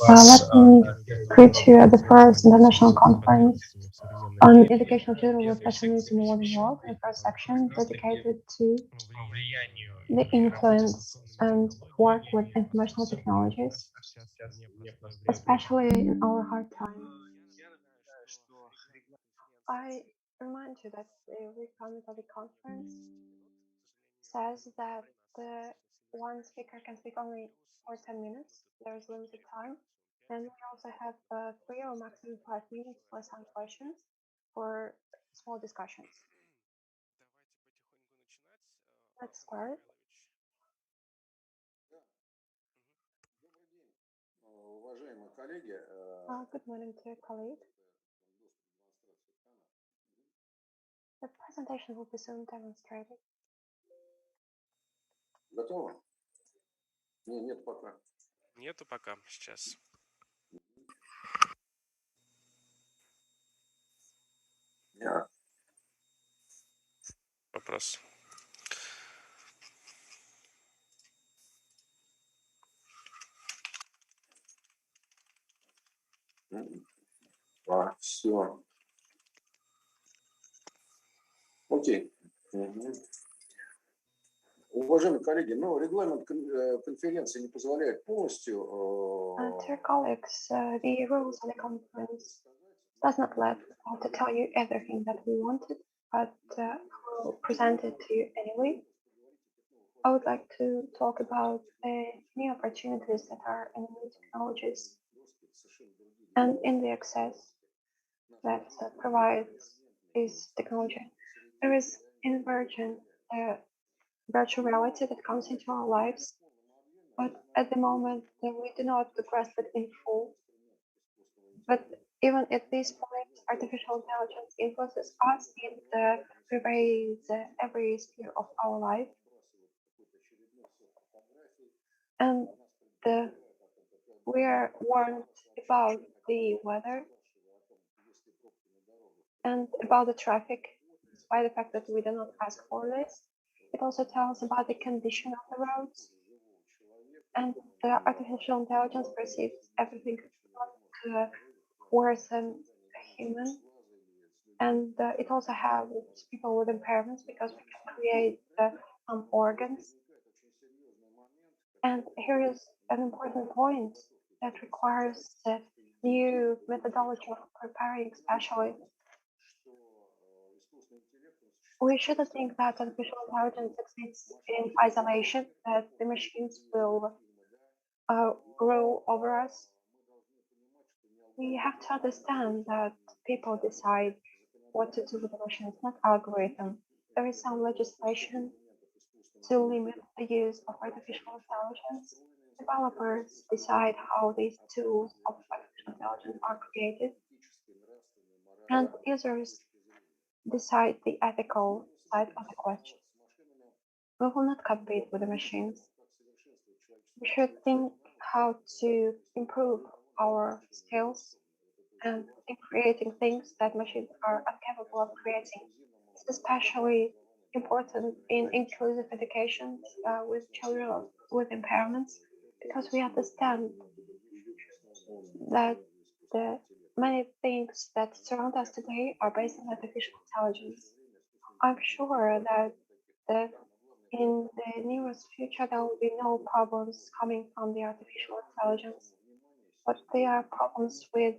Let me greet you at the first international conference on educational children with special needs in the modern world, a first section dedicated to the influence and work with informational technologies, especially in our hard time. I remind you that the requirement of the conference says that one speaker can speak only for 10 minutes. There is limited time. And we also have 3 or maximum 5 minutes for some questions for small discussions. Let's start. Good morning to your colleague. The presentation will be soon demonstrated. Готово? Нет пока. Нету пока сейчас. Вопрос. Все. Окей. Уважаемые коллеги, регламент конференции не позволяет полностью... Dear colleagues, the rules of the conference does not let us to tell you everything that we wanted, but we'll present it to you anyway. I would like to talk about the new opportunities that are in new technologies and in the access that provides this technology. There is inversion, virtual reality that comes into our lives, but at the moment we do not grasp it in full. But even at this point, artificial intelligence influences us. It pervades every sphere of our life. And we are warned about the weather and about the traffic, despite the fact that we do not ask for this. It also tells about the condition of the roads. And the artificial intelligence perceives everything not worse than a human. And it also helps people with impairments because we can create some organs. And here is an important point that requires the new methodology of preparing, especially. We shouldn't think that artificial intelligence exists in isolation, that the machines will grow over us. We have to understand that people decide what to do with the machines, not algorithm. There is some legislation to limit the use of artificial intelligence. Developers decide how these tools of artificial intelligence are created, and users decide the ethical side of the question. We will not compete with the machines. We should think how to improve our skills and in creating things that machines are incapable of creating. It's especially important in inclusive education with children with impairments, because we understand that the many things that surround us today are based on artificial intelligence. I'm sure that in the nearest future there will be no problems coming from the artificial intelligence, but there are problems with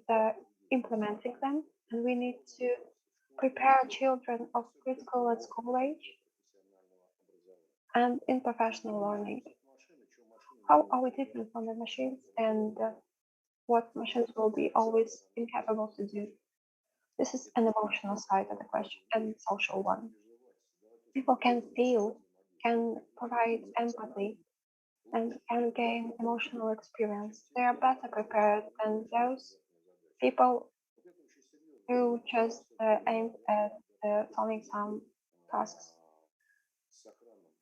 implementing them, and we need to prepare children of preschool and school age and in professional learning. How are we different from the machines, and what machines will be always incapable to do? This is an emotional side of the question and social one. People can feel, can provide empathy, and can gain emotional experience. They are better prepared than those people who just aim at solving some tasks,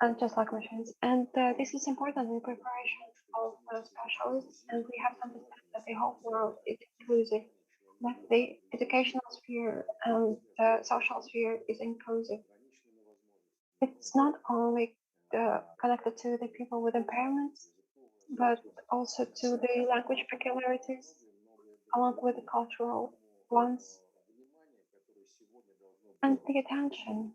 and just like machines. And this is important in preparation of specialists, and we have to understand that the whole world is inclusive, that the educational sphere and the social sphere is inclusive. It's not only connected to the people with impairments, but also to the language peculiarities, along with the cultural ones, and the attention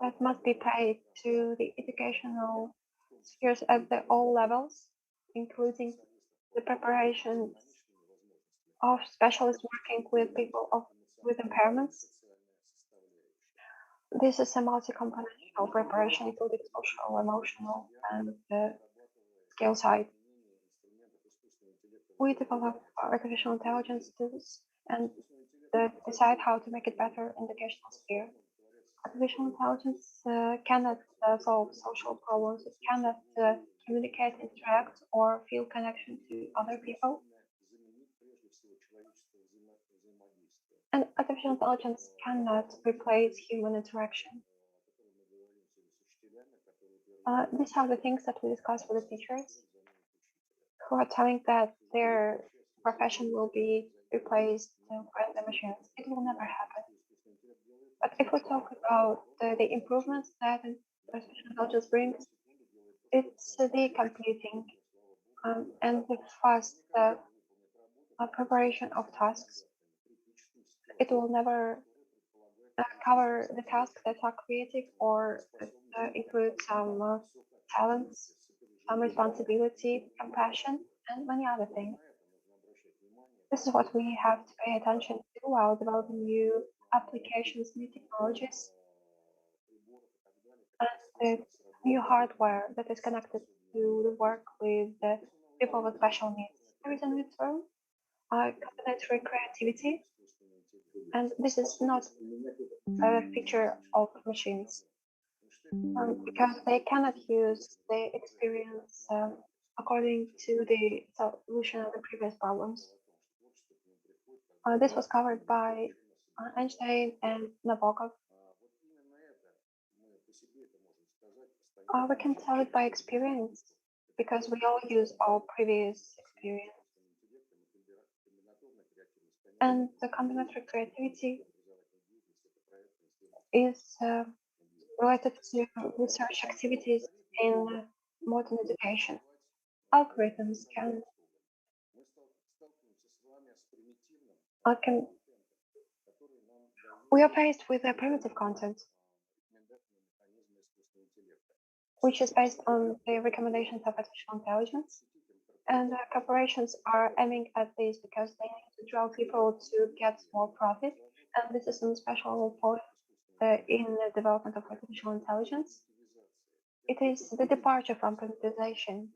that must be paid to the educational spheres at the all levels, including the preparation of specialists working with people with impairments. This is a multi-componential preparation, including social, emotional, and skill side. We develop artificial intelligence tools and decide how to make it better in the educational sphere. Artificial intelligence cannot solve social problems. It cannot communicate, interact, or feel connection to other people. And artificial intelligence cannot replace human interaction. These are the things that we discuss with the teachers who are telling that their profession will be replaced by the machines. It will never happen. But if we talk about the improvements that artificial intelligence brings, it's the completing and the fast preparation of tasks. It will never cover the tasks that are creative or include some talents, some responsibility, compassion, and many other things. This is what we have to pay attention to while developing new applications, new technologies, and the new hardware that is connected to the work with the people with special needs. There is a new term, combinatory creativity, and this is not a feature of machines because they cannot use the experience according to the solution of the previous problems. This was covered by Einstein and Nabokov. We can tell it by experience because we all use our previous experience. And the combinatory creativity is related to research activities in modern education. Algorithms can we are faced with a primitive content, which is based on the recommendations of artificial intelligence. And corporations are aiming at this because they need to draw people to get more profit. And this is a special point in the development of artificial intelligence. It is the departure from privatization.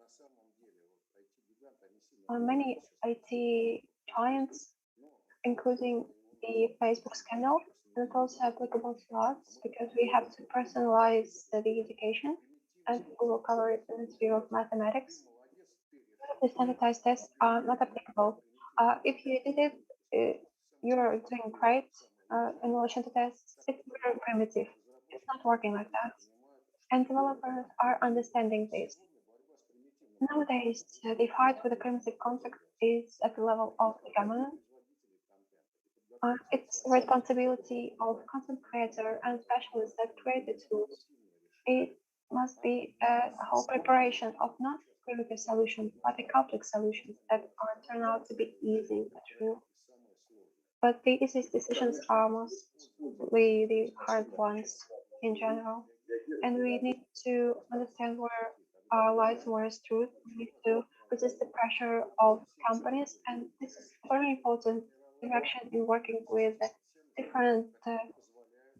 Many IT giants, including the Facebook scandal, and it's also applicable to us because we have to personalize the education, and we will cover it in the sphere of mathematics. The standardized tests are not applicable. If you did it, you're doing great in relation to tests. It's very primitive. It's not working like that. And developers are understanding this. Nowadays, the fight with the primitive concept is at the level of the government. It's the responsibility of content creator and specialists that create the tools. It must be a whole preparation of not primitive solutions, but the complex solutions that are turn out to be easy and true. But the easiest decisions are mostly the hard ones in general. And we need to understand where lies and where is truth. We need to resist the pressure of companies. And this is very important direction in working with different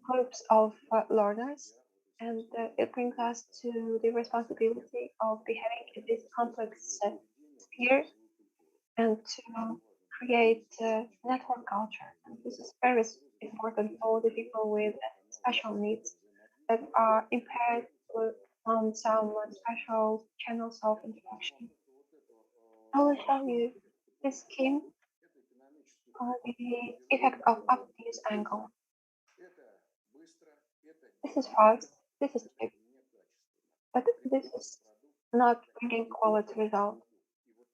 groups of learners. And it brings us to the responsibility of behaving in this complex sphere and to create network culture. And this is very important for the people with special needs that are impaired on some special channels of interaction. I will show you this scheme the effect of obtuse angle. This is fast, this is cheap, but this is not bringing quality result.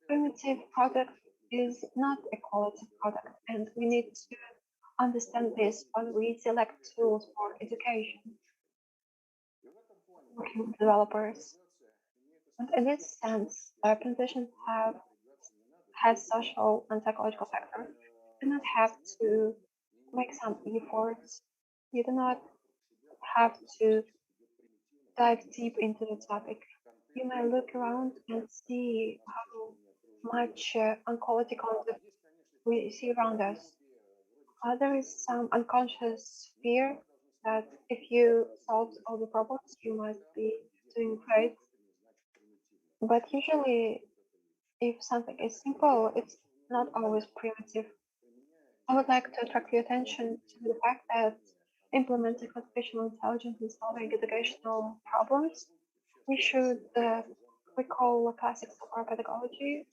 Primitive product is not a quality product, and we need to understand this when we select tools for education. Working with developers. And in this sense, organizations has social and psychological factors. You do not have to make some efforts. You do not have to dive deep into the topic. You may look around and see how much oncology concept we see around us. There is some unconscious fear that if you solve all the problems, you must be doing great. But usually, if something is simple, it's not always primitive. I would like to attract your attention to the fact that implementing artificial intelligence in solving educational problems, we should recall classics of our pedagogy.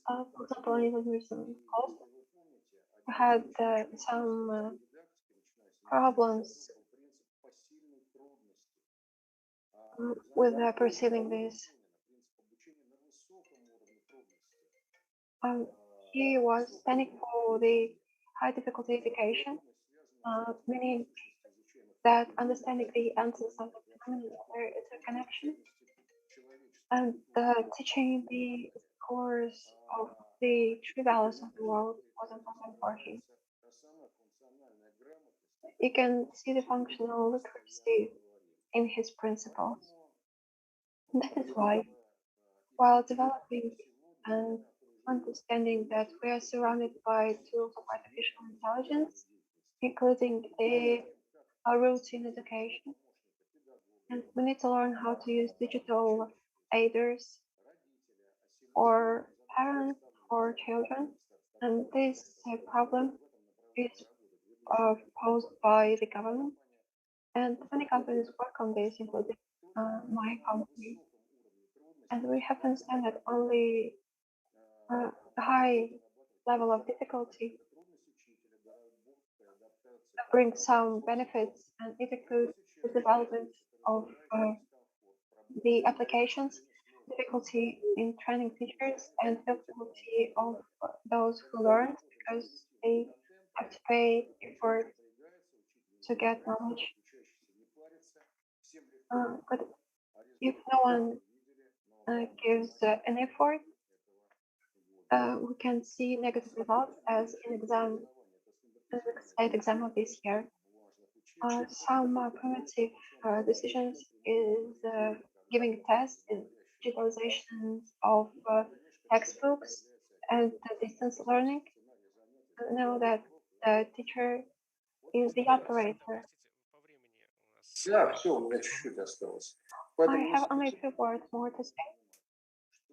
For example, in Indonesian schools, we had some problems with perceiving this. Um, he was standing for the high difficulty education, meaning that understanding the answers of the phenomenon and their interconnection, and teaching the course of the true values of the world was important for him. You can see the functional literacy in his principles. And that is why, while developing and understanding that we are surrounded by tools of artificial intelligence, including a routine education, and we need to learn how to use digital aiders or parents or children. And this problem is posed by the government, and many companies work on this, including my company. And we have to understand that only a high level of difficulty brings some benefits, and it includes the development of the applications, difficulty in training teachers, and difficulty of those who learn because they have to pay effort to get knowledge. But if no one gives an effort, we can see negative results as in exam, as a state exam of this year. Some primitive decisions is giving tests, is digitalization of textbooks and distance learning. Know that the teacher is the operator. Да, все, у меня чуть-чуть осталось. I Поэтому have only a few words more to say.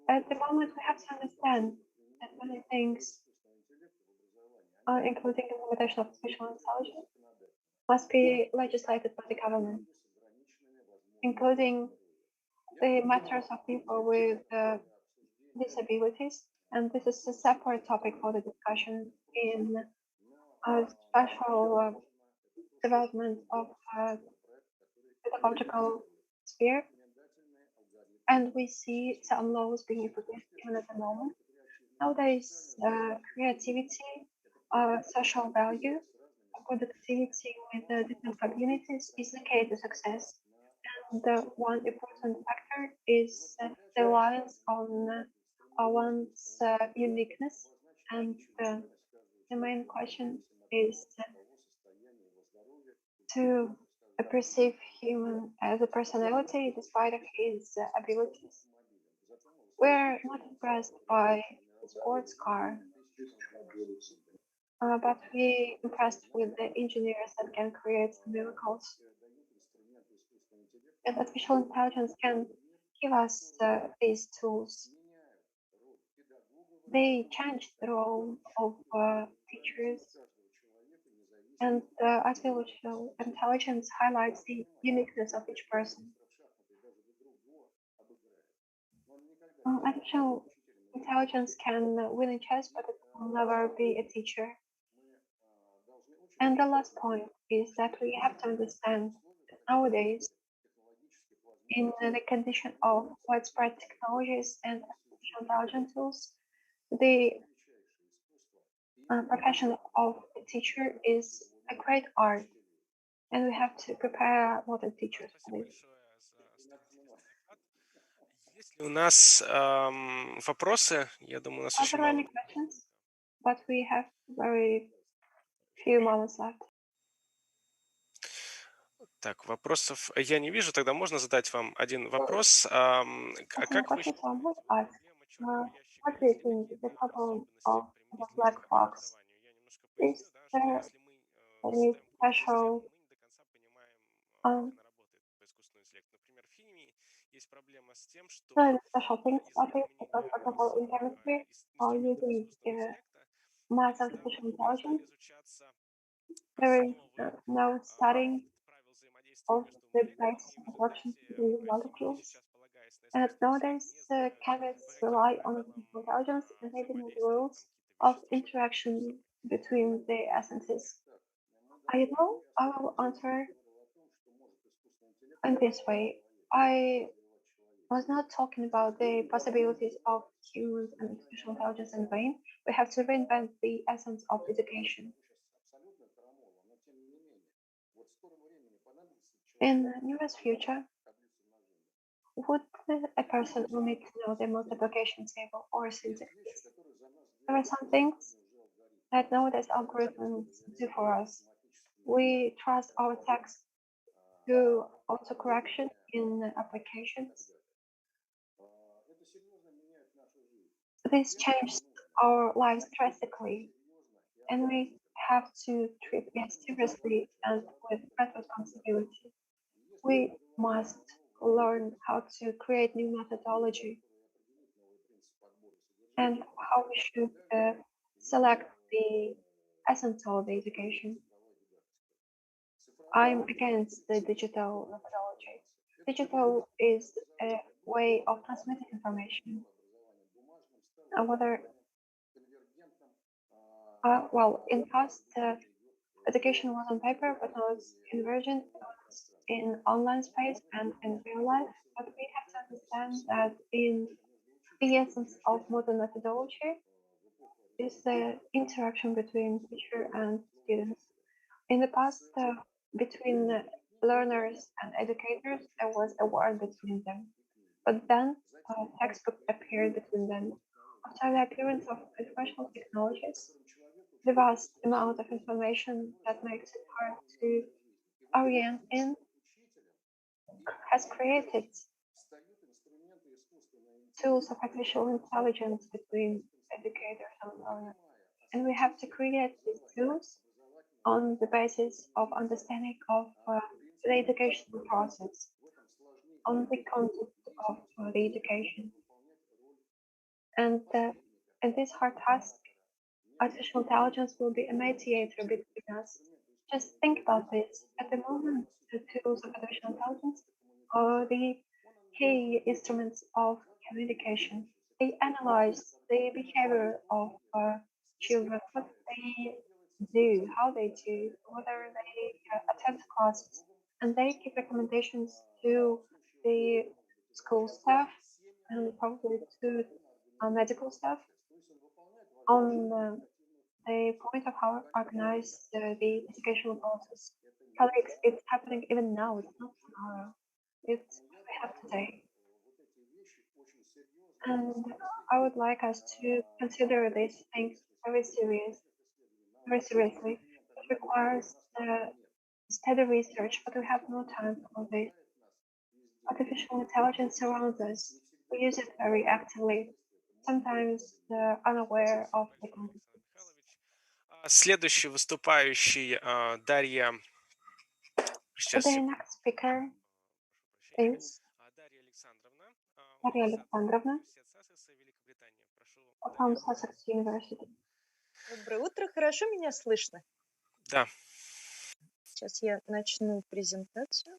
At the moment, we have to understand that many things, including the implementation of artificial intelligence, must be legislated by the government, including the matters of people with disabilities. And this is a separate topic for the discussion in a special development of pedagogical sphere. And we see some laws being introduced even at the moment. Nowadays, creativity, social value, productivity with the different communities is the key to success. And one important factor is the reliance on one's uniqueness. And the main question is to perceive human as a personality despite of his abilities. We're not impressed by the sports car, but we impressed with the engineers that can create miracles. And artificial intelligence can give us these tools. They change the role of teachers, and artificial intelligence highlights the uniqueness of each person. Artificial intelligence can win in chess, but it will never be a teacher. And the last point is that we have to understand that nowadays, in the condition of widespread technologies and artificial intelligence tools, the profession of a teacher is a great art, and we have to prepare modern teachers for this. У нас вопросы, я думаю, у нас Are очень there мало. any questions? But we have very few moments left. Так, вопросов я не вижу, тогда можно задать вам один вопрос. А Asking a как вы question, считаете, so I would ask, проблема черного ящика what do you образования think the может быть problem особенностью of прямых the или black несправедливых box? образований? Я немножко Is поясню, да, что there если мы any задаем какой-то сложный special ответ, мы не до конца понимаем, как um, она работает по искусственному интеллекту. Например, в химии есть проблема с тем, что special things about из-за it? Because, применения for example, in chemistry, инструментов using искусственного интеллекта mass artificial перестали intelligence, изучаться there is основы no studying правил взаимодействия of между the молекулами, basis и в of attraction результате between химики molecules. сейчас, полагаясь на And искусственный интеллект, nowadays, не знают chemists по каким rely on правилам artificial intelligence and they do know the взаимодействия там rules какие-то of вещества, что interaction между собой. between the essences. I know I will answer in this way. I was not talking about the possibilities of humans and artificial intelligence in vain. We have to reinvent the essence of education. In the nearest future, would a person who need to know the multiplication table or syntax? There are some things that nowadays algorithms do for us. We trust our text to autocorrection in applications. This changed our lives drastically, and we have to treat it seriously and with great responsibility. We must learn how to create new methodology and how we should select the essence of the education. I'm against the digital methodology. Digital is a way of transmitting information. Whether well, in past, education was on paper, but now it's convergent in online space and in real life. But we have to understand that in the essence of modern methodology is the interaction between teacher and students. In the past, between learners and educators, there was a war between them. But then textbooks appeared between them. After the appearance of informational technologies, the vast amount of information that makes it hard to orient in has created tools of artificial intelligence between educators and learners. And we have to create these tools on the basis of understanding of the educational process, on the content of the education. And in this hard task, artificial intelligence will be a mediator between us. Just think about this. At the moment, the tools of artificial intelligence are the key instruments of communication. They analyze the behavior of children, what they do, how they do, whether they attend classes, and they give recommendations to the school staff and probably to medical staff on the point of how organize the educational process. Colleagues, it's happening even now. It's not tomorrow. It's we have today. And I would like us to consider these things very seriously. It requires steady research, but we have no time for this. Artificial intelligence surrounds us. We use it very actively, sometimes unaware of the consequences. Следующий выступающий Дарья, сейчас The секунду, next speaker прошу прощения, is Дарья Александровна, Maria университет Alexandrovna Сассекса, Великобритания. Прошу, from Дарья. Sussex University. Доброе утро, хорошо меня слышно? Да. Сейчас я начну презентацию.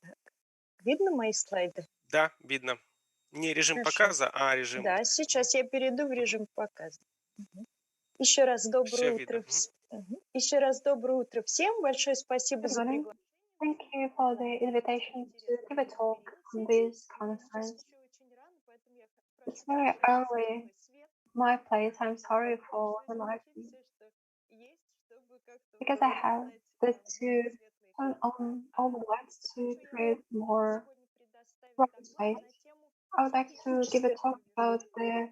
Так. Видно мои слайды? Да, видно. Не режим Хорошо. показа, а режим. Да, сейчас я перейду в режим показа. Еще раз Все доброе видно. утро. Еще раз доброе утро всем. Большое спасибо Good за morning. приглашение. Thank you for the invitation to give a talk on this conference. Еще очень рано, поэтому я It's прошу very прощения early. за свет. My place. I'm sorry for the Нужно lighting. включить все, что есть, чтобы как because I have to turn on all the lights to create more bright space. I would like to give a talk about the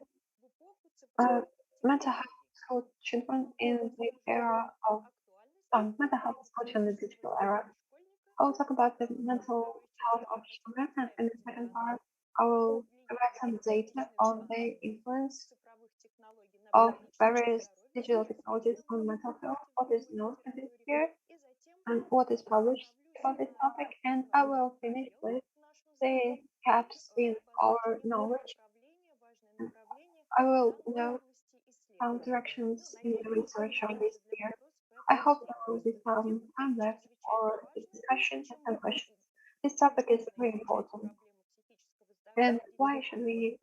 uh, mental health for children in the era of mental health culture in the digital era. I will talk about the mental health of children, and in the second part, I will provide some data on the influence of various digital technologies on mental health, what is known in this sphere, and what is published about this topic, and I will finish with the gaps in our knowledge. I will note some directions in the research on this sphere. I hope there will be some time left for the discussion and some questions. This topic is very important. And why should we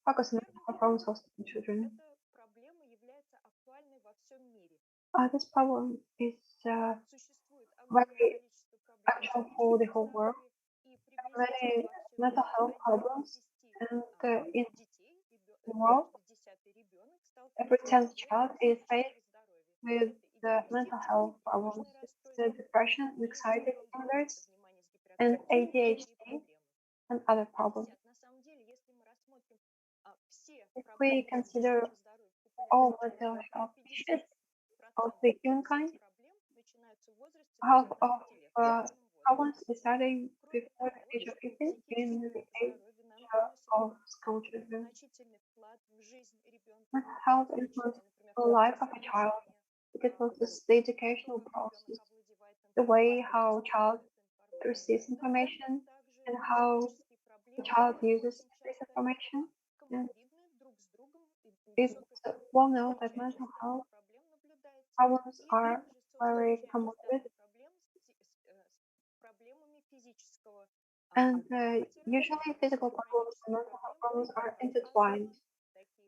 focus on mental problems of children? This problem is very actual for the whole world. Many mental health problems, and in the world, every 10th child is faced with the mental health problems, the depression, anxiety disorders, and ADHD and other problems. If we consider all mental health issues of the humankind, half of problems is starting before the age of 15 in the age of school children. Mental health influences the life of a child. It influences the educational process, the way how child receives information, and how the child uses this information. And it's well known that mental health problems are very comorbid, and usually physical problems and mental health problems are intertwined.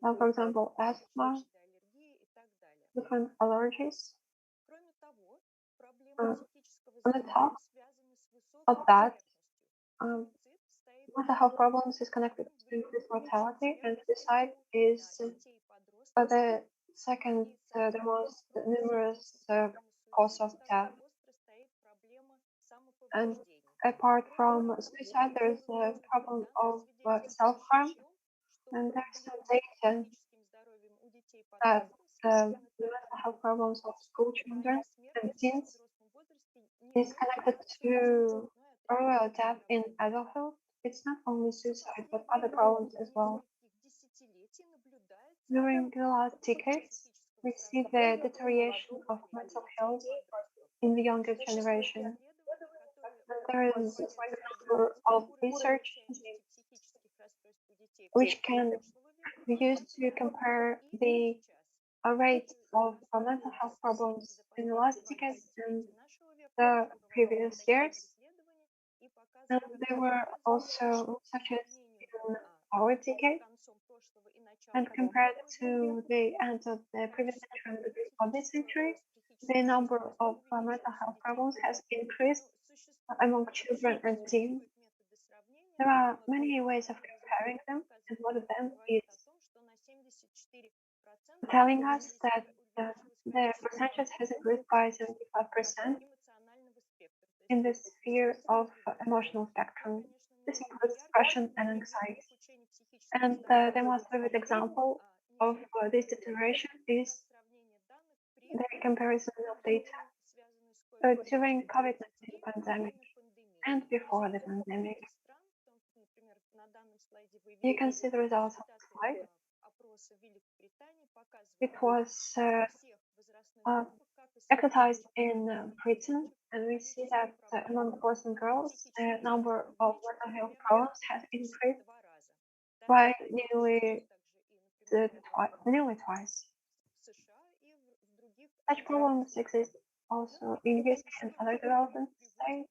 Now, for example, asthma, different allergies. Uh, on the top of that, um, mental health problems is connected to increased mortality, and suicide is the second, the most numerous cause of death. And apart from suicide, there's the problem of self-harm, and there's some data that the mental health problems of school children and teens is connected to earlier death in adulthood. It's not only suicide, but other problems as well. During the last decades, we see the deterioration of mental health in the younger generation. And there is a number of research which can be used to compare the rate of mental health problems in the last decades and the previous years. And there were also researches in our decade, and compared to the end of the previous century and the beginning of this century, the number of mental health problems has increased among children and teens. There are many ways of comparing them, and one of them is telling us that the percentage has increased by 75% in the sphere of emotional spectrum. This includes depression and anxiety. And the most vivid example of this deterioration is the comparison of data during COVID-19 pandemic and before the pandemic. You can see the results of the slide. It was exercised in Britain, and we see that among boys and girls, the number of mental health problems has increased by nearly twice. Such problems exist also in UK and other developing states.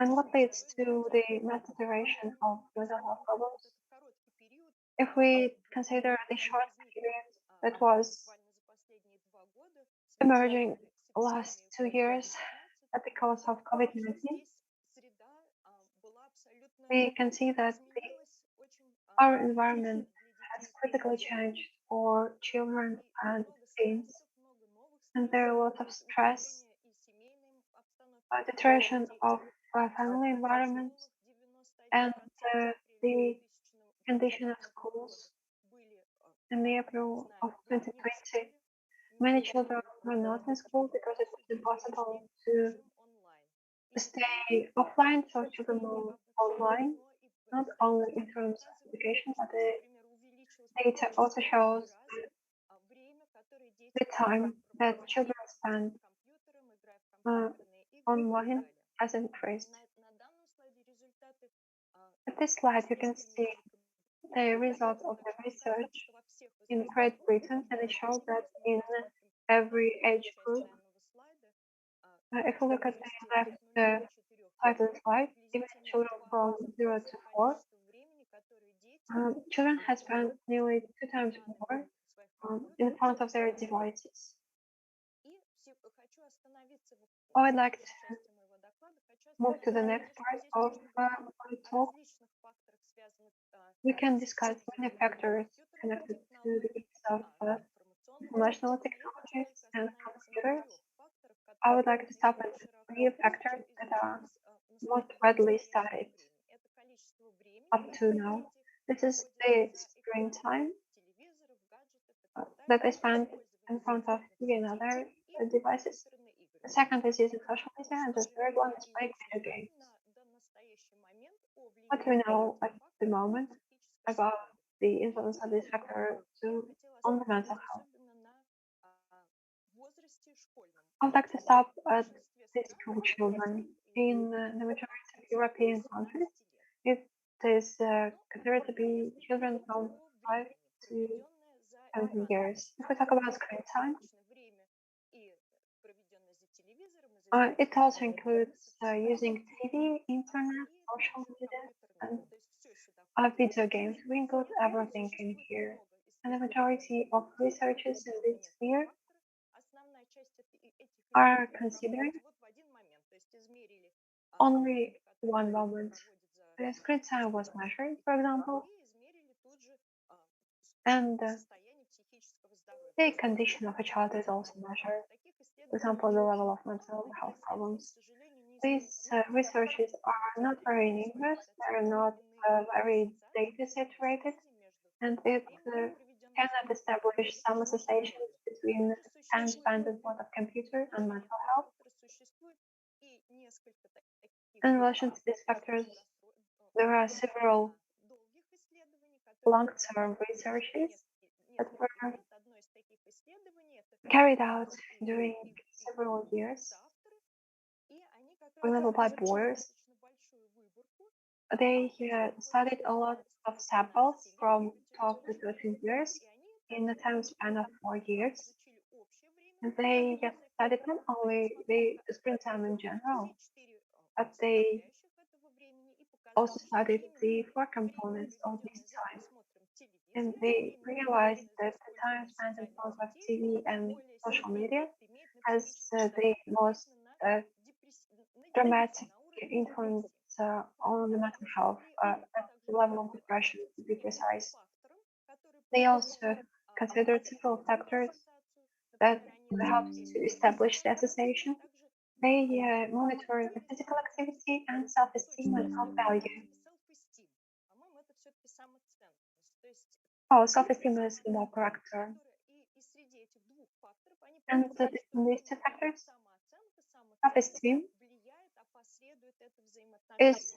And what leads to the mass deterioration of mental health problems? If we consider the short period that was emerging last 2 years because of COVID-19, we can see that our environment has critically changed for children and teens, and there are a lot of stress, deterioration of family environment, and the condition of schools. In the April of 2020, many children were not in school because it was impossible to stay offline, so children moved online, not only in terms of education, but the data also shows the time that children spend online has increased. At this slide, you can see the results of the research in Great Britain, and it shows that in every age group, if you look at the left side of the slide, even children from 0 to 4, children have spent nearly 2 times more in front of their devices. I would like to move to the next part of my talk. We can discuss many factors connected to the use of informational technologies and computers. I would like to stop at 3 factors that are most widely studied up to now. This is the screen time that I spend in front of TV and other devices. The second is using social media, and the third one is playing video games. What do we know at the moment about the influence of this factor on the mental health? I would like to stop at the school children. In the majority of European countries, it is considered to be children from 5 to 17 years. If we talk about screen time, it also includes using TV, internet, social media, and video games. We include everything in here. And the majority of researchers in this sphere are considering only one moment. The screen time was measured, for example, and the condition of a child is also measured. For example, the level of mental health problems. These researches are not very numerous, they're not very data saturated, and it cannot establish some associations between time spent in front of computer and mental health. In relation to these factors, there are several long-term researches that were carried out during several years, for example, by Boyers. They studied a lot of samples from 12 to 13 years in a time span of 4 years. And they studied not only the screen time in general, but they also studied the 4 components of this time. And they realized that the time spent in front of TV and social media has the most dramatic influence on the mental health at the level of depression, to be precise. They also considered several factors that help to establish the association. They monitor the physical activity and self-esteem and self-value. Oh, self-esteem is the more correct term. And these 2 factors, self-esteem is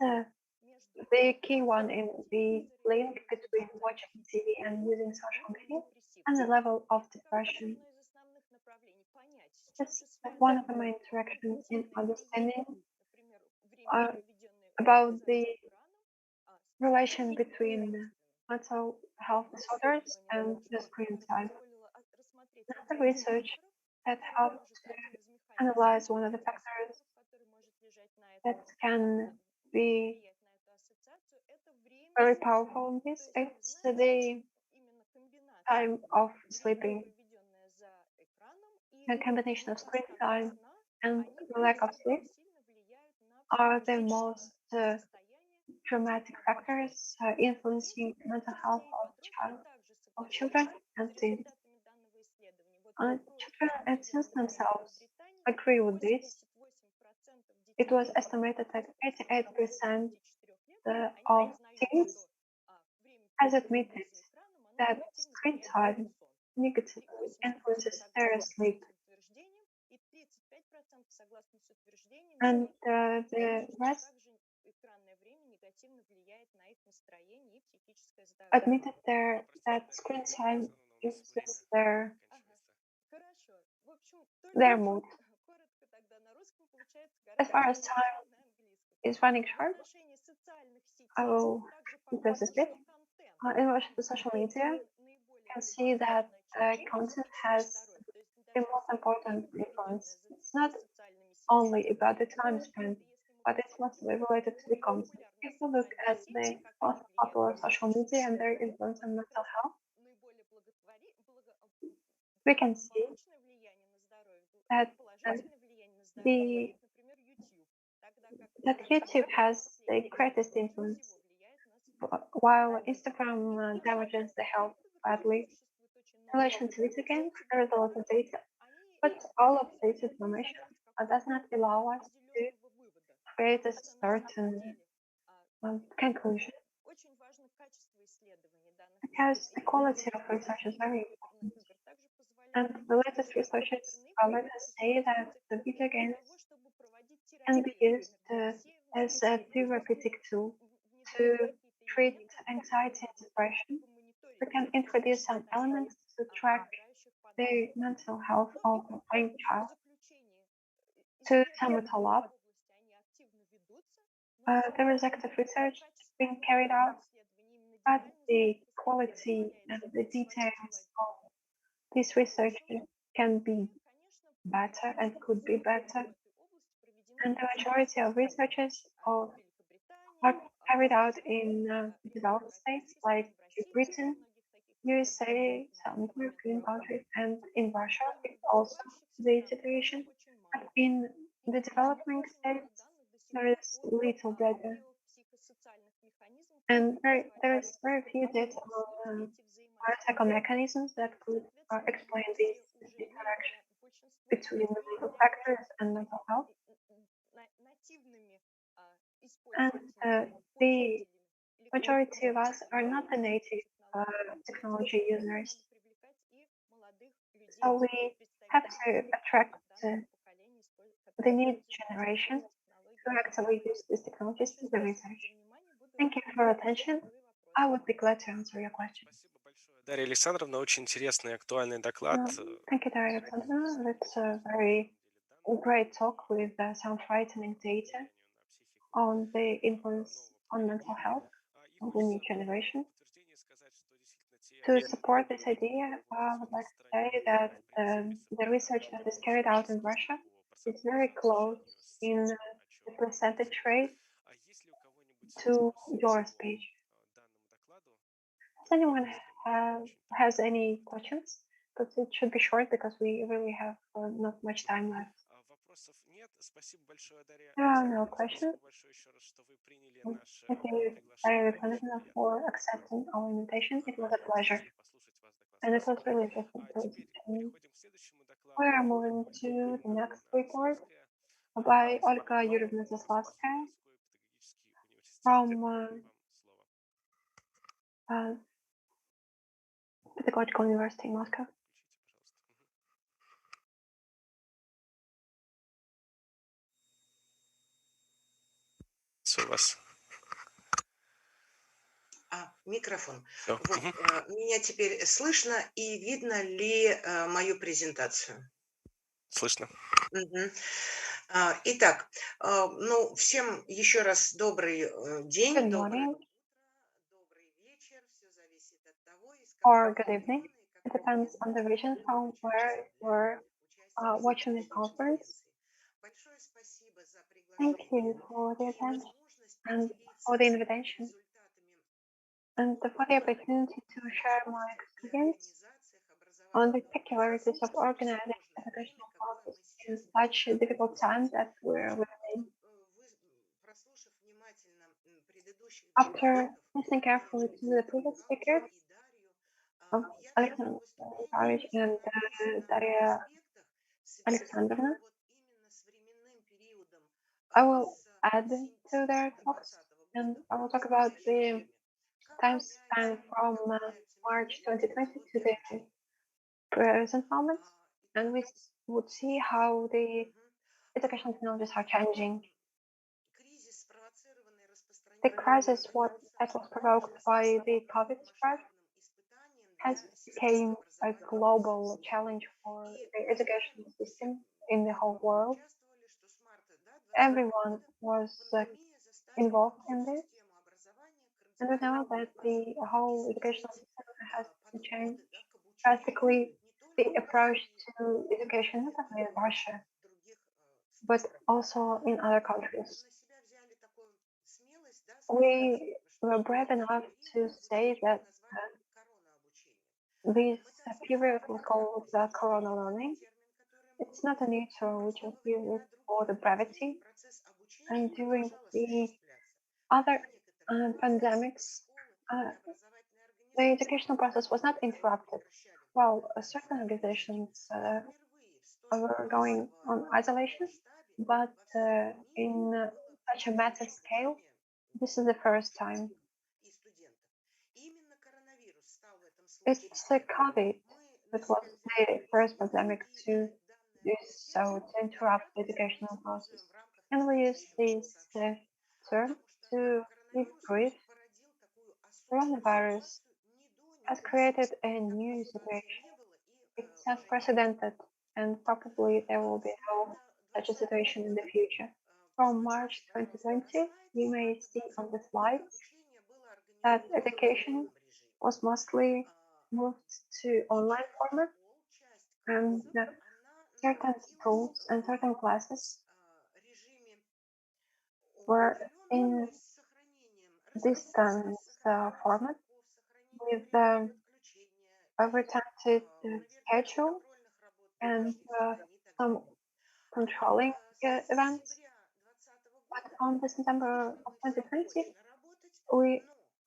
the key one in the link between watching TV and using social media and the level of depression. This is one of the main directions in understanding about the relation between mental health disorders and the screen time. Another research that helped to analyze one of the factors that can be very powerful in this, it's the time of sleeping. The combination of screen time and the lack of sleep are the most dramatic factors influencing mental health of children and teens. Children and teens themselves agree with this. It was estimated that 88% of teens has admitted that screen time negatively influences their sleep, and the rest admitted that screen time influences their mood. As far as time is running short, I will address this bit. In relation to social media, you can see that content has the most important influence. It's not only about the time spent, but it's mostly related to the content. If we look at the most popular social media and their influence on mental health, we can see that the that YouTube has the greatest influence, while Instagram damages the health badly. In relation to video games, there is a lot of data, but all of this information does not allow us to create a certain conclusion, because the quality of research is very important. And the latest researchers let us say that the video games can be used as a therapeutic tool to treat anxiety and depression. We can introduce some elements to track the mental health of a young child. To sum it all up, there is active research being carried out, but the quality and the details of this research can be better and could be better. And the majority of researches are carried out in developed states like Britain, USA, some European countries, and in Russia it's also the situation. But in the developing states, there is little data, and there is very few data on biological mechanisms that could explain this interaction between the mental factors and mental health. And the majority of us are not the native technology users, so we have to attract the new generation who actually use these technologies to the research. Thank you for your attention. I would be glad to answer your question. Спасибо большое, Дарья Александровна. Очень интересный и актуальный доклад. Thank you, Daria Alexandrovna. That's a very great talk with some frightening data on the influence on mental health of the new generation. To support this idea, I would like to say that the research that is carried out in Russia is very close in the percentage rate to your speech. Does anyone has any questions? But it should be short because we really have not much time left. There are no questions. Thank you, Daria Alexandrovna, for accepting our invitation. It was a pleasure. And it was really interesting to listen to you. We are moving to the next report by Olga Yurievna Zaslavskaya from Pedagogical University in Moscow. У вас. Микрофон. Всё. Вот, меня теперь слышно и видно ли мою презентацию? Слышно. Мгм. Итак, ну, всем еще раз добрый день, Good доброе morning утро, добрый вечер. Все зависит от того, из or какого good evening. региона и It какого depends on the места region from where you're watching this conference. Большое спасибо за Thank приглашение you for the и attention возможность and поделиться for the своими invitation результатами and for the opportunity to share my experience on the peculiarities of organizing educational classes in such a difficult time that we're living in. After listening carefully to the previous speakers of Alexander Pavlovich and Daria Alexandrovna. I will add to their talks, and I will talk about the time span from March 2020 to the present moment, and we would see how the educational technologies are changing. The crisis that was provoked by the COVID spread has become a global challenge for the educational system in the whole world. Everyone was involved in this, and we know that the whole educational system has to change drastically. The approach to education, not only in Russia, but also in other countries. We were brave enough to say that this period we call the corona learning. It's not a neutral, we just use it for the brevity. And during the other pandemics, the educational process was not interrupted. Well, certain organizations were going on isolation, but in such a massive scale, this is the first time. It's a COVID that was the first pandemic to do so, to interrupt the educational process. And we use this term to be brief. Coronavirus has created a new situation. It's unprecedented, and probably there will be no such a situation in the future. From March 2020, you may see on the slides that education was mostly moved to online format, and certain schools and certain classes were in distance format with a rotated schedule and some controlling events. But on December of 2020, we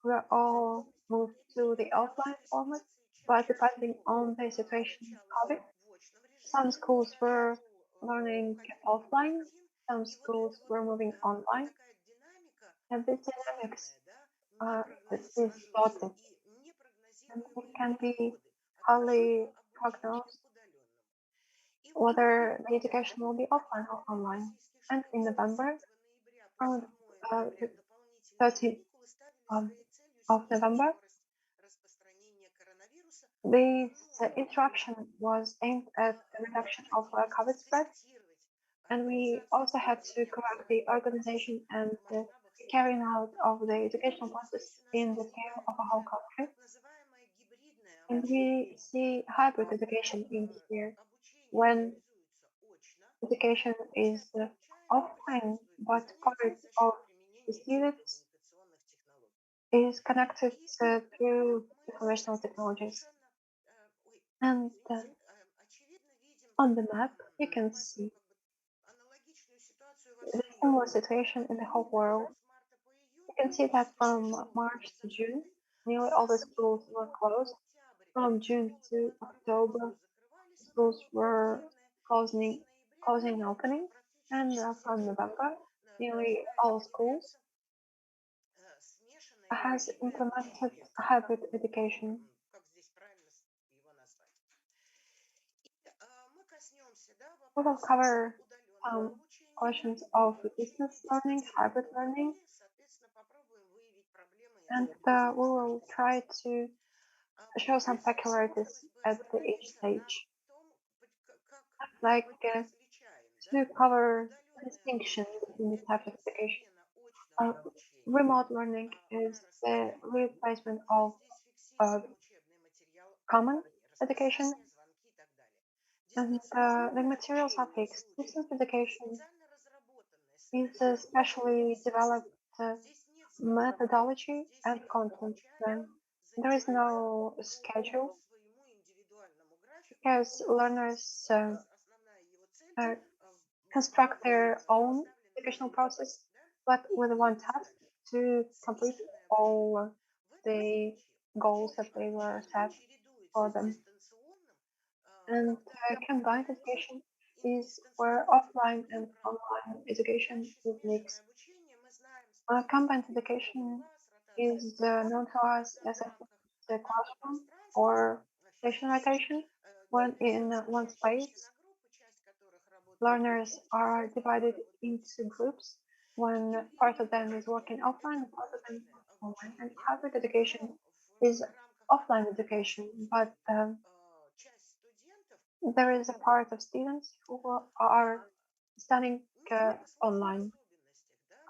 were all moved to the offline format, but depending on the situation of COVID, some schools were learning offline, some schools were moving online, and this dynamics this is sorted, and it can be highly prognosed whether the education will be offline or online. And in November, around 30th of November, this interruption was aimed at the reduction of COVID spread, and we also had to correct the organization and the carrying out of the educational process in the scale of a whole country. And we see hybrid education in here when education is offline, but part of the students is connected through informational technologies. And on the map, you can see the similar situation in the whole world. You can see that from March to June, nearly all the schools were closed. From June to October, schools were closing and opening. And from November, nearly all schools has implemented hybrid education. We will cover questions of distance learning, hybrid learning, and we will try to show some peculiarities at each stage. I'd like to cover the distinction between the types of education. Remote learning is the replacement of common education, and the materials are fixed. Distance education is a specially developed methodology and content. There is no schedule because learners construct their own educational process, but with one task to complete all the goals that they were set. for them. And combined education is where offline and online education is mixed. Combined education is known to us as the classroom or station rotation, when in one space learners are divided into groups when part of them is working offline and part of them is online. And hybrid education is offline education, but there is a part of students who are studying online.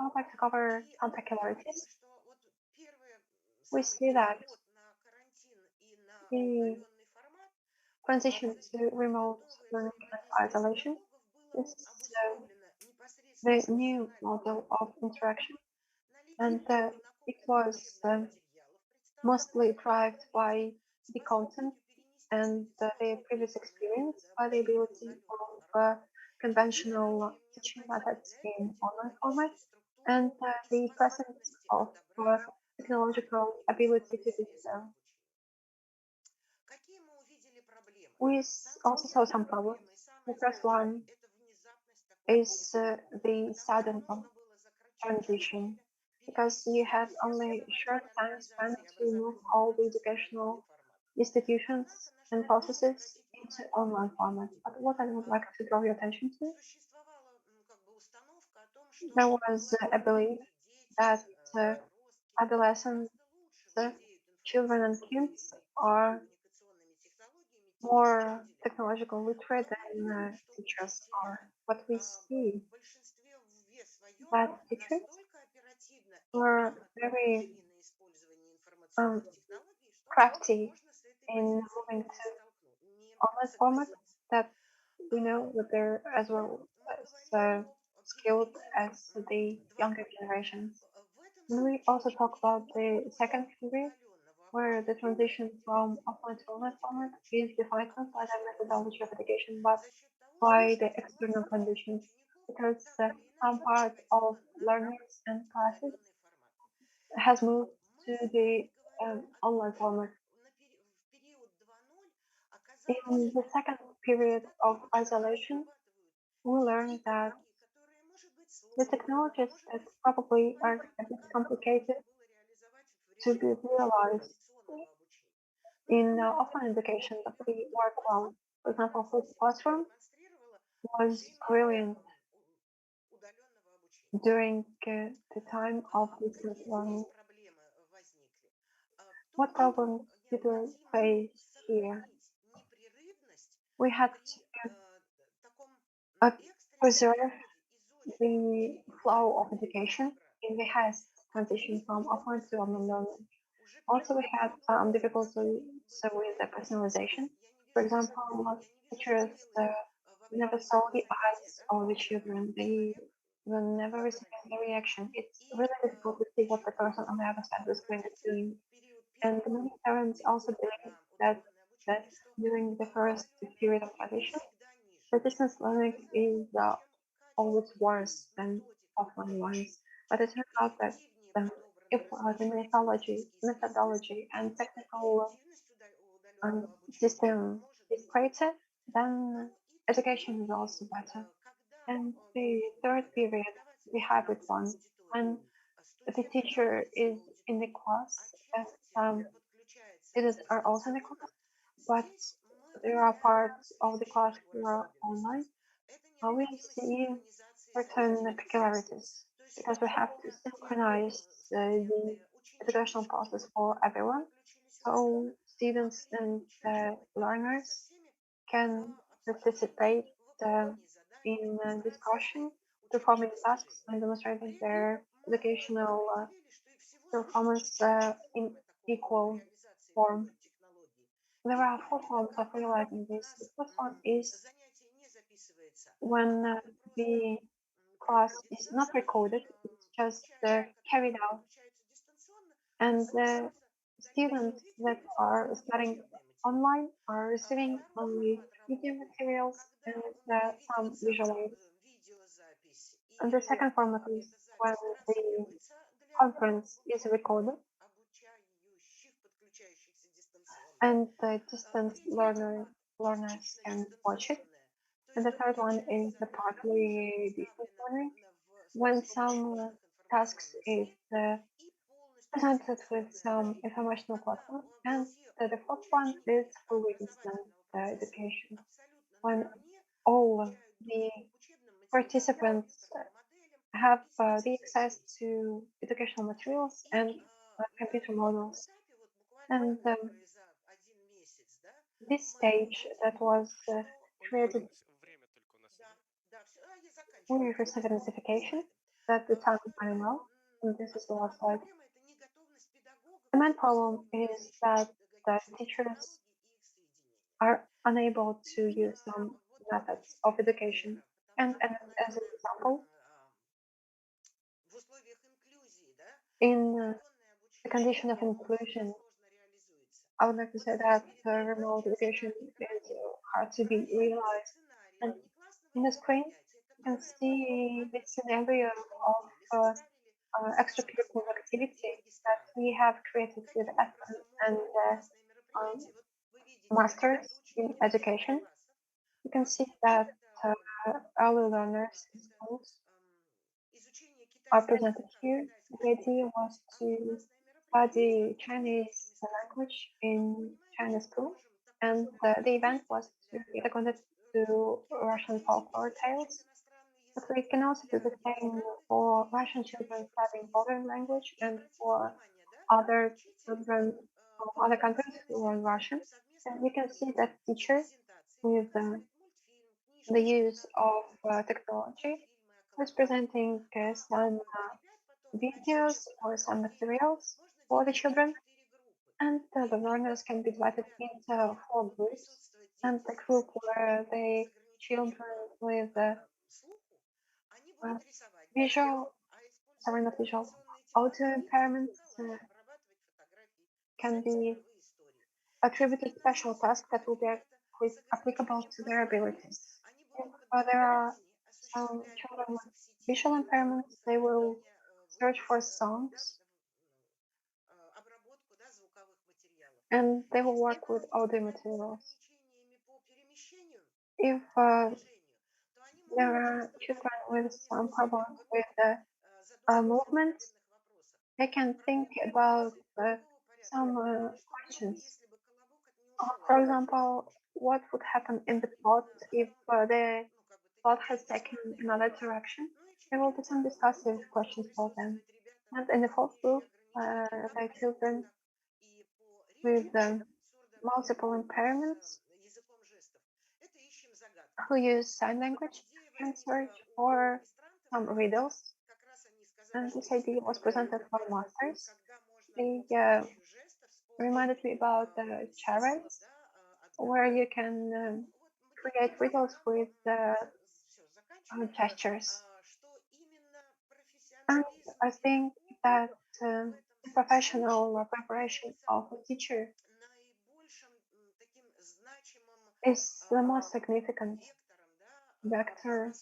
I would like to cover some peculiarities. We see that the transition to remote learning and isolation is the new model of interaction, and it was mostly derived by the content and their previous experience, by the ability of conventional teaching methods in online format, and the presence of technological ability to do so. We also saw some problems. The first one is the sudden transition, because you had only short time spent to move all the educational institutions and processes into online format. But what I would like to draw your attention to, there was a belief that adolescents, children and kids are more technological literate than teachers are. But we see that teachers were very crafty in moving to online format, that we know that they're as well as skilled as the younger generations. And we also talk about the second period, where the transition from offline to online format is defined not by the methodology of education, but by the external conditions, because some part of learners and classes has moved to the online format. In the second period of isolation, we learned that the technologies that probably are a bit complicated to be realized in offline education, but we work well. For example, Flip Classroom was brilliant during the time of distance learning. What problems did we face here? We had to preserve the flow of education in the highest transition from offline to online learning. Also, we had difficulties with the personalization. For example, teachers never saw the eyes of the children. They will never receive the reaction. It's really difficult to see what the person on the other side of the screen is doing. And many parents also believe that during the first period of transition, the distance learning is always worse than offline ones. But it turns out that if the methodology and technical system is greater, then education is also better. And the third period, the hybrid one, when the teacher is in the class, and students are also in the class, but there are parts of the class who are online. We see certain peculiarities, because we have to synchronize the educational process for everyone, so students and learners can participate in discussion, performing tasks, and demonstrating their educational performance in equal form. There are four forms of realizing this. The first one is when the class is not recorded, it's just carried out, and the students that are studying online are receiving only video materials and some visual aids. And the second format is when the conference is recorded, and the learners can watch it. And the third one is the partly distance learning, when some tasks is presented with some informational platform. And the fourth one is fully distance education, when all the participants have the access to educational materials and computer models. And this stage that was created we received a notification that the time is running low, and this is the last slide. The main problem is that the teachers are unable to use some methods of education. And as an example, in the condition of inclusion, I would like to say that remote education is hard to be realized. And in the screen, you can see this scenario of extracurricular activity that we have created with ESPN and um, masters in education. You can see that early learners in schools are presented here. The idea was to study Chinese language in Chinese school, and the event was to get acquainted to Russian folklore tales. But we can also do the same for Russian children studying foreign language and for other children from other countries who learn Russian. And we can see that teacher with the use of technology was presenting some videos or some materials for the children, and the learners can be divided into 4 groups. And the group where the children with visual, sorry, not visual, audio impairments can be attributed special tasks that will be applicable to their abilities. If there are some children with visual impairments, they will search for songs and they will work with audio materials. If there are children with some problems with movement, they can think about some questions. For example, what would happen in the plot if the plot has taken another direction? There will be some discussive questions for them. And in the fourth group, the children with multiple impairments who use sign language can search for some riddles. And this idea was presented by masters. They reminded me about the charades, where you can create riddles with gestures. And I think that the professional preparation of a teacher is the most significant vector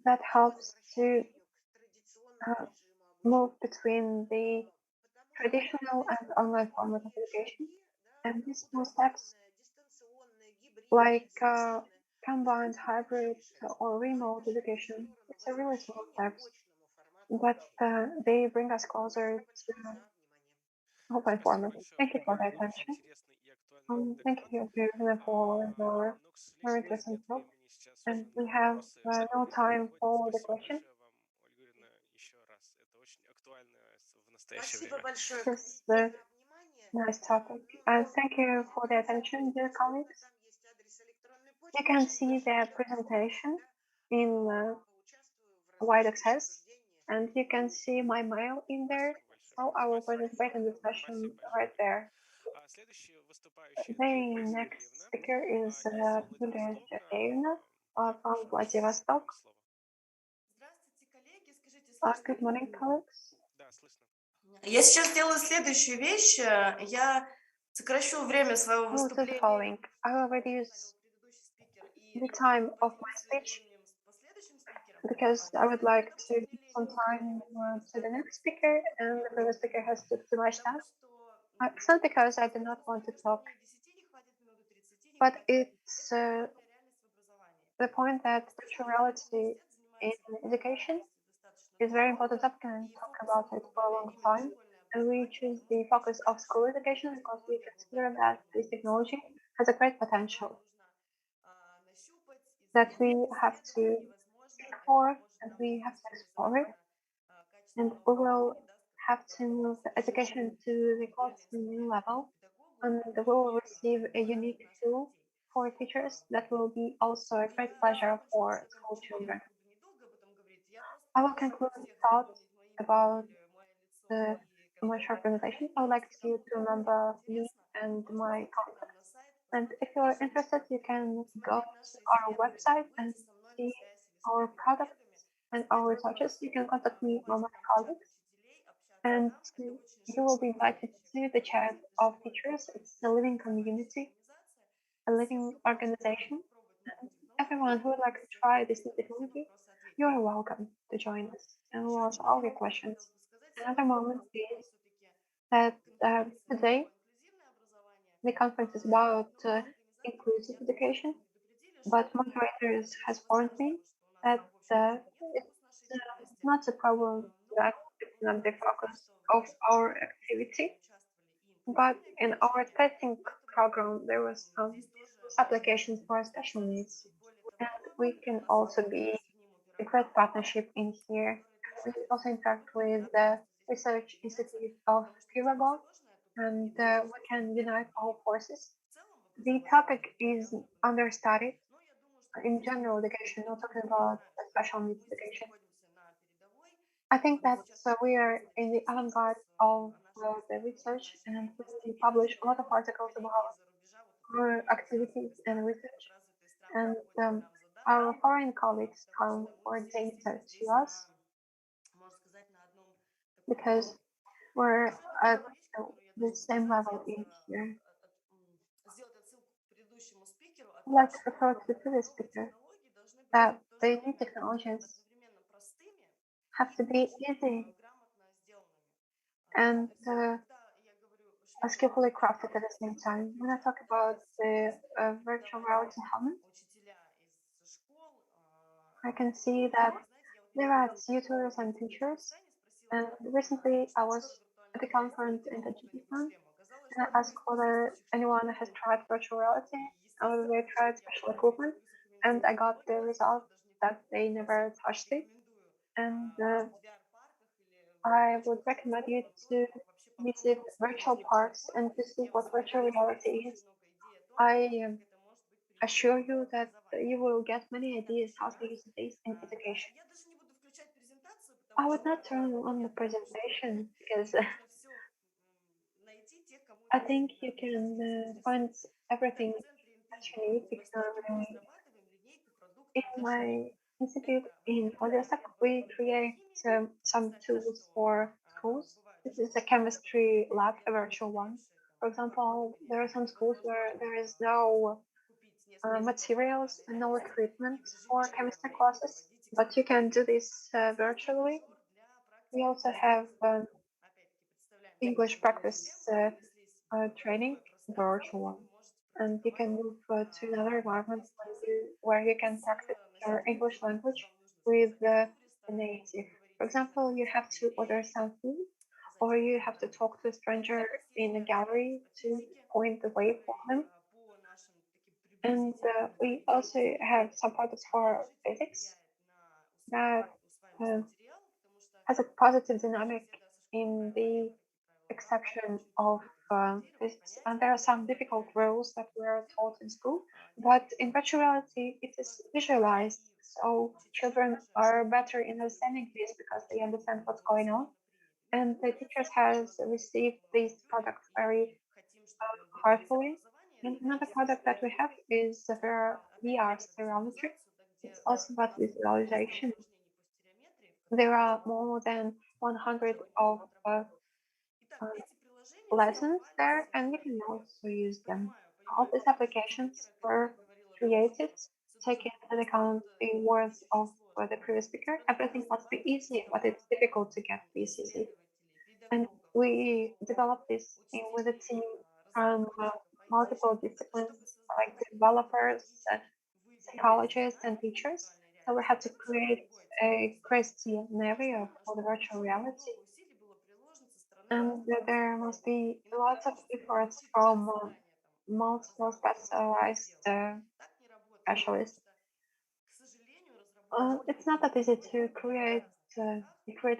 that helps to move between the traditional and online format of education. And these small steps, like combined hybrid or remote education, it's a really small steps, but they bring us closer to open format. Thank you for the attention. Thank you, Virginia, for your very interesting talk. And we have no time for the question. Спасибо большое. This is the nice topic. And thank you for the attention, dear colleagues. You can see the presentation in wide access, and you can see my mail in there. So I will participate in the session right there. The next speaker is Yulia Sergeyevna from Vladivostok. Good morning, colleagues. Я сейчас сделаю следующую вещь. Я сокращу время своего I will do the выступления. following. I will reduce the time of my speech because I would like to give some time to the next speaker, and the previous speaker has took too much time. It's not because I do not want to talk, but it's the point that virtual reality in education is very important topic and talk about it for a long time. And we choose the focus of school education because we consider that this technology has a great potential that we have to seek for and we have to explore it. And we will have to move the education to the completely new level. And we will receive a unique tool for teachers that will be also a great pleasure for school children. I will conclude thoughts about the commercial organization. I would like you to remember me and my contacts. And if you're interested, you can go to our website and see our products and our researches. You can contact me or my colleagues, and you will be invited to the chat of teachers. It's a living community, a living organization. And everyone who would like to try this new technology, you are welcome to join us and we'll answer all your questions. Another moment is that today the conference is about inclusive education, but moderators has warned me that it's not a problem that it's not the focus of our activity, but in our testing program there was some applications for special needs, and we can also be a great partnership in here. We also interact with the Research Institute of Kiribati, and we can unite our forces. The topic is understudied in general education, not talking about special needs education. I think that we are in the avant-garde of the research, and we publish a lot of articles about our activities and research. And our foreign colleagues come for data to us because we're at the same level in here. I'd like to refer to the previous speaker that the new technologies have to be easy and skillfully crafted at the same time. When I talk about the virtual reality helmet, I can see that there are tutors and teachers. And recently I was at the conference in Tajikistan and I asked whether anyone has tried virtual reality and whether they tried special equipment. And I got the result that they never touched it. And I would recommend you to visit virtual parks and to see what virtual reality is. I assure you that you will get many ideas how to use this in education. I would not turn on the presentation because I think you can find everything that you need because in my institute in Odessa, we create some tools for schools. This is a chemistry lab, a virtual one. For example, there are some schools where there is no materials and no equipment for chemistry classes, but you can do this virtually. We also have English practice training, virtual one, and you can move to another environment where you can practice your English language with the native. For example, you have to order some food, or you have to talk to a stranger in a gallery to point the way for them. And we also have some projects for physics that uh, has a positive dynamic in the exception of physics. And there are some difficult rules that were taught in school, but in virtual reality, it is visualized. So children are better in understanding this because they understand what's going on. And the teachers has received these products very heartfully. And another product that we have is the VR stereometry. It's also about visualization. There are more than 100 of lessons there, and you can also use them. All these applications were created taking into account the words of the previous speaker. Everything must be easy, but it's difficult to get this easy. And we developed this with a team from multiple disciplines like developers, psychologists, and teachers. So we had to create a questionnaire for the virtual reality. And there must be lots of efforts from multiple specialized specialists. It's not that easy to create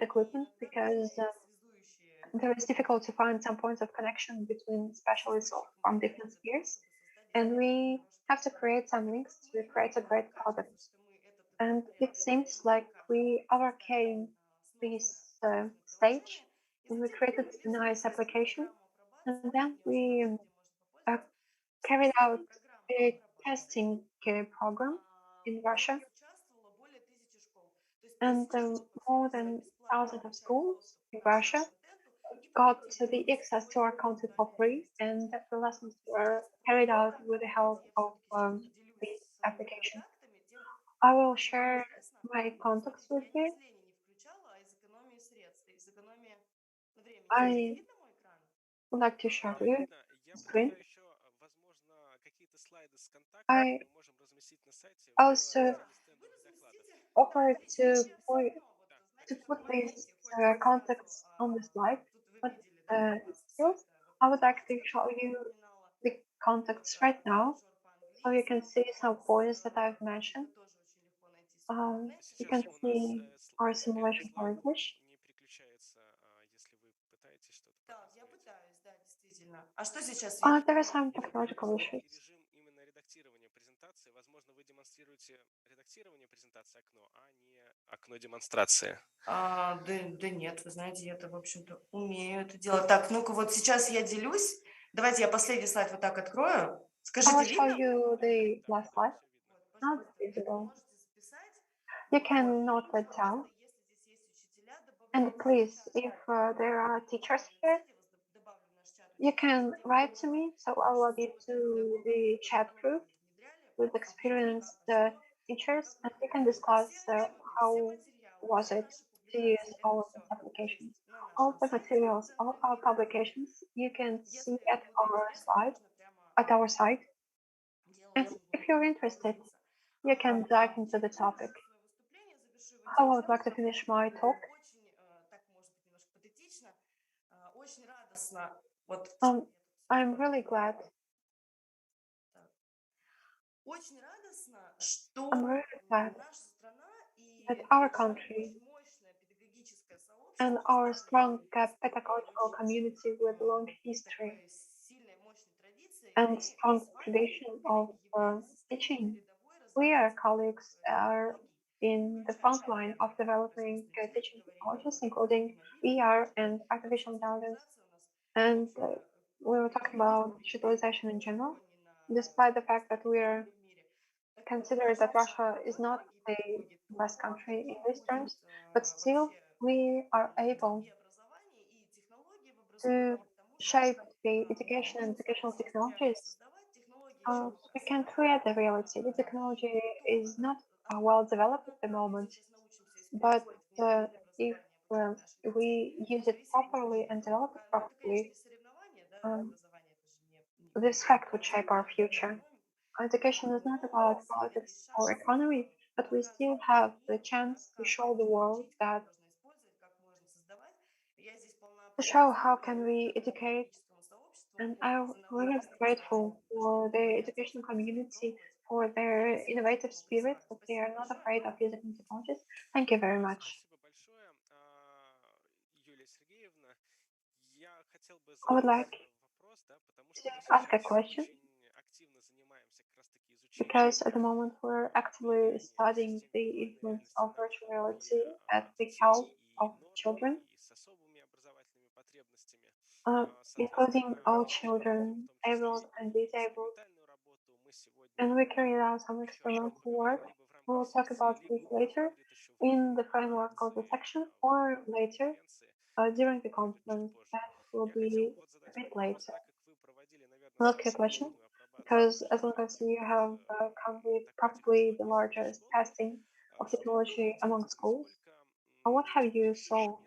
equipment because there is difficult to find some points of connection between specialists from different spheres, and we have to create some links to create a great product. And it seems like we overcame this stage, and we created a nice application, and then we uh, carried out a testing program in Russia, and more than thousands of schools in Russia got the access to our content for free, and the lessons were carried out with the help of this application. I will share my contacts with you. I would like to share with you Видно. Я screen. полагаю, еще, возможно, какие-то слайды с контактами I мы можем разместить на сайте в also разделе стендовых докладов. offered Да. to put these contacts on the slide, but still, I would like to show you the contacts right now, so you can see some points that I've mentioned. You Сейчас can у нас see our слайд simulation for перед English. вами, он не переключается, если вы пытаетесь что-то Да, я показывать. пытаюсь, да, действительно. А что сейчас видно? There are some Видно technological и issues. режим именно редактирования презентации. Возможно, вы демонстрируете редактирование презентации окно, а не окно демонстрации. Да нет, вы знаете, я-то, в общем-то, умею это делать. Так, ну-ка, вот сейчас я делюсь. Давайте я последний слайд вот так открою. I Скажите, will show видно? you the Да, last да, slide. все видно. Not Пожалуйста, visible. можете записать. You Вот. can note И, that down. пожалуйста, если здесь есть учителя, And добавляйте please, в чат. if there are teachers Вы here, хотите, я вас добавлю в наш чат you учителей, can те, кто write to уже me, so I will add you to the chat group with experienced teachers, and we can discuss how was it to use all of these applications. All the materials, all our publications, you can see at our slide, at our site. And if you're interested, you can dive into the topic. I would like to finish my talk. Очень радостно. Вот. I'm really glad. Очень радостно, что I'm really glad наша страна и that our country очень мощное педагогическое сообщество and our strong pedagogical community with long history такой сильной, мощной традиции, and мы strong с вами tradition of являемся teaching. передовой We, our разработчикой colleagues, are технологий. in the front line of developing teaching technologies, including VR and artificial intelligence. And we were talking about digitalization in general, despite the fact that we are considered that Russia is not the best country in these terms, but still we are able to shape the education and educational technologies. We can create the reality. The technology is not well developed at the moment, but if we use it properly and develop it properly, this fact would shape our future. Education is not about politics or economy, but we still have the chance to show the world that to show how can we educate. And I'm really grateful for the educational community for their innovative spirit, that they are not afraid of using new technologies. Thank you very much. Спасибо большое, Юлия Сергеевна. Я хотел бы I would задать like вопрос, да, потому to что мы ask a сейчас question, очень активно занимаемся как раз-таки изучением because at the moment we're actively studying the influence of virtual reality at the health of children, и с особыми образовательными потребностями. including all children, able and disabled. And we carried out some experimental work. We will talk about this later in the framework of the section or later during the conference. That will be a bit later. Not a question, because as long as you have come with probably the largest testing of technology among schools, what have you solved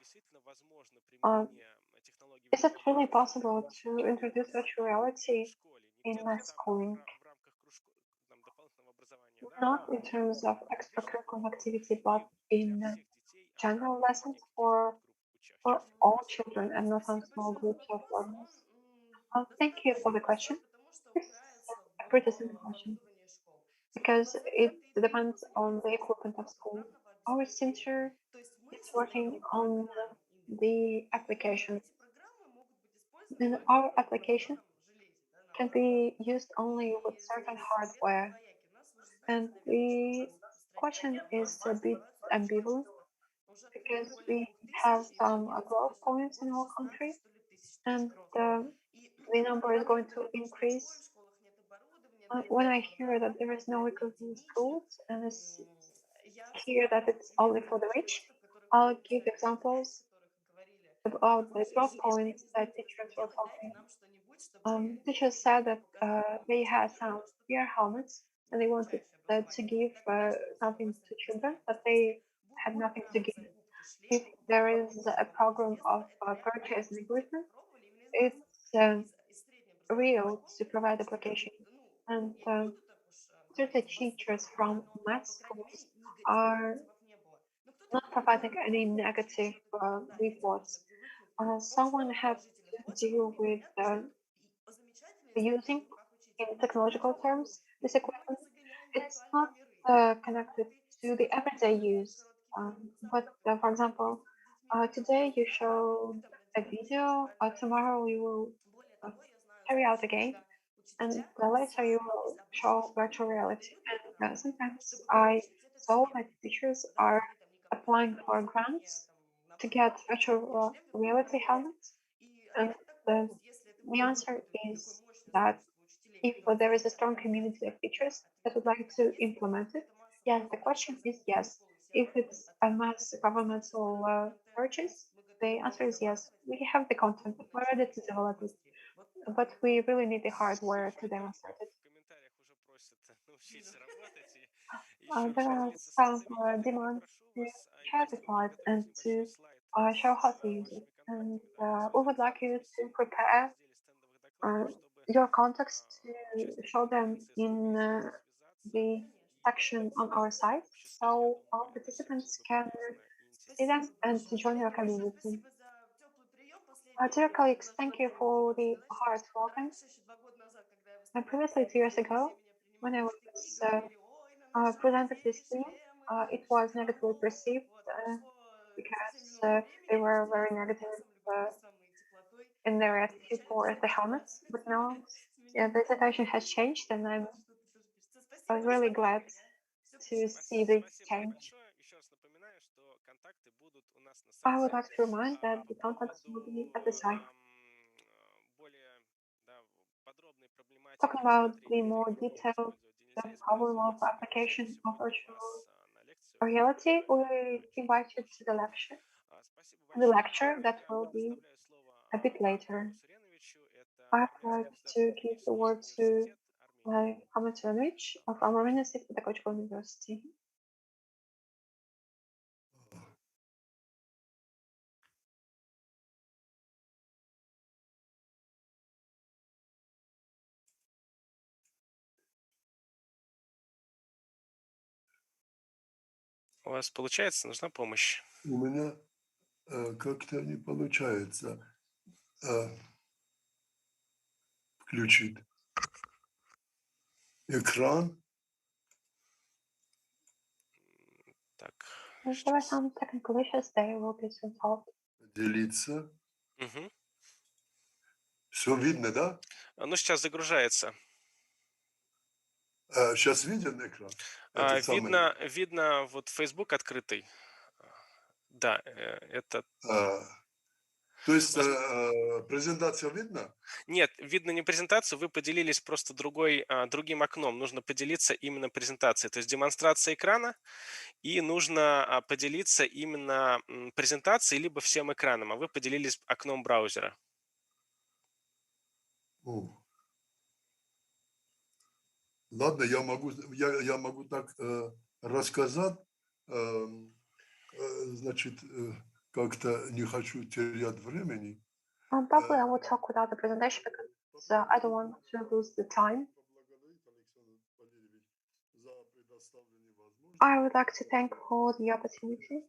действительно возможно Uh, применение технологий is it виртуальной really реальности possible в to школе, introduce virtual в reality школе, не in где-то math там schooling? в рамках там, дополнительного образования, да, Not а in terms of в extracurricular школе activity, и but для in всех детей, а не general для lessons некоторых групп for учащихся. all Спасибо. children and not on Спасибо small большое за groups of вопрос. learners. Thank you for Достаточно the question. простой, потому что This is упирается a в pretty simple question оборудование школ. because it Скажем, базовый depends запрос on the является equipment of разработка school. программного Our обеспечения. center То есть мы is working создаем on программы именно. the И application, эти программы могут быть использованы and только our на application определенном железе, да, на can определенном be used only with И certain здесь ответ hardware. двоякий. У нас, вы же And знаете, наверное, что у the нас в question стране is a bit развиваются очень ambivalent быстро. Уже because более we 2000 have и some планируется growth даже points in более our 16, country, что ли, тысяч and точек роста. И the number is когда мы going to говорим, что в школе, в increase. школах нет оборудования, да, и When I поэтому, hear да, that there is no equipment in единичных, schools and it's я hear всегда that привожу it's only примеры for the rich, начальников, которые I'll выходят give из начальных examples классов, которых говорили, about the ваши drop учителя, points не that знаете, что teachers were делать, дайте talking. нам что-нибудь, чтобы Teachers said that показать they нашим had детям, some да, что VR helmets and they wanted обучающее to образование. give Так конечно, something вас to это children, представит. but То есть they если had будет nothing to программа give. закупки If шлемов, there по is a оборудованию program известно, of это реально purchase потому, and что дети equipment, пробовали именно из базы, it's из среднеобразовательной real школы, to и они provide что-то, application. ну, And я не буду так уж certain говорить teachers восторженно, да, from но, math по крайней мере, schools негативных are отзывов не было. Но кто-то not говорит, providing что any с помощью negative еще вот этих вот, да, детям reports. уже привыкнуть Someone очень had положительных to отзывов, deal и with понятно, что это замечательный using инструмент в руках in учителя. technological Поэтому terms this мы не equipment. загоняем в It's виртуальные not миры. Мы connected наоборот, и to the сегодня everyday проводим use. короткие видео But экзамены, for когда example, детьми today you показывают, да, и мы show там a надеваем еще video, виртуальные очки. tomorrow you will Более того, я знаю carry out случаи, again, когда and учителя later you сами will из обычной show школы virtual reality. подают And программы, sometimes чтобы I получить этот saw шлем. that teachers Да, are они там никому не applying говорят, for что вот мне grants там to на get бумаге дали мне virtual шлем reality виртуальный. helmets. И And ответ такой, то есть если это the будет answer выполнено такое is мощное that сообщество учителей, if которые there is a захотят strong это делать, community of teachers that ответ would на like это to есть, implement it, это массовая yes, the закупка, question is закупка yes. школы все If равно it's будет a отвечать. mass С нашей governmental стороны контент purchase, мы the готовы answer is yes. разрабатывать, We have the content, будем we're начинать ready to в скором develop it, росте. Вот but такой we ответ. really need the hardware to Слушайте, demonstrate it. в комментариях уже просят Вижу. научиться работать и еще раз There are поделиться some своим опытом. demands Попрошу to вас share the иллюстрировать slides and подготовить небольшой to слайд show с how to use it. вашими And контактами, да, we возможно, would like you to информацией в prepare разделе стендовых докладов, чтобы your contacts to участники show them конференции in смогли с вами связаться the и section on our попрактиковать site, в обществе. Я so думаю, our это всем было participants бы can полезно и see интересно. them Спасибо and to большое. join your Коллеги, большое community. спасибо за теплый прием. Последний Dear colleagues, предложу thank you отдельно for немного the сказать, heart что welcome. раньше, еще 2 года назад, когда я And выступала previously, по 2 years этой ago, теме, меня when I принимали в штыки, was говорили, ой, на наших presented this детей theme, шлемы, it что was это negatively омофоб. perceived Вот, прошло совсем because немного they времени, мы were very встретились с negative интересом, любопытством и теплотой. in their Вот, attitude изначально towards the почему-то да, helmets. But now, с yeah, меня the situation has changed, and да, что-то тоже пишется. I Спасибо was really большое, glad коллеги. Все to пришло. see this Спасибо вам change. большое. Еще раз напоминаю, что контакты будут у нас на I would сайте. like to remind that По the contacts will be поводу at the site. более подробной проблематики Talking about the рассмотрения more электронных detailed использовать и нельзя problem of использовать, мы приглашаем application of сегодня virtual вас на лекцию, reality, которая we будет чуть invite you to позже. the lecture. Спасибо The большое, lecture that коллеги. will be Предоставляю слово a bit Армену later. Суреновичу. Это I'd Армянский like to государственный give the технический word to университет Армении. Ahmed Suranich of Прошу. Armenia State Pedagogical University. У вас получается? Нужна помощь? У меня как-то не получается включить экран. Так, There are сейчас. some technical issues, they will be solved. Делиться. Угу. Все видно, да? Ну, сейчас загружается. Сейчас виден экран? Это самое. Видно, вот Facebook открытый. Да, это... То есть презентация видно? Нет, видно не презентацию, вы поделились просто другим окном. Нужно поделиться именно презентацией, то есть демонстрация экрана, и нужно поделиться именно презентацией, либо всем экраном, а вы поделились окном браузера. Ладно, я могу так рассказать, значит, как-то не хочу терять времени. Probably I will talk without the presentation because I don't want to lose the time. Поблагодарить Александр Валерьевич за предоставленные возможности. I would like to thank for the opportunity,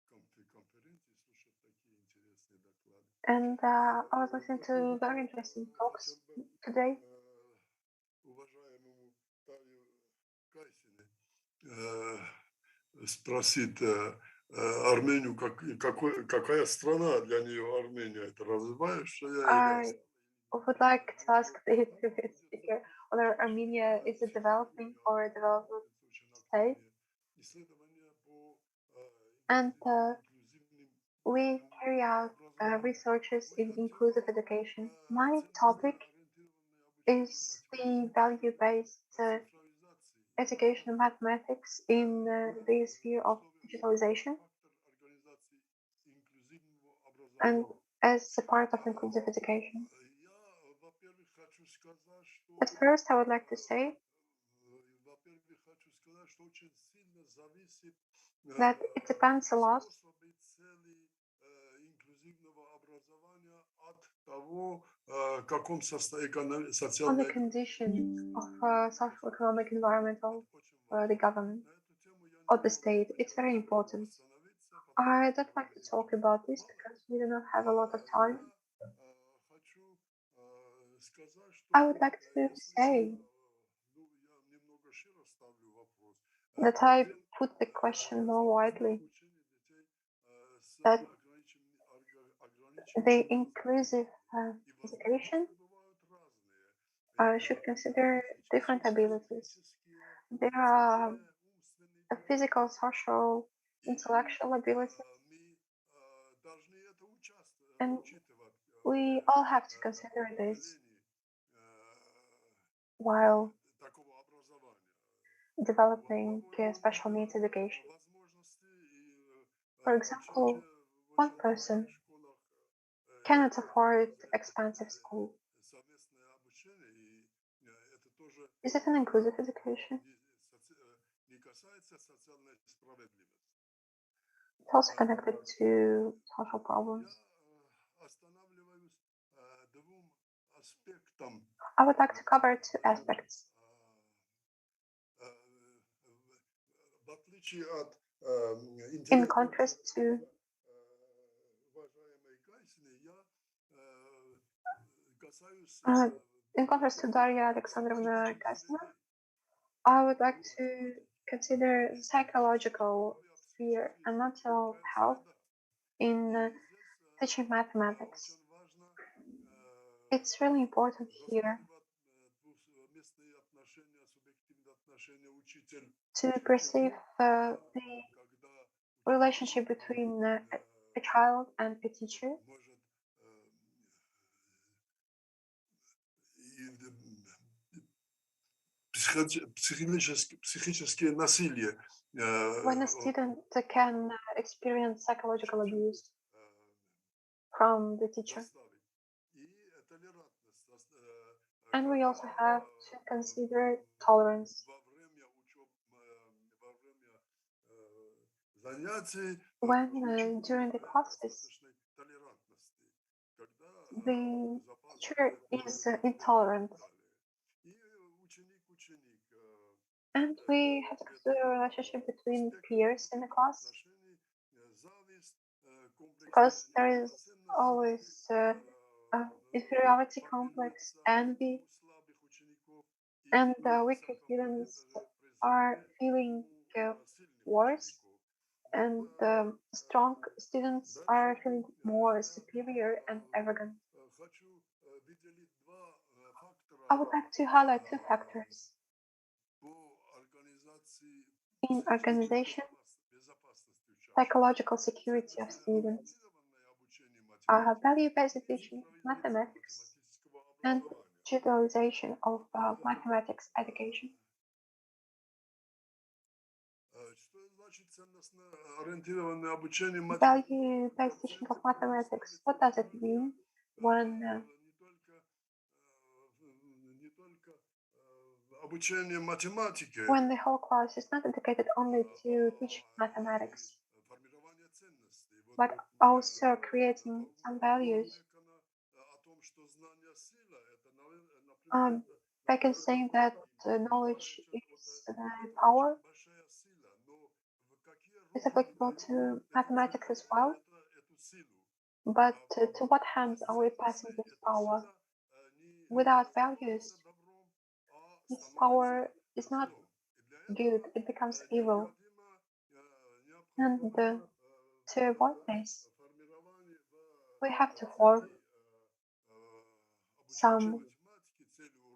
Конференции слушать такие интересные доклады. and I was listening to very interesting talks today. Уважаемому Тарью Кайсине спросить Армению, какая страна для нее Армения? Это развивающая или I would like to ask the previous speaker whether Armenia is a developing or a developing state. And we carry out researches in inclusive education. My topic is the value-based education and mathematics in the sphere of digitalization and as a part of inclusive education. At first, I would like to say that it depends a lot on the conditions of social, economic, environmental, the government or the state. It's very important. I don't like to talk about this because we do not have a lot of time. I would like to say that I put the question more widely, that the inclusive education should consider different abilities. There are physical, social, intellectual abilities, and we all have to consider this while developing special needs education. For example, one person cannot afford expensive school. Is it an inclusive education? It's also connected to social problems. I would like to cover two aspects. In contrast to Darya Alexandrovna Kasina, I would like to consider psychological sphere and mental health in teaching mathematics. It's really important here to perceive the relationship between a child and a teacher. Психическое насилие. When a student can experience psychological abuse from the teacher. And we also have to consider tolerance. When during the classes, the teacher is intolerant. And we have to consider a relationship between peers in the class, because there is always inferiority complex, envy, and weaker students are feeling worse, and strong students are feeling more superior and arrogant. I would like to highlight two factors in organization, psychological security of students, value-based teaching of mathematics, and digitalization of mathematics education. Value-based teaching of mathematics, what does it mean when the whole class is not dedicated only to teaching mathematics, but also creating some values. Back in saying that knowledge is power is applicable to mathematics as well. But to what hands are we passing this power? Without values, this power is not good, it becomes evil. And to avoid this, we have to form some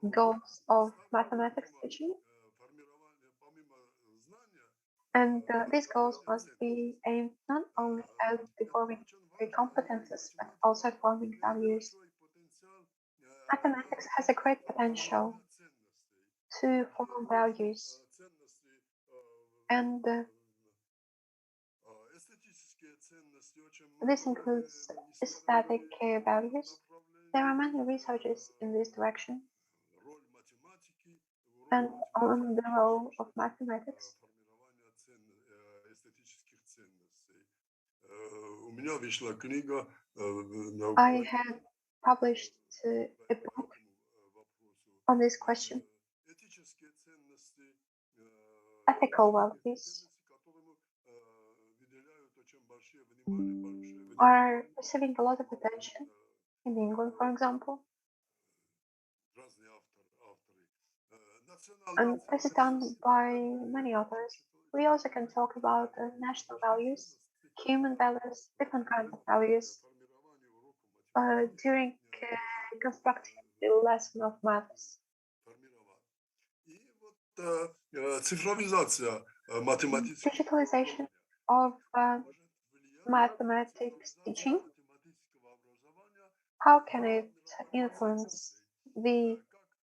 goals of mathematics teaching. And these goals must be aimed not only at developing competences, but also forming values. Mathematics has a great potential to form values, and this includes aesthetic values. There are many researches in this direction, and on the role of mathematics. I have published a book on this question. Ethical values are receiving a lot of attention in England, for example. And this is done by many authors. We also can talk about national values, human values, different kinds of values during constructing the lesson of maths. Digitalization of mathematics teaching, how can it influence the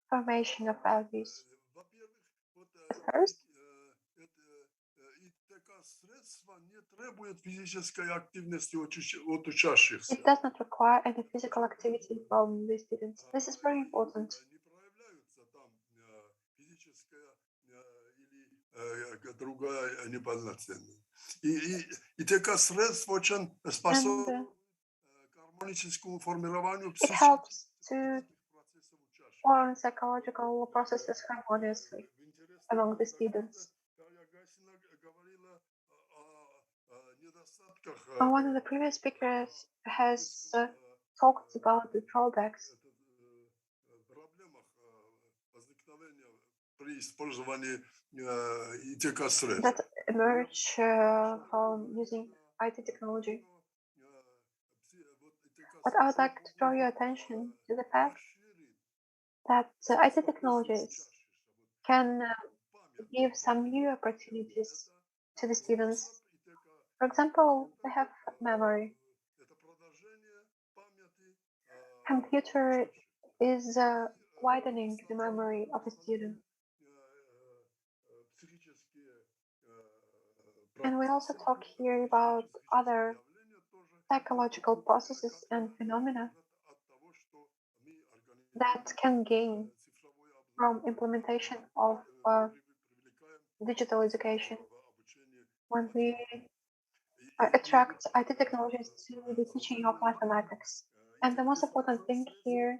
formation of values? First, it does not require any physical activity from the students. This is very important. It helps to form psychological processes harmoniously among the students. One of the previous speakers has talked about the drawbacks that emerge from using IT technology. But I would like to draw your attention to the fact that IT technologies can give some new opportunities to the students. For example, they have memory. Computer is widening the memory of a student. And we also talk here about other psychological processes and phenomena that can gain from implementation of digital education when we attract IT technologies to the teaching of mathematics. And the most important thing here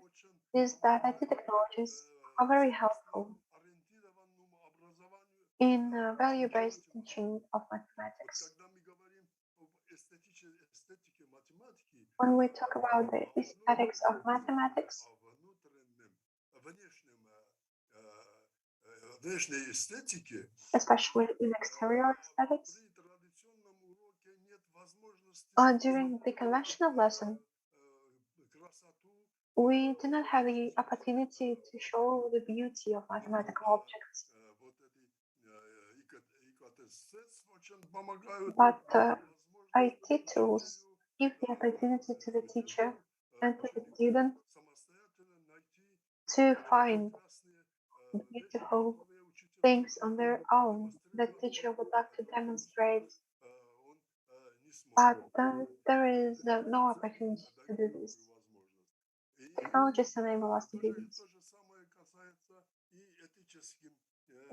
is that IT technologies are very helpful in value-based teaching of mathematics. When we talk about the aesthetics of mathematics, especially in exterior aesthetics, during the conventional lesson, we do not have the opportunity to show the beauty of mathematical objects. But IT tools give the opportunity to the teacher and to the student to find beautiful things on their own that teacher would like to demonstrate. But there is no opportunity to do this. Technologies enable us to do this.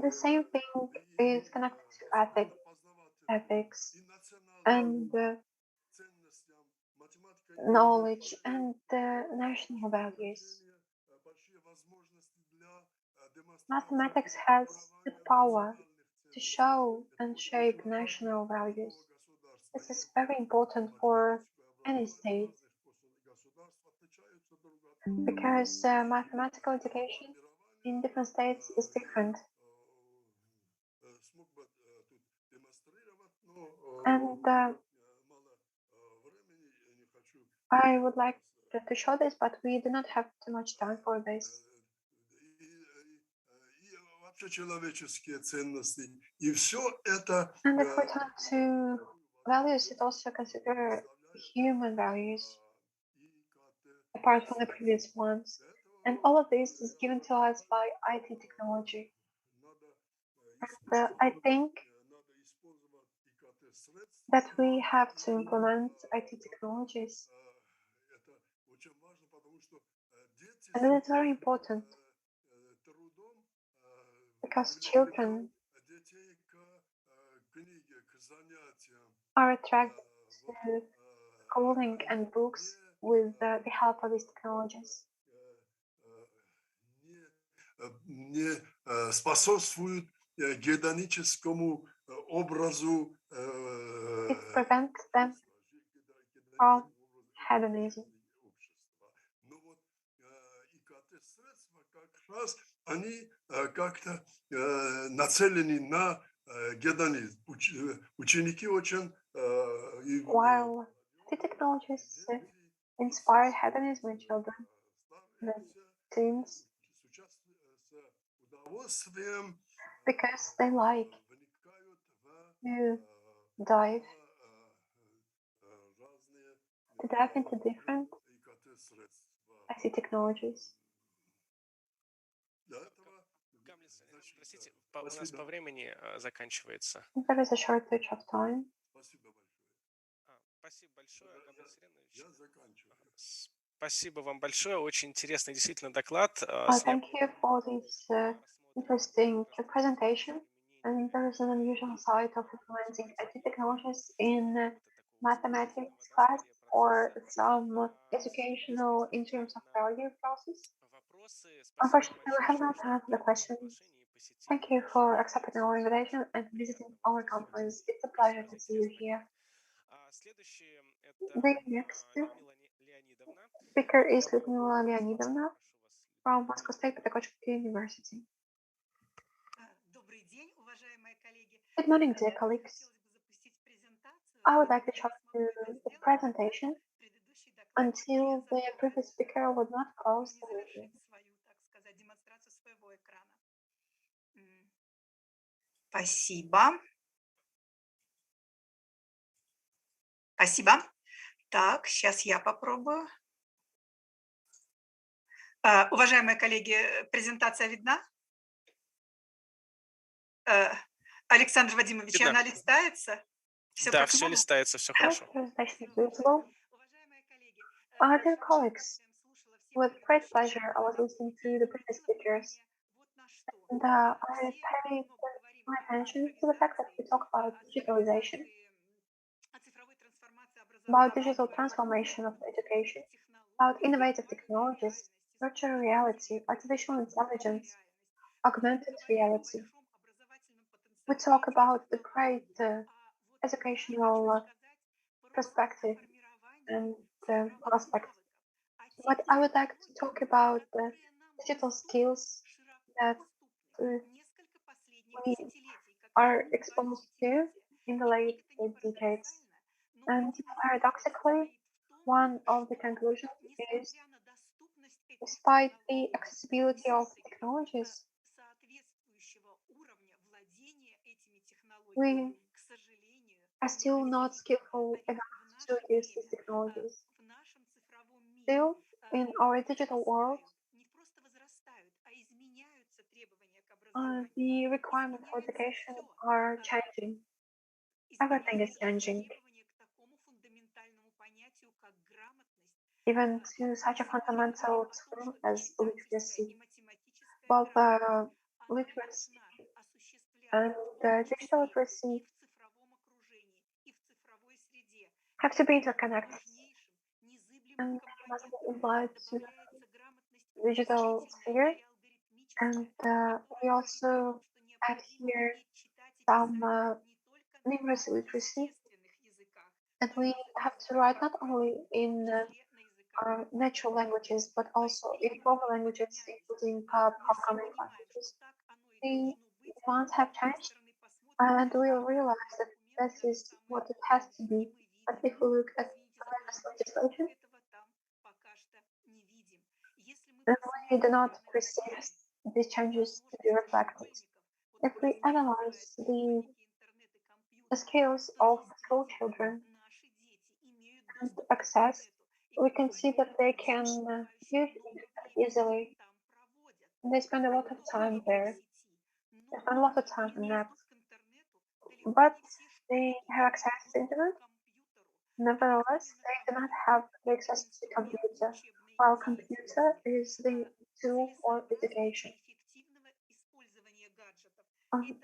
The same thing is connected to ethics and knowledge and national values. Mathematics has the power to show and shape national values. This is very important for any state because mathematical education in different states is different. And I would like to show this, but we do not have too much time for this. And if we turn to values, it also consider human values apart from the previous ones. And all of this is given to us by IT technology. And I think that we have to implement IT technologies. And it is very important because children are attracted to schooling and books with the help of these technologies. Не способствуют гедоническому образу It prevents them from hedonism. Но вот ИКТ-средства как раз они как-то нацелены на гедонизм. Ученики очень... While the technologies inspire hedonism in children, the teens, because they like to dive into different IT technologies. Простите, у нас по времени заканчивается. There is a shortage of time. Спасибо большое, Габриэль Сиренович. Спасибо вам большое, очень интересный действительно доклад. Thank you for this interesting presentation. And there is an unusual side of implementing IT technologies in mathematics class or some educational in terms of value process. Unfortunately, we have no time for the questions. Thank you for accepting our invitation and visiting our conference. It's a pleasure to see you here. The next speaker is Lyudmila Leonidovna from Moscow State Pedagogical University. Good morning, dear colleagues. I would like to show you the presentation until the previous speaker would not close the video. Спасибо. Спасибо. Так, сейчас я попробую. Уважаемые коллеги, презентация видна? Александр Вадимович, Видно. она листается? Да, все листается, все хорошо. Presentation is visible. Dear colleagues, with great pleasure, I was listening to the previous speakers, and I paid my attention to the fact that we talk about digitalization, about digital transformation of education, about innovative technologies, virtual reality, artificial intelligence, augmented reality. We talk about the great educational perspective and prospect. But I would like to talk about the digital skills that we are exposed to in the late decades. And paradoxically, one of the conclusions is, despite the accessibility of technologies, we are still not skillful enough to use these technologies. Still, in our digital world, the requirements for education are changing. Everything is changing. Even to such a fundamental term as literacy. Well, literacy and digital literacy have to be interconnected. and they must be applied to digital sphere. And we also add here some numeracy literacy, and we have to write not only in natural languages, but also in proper languages, including programming languages. The demands have changed, and we realize that this is what it has to be. But if we look at the latest legislation, then we do not perceive these changes to be reflected. If we analyze the skills of school children and access, we can see that they can use internet easily. They spend a lot of time there. They spend a lot of time on that. But they have access to internet. Nevertheless, they do not have the access to the computer, while computer is the tool for education. Um,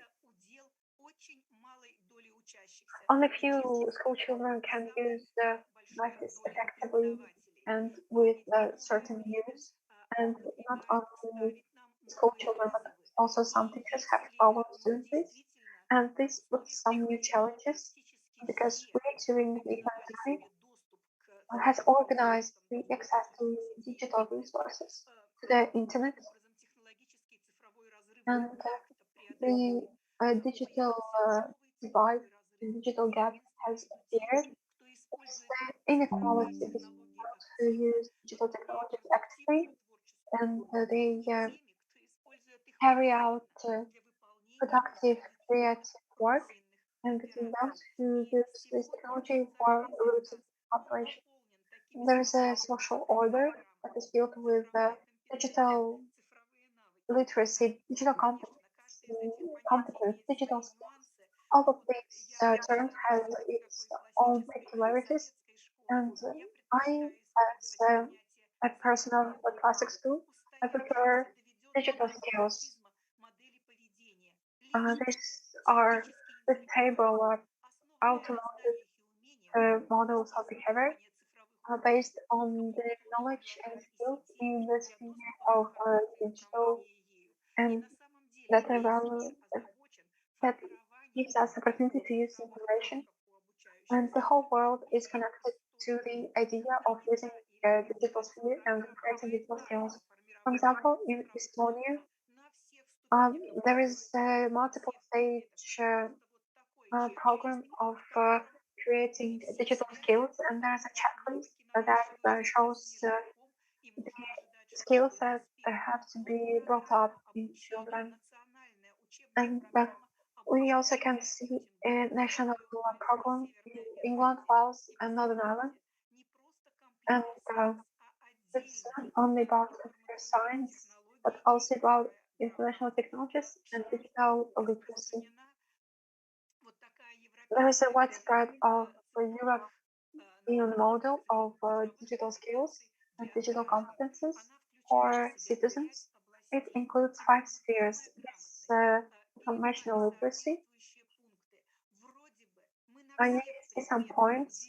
Only few school children can use the devices effectively and with certain use, and not only school children, but also some teachers have problems doing this. And this puts some new challenges because we during the pandemic has organized the access to digital resources, to the internet, and the digital divide, the digital gap has appeared. There's the inequality between those who use digital technologies actively and they carry out productive, creative work, and between those who use this technology for routine operation. There's a social order that is built with digital literacy, digital competence, digital skills. All of these terms have its own peculiarities, and I, as a person of a classic school, I prefer digital skills. These are the table of automated models of behavior based on the knowledge and skills in the sphere of digital and data value that gives us opportunity to use information. And the whole world is connected to the idea of using digital sphere and creating digital skills. For example, in Estonia, there is a multiple stage program of creating digital skills, and there's a checklist that shows the skills that have to be brought up in children. And we also can see a national program in England, Wales, and Northern Ireland. And it's not only about computer science, but also about informational technologies and digital literacy. There is a widespread of European model of digital skills and digital competences for citizens. It includes 5 spheres. This informational literacy. I see some points.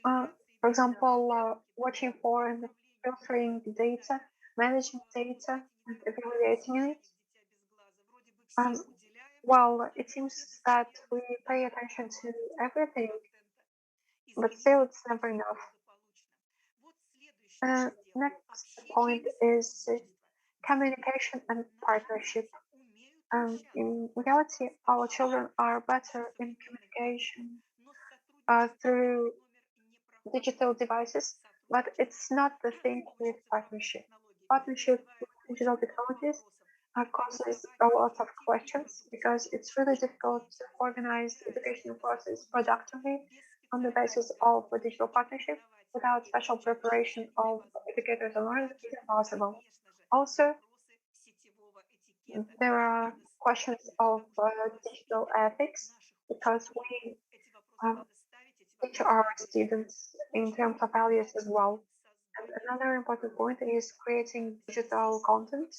For example, watching for and filtering the data, managing data, and evaluating it. Well, it seems that we pay attention to everything, but still it's never enough. Next point is communication and partnership. In reality, our children are better in communication through digital devices, but it's not the thing with partnership. Partnership with digital technologies causes a lot of questions because it's really difficult to organize the educational process productively on the basis of a digital partnership without special preparation of educators and learners is impossible. Also, there are questions of digital ethics because we teach our students in terms of values as well. And another important point is creating digital content.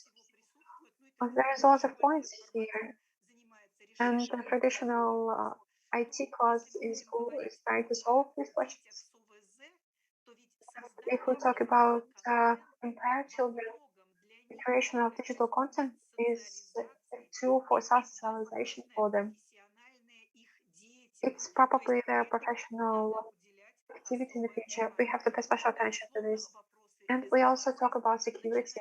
There's a lot of points here, and the traditional IT class in school is trying to solve these questions. If we talk about impaired children, the creation of digital content is a tool for socialization for them. It's probably their professional activity in the future. We have to pay special attention to this. And we also talk about security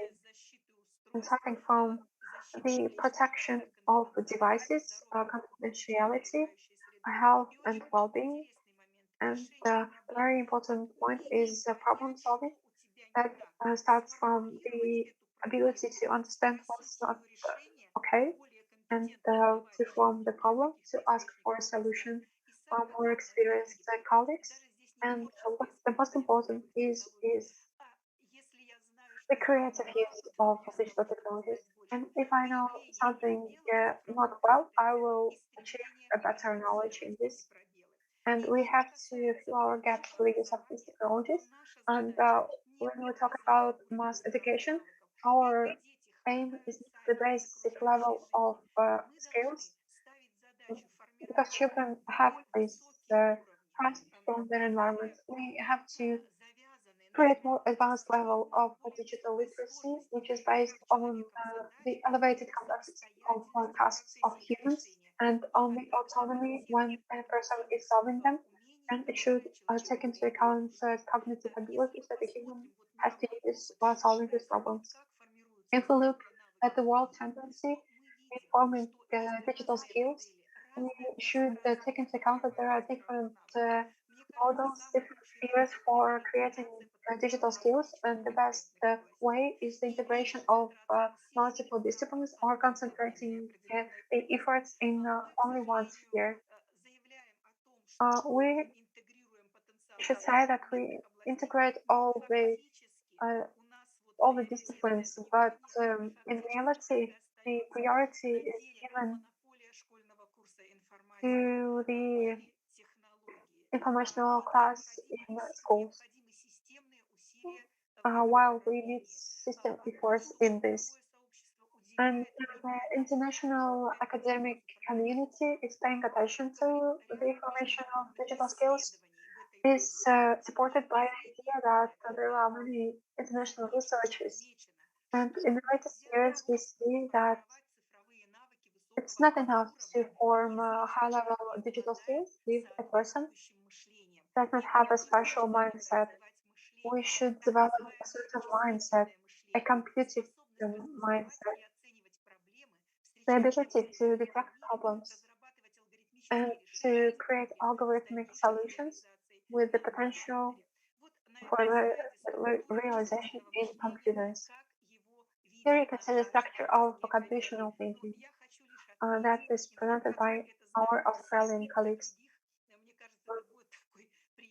and starting from the protection of devices, confidentiality, health and well-being. And the very important point is problem solving that starts from the ability to understand what's not okay and to form the problem, to ask for a solution from more experienced colleagues. And what's the most important is the creative use of digital technologies. And if I know something not well, I will achieve a better knowledge in this. And we have to fill our gaps with the use of these technologies. And when we talk about mass education, our aim is the basic level of skills because children have this trust from their environment. We have to create more advanced level of digital literacy, which is based on the elevated complexity of tasks of humans and on the autonomy when a person is solving them. And it should take into account cognitive abilities that a human has to use while solving these problems. If we look at the world tendency in forming digital skills, we should take into account that there are different models, different spheres for creating digital skills, and the best way is the integration of multiple disciplines or concentrating the efforts in only one sphere. We should say that we integrate uh, all the disciplines, but in reality, the priority is given to the informational class in schools, while we need system efforts in this. And the international academic community is paying attention to the information of digital skills is supported by the idea that there are many international researchers. And in the latest years, we see that it's not enough to form high-level digital skills if a person does not have a special mindset. We should develop a certain mindset, a computing mindset, the ability to detect problems and to create algorithmic solutions with the potential for the realization in computers. Here you can see the structure of computational thinking that is presented by our Australian colleagues.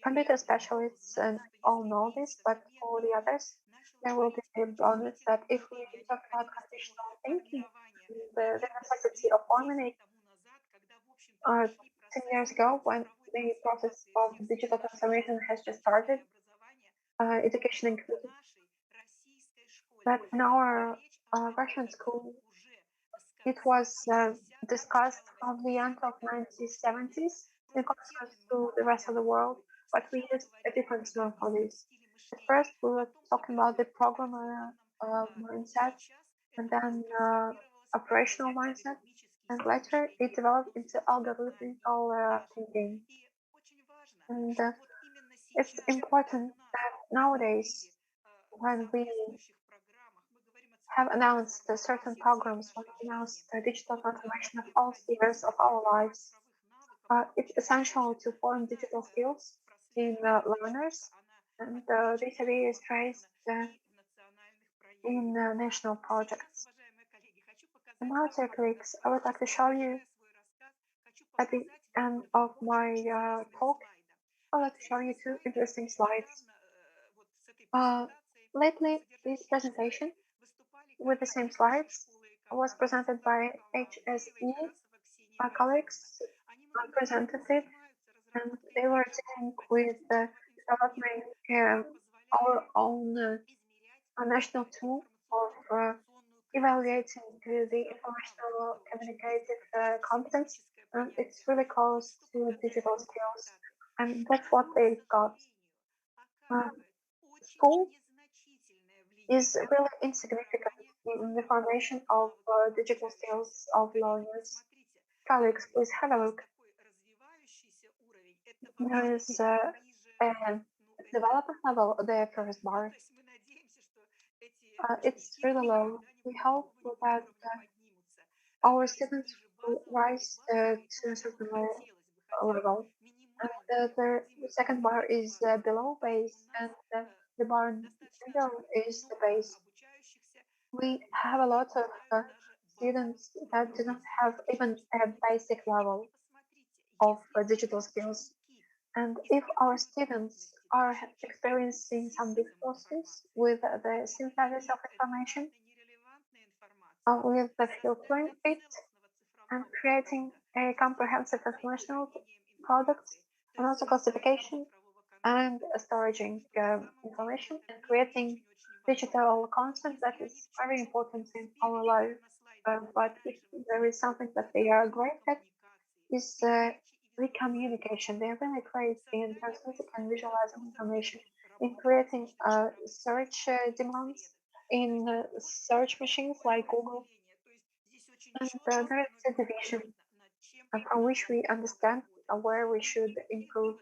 Computer specialists all know this, but for the others, there will be a bonus that if we talk about computational thinking, the necessity of forming it 10 years ago when the process of digital transformation has just started, education included, that in our Russian school, it was discussed from the end of 1970s in contrast to the rest of the world, but we used a different term for this. At first, we were talking about the programmer mindset, and then operational mindset, and later it developed into algorithmical thinking. And it's important that nowadays, when we have announced certain programs, when we announce the digital transformation of all spheres of our lives, it's essential to form digital skills in learners, and this idea is raised in national projects. And now, dear colleagues, I would like to show you at the end of my talk, I'd like to show you two interesting slides. Lately, this presentation with the same slides was presented by HSE. Our colleagues presented it, and they were dealing with developing our own national tool of evaluating the informational communicative competence and it's really close to digital skills, and that's what they got. School is really insignificant in the formation of digital skills of learners. Colleagues, please have a look. There is a development level, the first bar. It's really low. We hope that our students will rise to a certain level. And the second bar is below base, and the bar in the middle is the base. We have a lot of students that do not have even a basic level of digital skills. And if our students are experiencing some difficulties with the synthesis of information, with the filtering it, and creating a comprehensive informational product, and also classification and storaging information, and creating digital content that is very important in our life. But if there is something that they are great at, is the communication. They're really great in transmitting and visualizing information, in creating search demands in search machines like Google. And there is a division from which we understand where we should improve.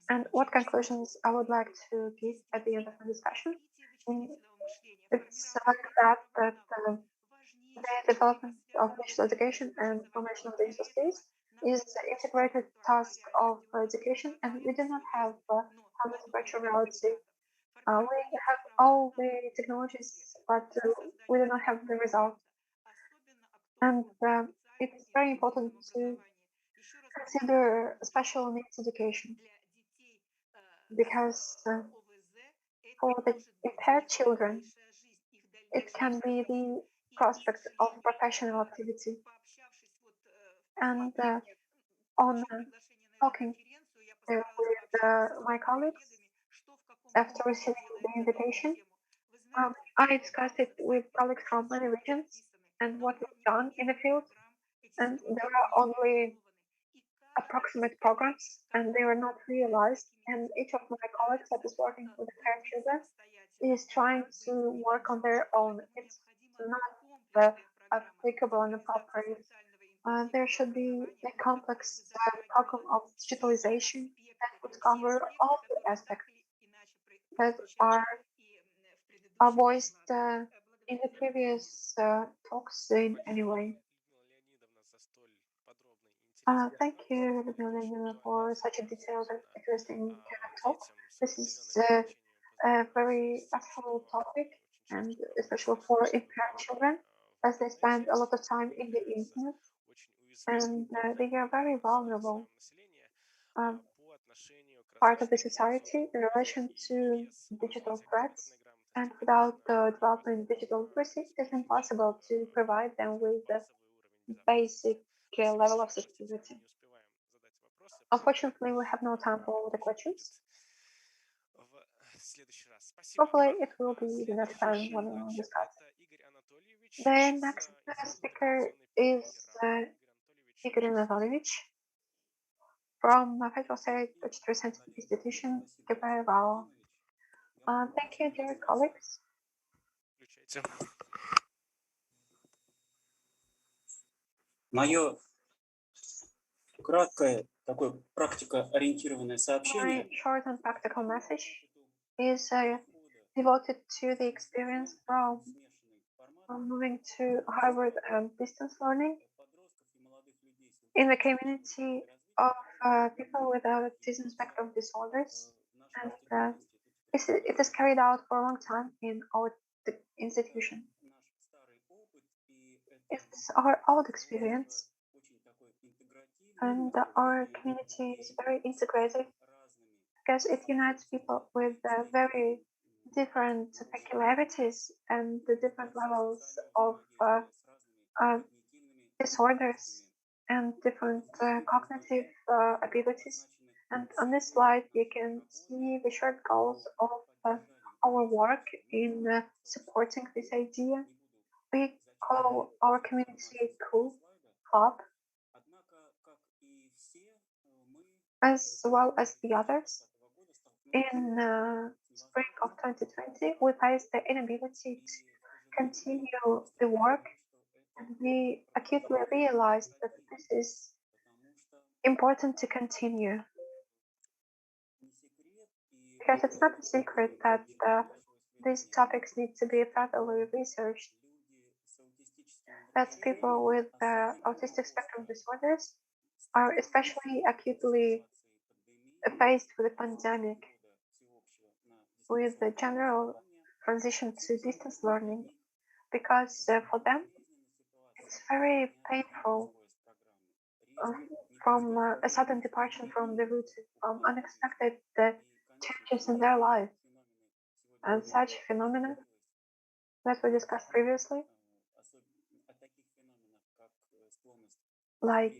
And what conclusions I would like to give at the end of the discussion. It's like that the development of digital education and formation of digital skills is the integrated task of education, and we do not have virtual reality. We have all the technologies, but we do not have the result. And it's very important to consider special needs education, because for the impaired children, it can be the prospect of professional activity. And on talking with my colleagues after receiving the invitation, I discussed it with colleagues from many regions and what is done in the field. And there are only approximate programs, and they were not realized. And each of my colleagues that is working with the parent children is trying to work on their own. It's not applicable and appropriate. There should be a complex program of digitalization that would cover all the aspects that are voiced in the previous talks in any way. Thank you, Lyudmila Leonidovna, for such a detailed and interesting talk. This is a very actual topic, and especially for impaired children, as they spend a lot of time in the internet, and they are very vulnerable part of the society in relation to digital threats. And without developing digital literacy, it is impossible to provide them with the basic level of security. Unfortunately, we have no time for all the questions. Hopefully, it will be the next time when we will discuss. The next speaker is Igor Anatolyevich from Federal State Budgetary Scientific Institution, Gabriel. Thank you, dear colleagues. Мое краткое такое практикоориентированное My сообщение short and practical message is devoted to the experience from moving to hybrid and distance learning in the community of people with autism spectrum disorders. And it is carried out for a long time in our institution. It's our old experience, and our community is very integrated because it unites people with very different peculiarities and the different levels of disorders and different cognitive abilities. And on this slide, you can see the short goals of our work in supporting this idea. We call our community a cool club, as well as the others. In spring of 2020, we faced the inability to continue the work, and we acutely realized that this is important to continue, because it's not a secret that these topics need to be thoroughly researched, that people with autistic spectrum disorders are especially acutely faced with the pandemic, with the general transition to distance learning, because for them it's very painful from a sudden departure from the routine, from unexpected changes in their life. And such phenomena that we discussed previously, like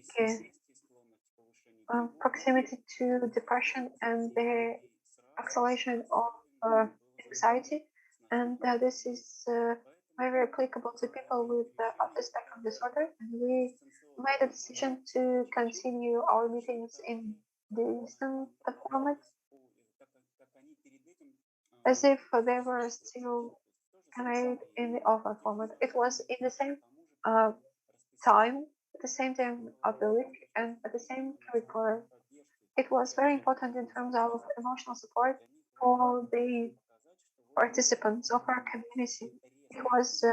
proximity to depression and the acceleration of anxiety, and this is very applicable to people with autistic spectrum disorder. And we made a decision to continue our meetings in the distant format, as if they were still carried in the offline format. It was in the same time, at the same time of the week, and at the same curriculum. It was very important in terms of emotional support for the participants of our community. It was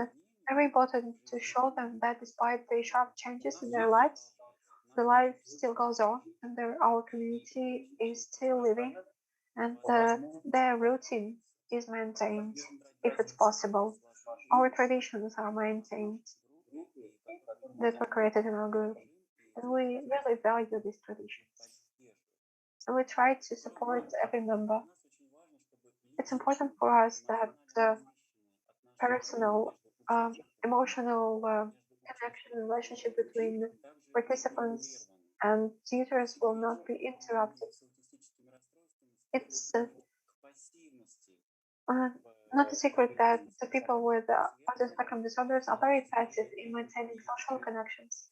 very important to show them that despite the sharp changes in their lives, the life still goes on, and our community is still living, and their routine is maintained if it's possible. Our traditions are maintained that were created in our group, and we really value these traditions. And we try to support every member. It's important for us that personal, emotional connection and relationship between participants and tutors will not be interrupted. It's not a secret that the people with autism spectrum disorders are very passive in maintaining social connections.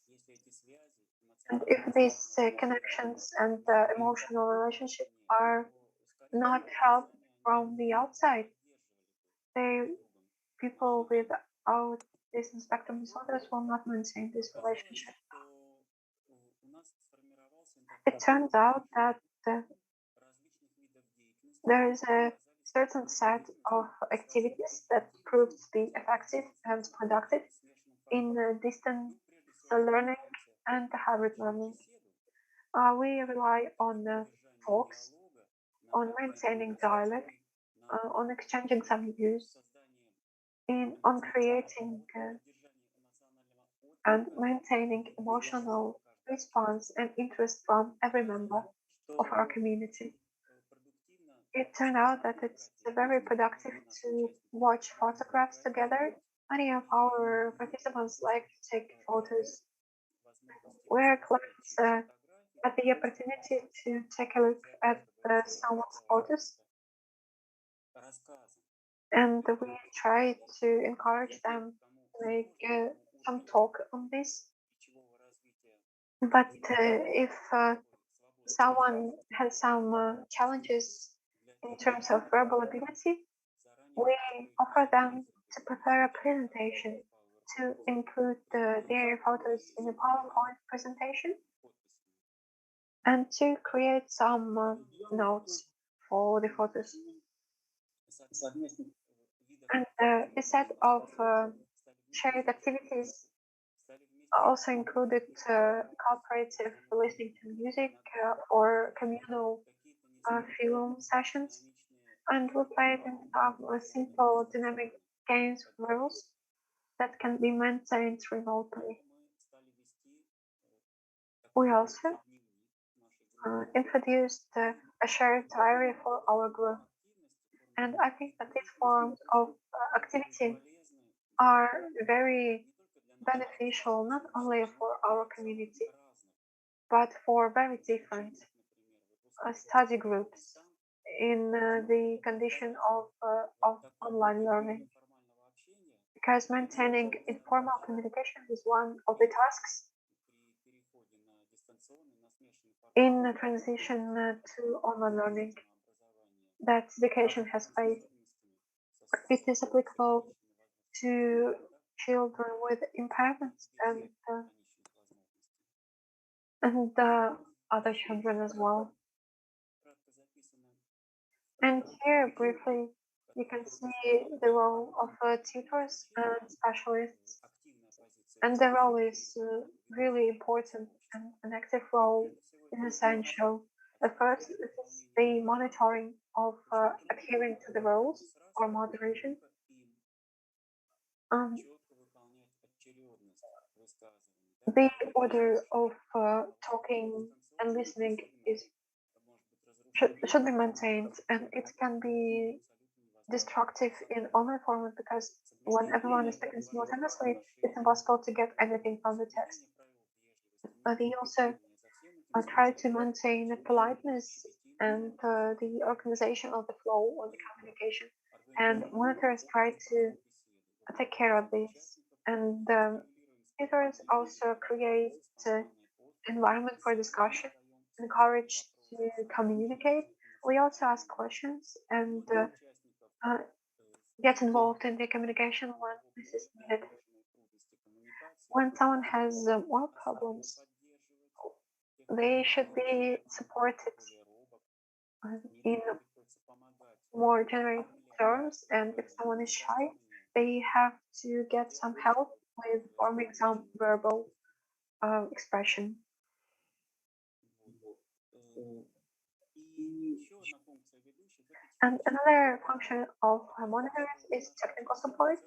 And if these connections and emotional relationship are not helped from the outside, people with autism spectrum disorders will not maintain this relationship. It turns out that there is a certain set of activities that proved to be effective and productive in distance learning and hybrid learning. We rely on talks, on maintaining dialogue, on exchanging some views, on creating and maintaining emotional response and interest from every member of our community. It turned out that it's very productive to watch photographs together. Many of our participants like to take photos. We're glad at the opportunity to take a look at someone's photos, and we try to encourage them to make some talk on this. But if someone has some challenges in terms of verbal ability, we offer them to prepare a presentation to include their photos in a PowerPoint presentation and to create some notes for the photos. And a set of shared activities also included cooperative listening to music or communal film sessions, and we played in simple dynamic games with rules that can be maintained remotely. We also introduced a shared diary for our group, and I think that these forms of activity are very beneficial not only for our community, but for very different study groups in the condition of online learning. Because maintaining informal communication is one of the tasks in the transition to online learning that education has faced. It is applicable to children with impairments and other children as well. And here, briefly, you can see the role of tutors and specialists. And their role is really important, and an active role is essential. At first, this is the monitoring of adhering to the rules or moderation. The order of talking and listening should be maintained, and it can be destructive in online format because when everyone is speaking simultaneously, it's impossible to get anything from the text. They also try to maintain politeness and the organization of the flow of the communication, and monitors try to take care of this. And tutors also create environment for discussion, encourage to communicate. We also ask questions and get involved in the communication when this is needed. When someone has more problems, they should be supported in more general terms, and if someone is shy, they have to get some help with forming some verbal expression. And another function of monitors is technical support.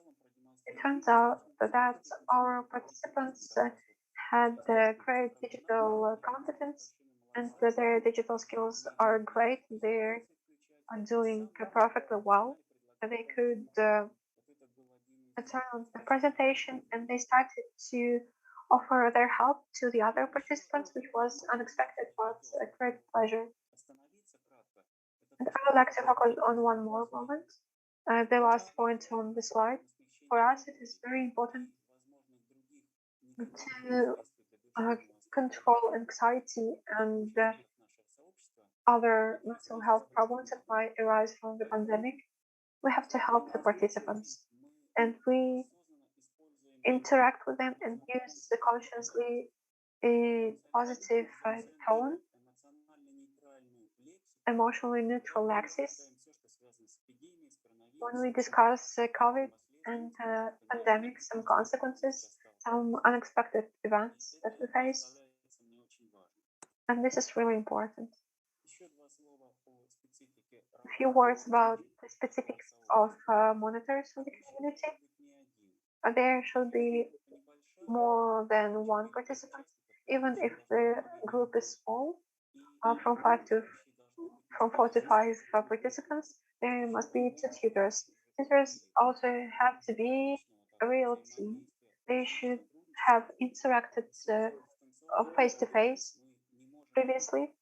It turns out that our participants had great digital competence and that their digital skills are great. They are doing perfectly well. They could turn on the presentation and they started to offer their help to the other participants, which was unexpected but a great pleasure. And I would like to focus on one more moment, the last point on the slide. For us, it is very important to control anxiety and other mental health problems that might arise from the pandemic. We have to help the participants, and we interact with them and use the consciously a positive tone, emotionally neutral axis. When we discuss COVID and pandemic, some consequences, some unexpected events that we face, and this is really important. A few words about the specifics of monitors for the community. There should be more than one participant, even if the group is small, from 4 to 5 participants. There must be 2 tutors. Tutors also have to be a real team. They should have interacted face to face previously.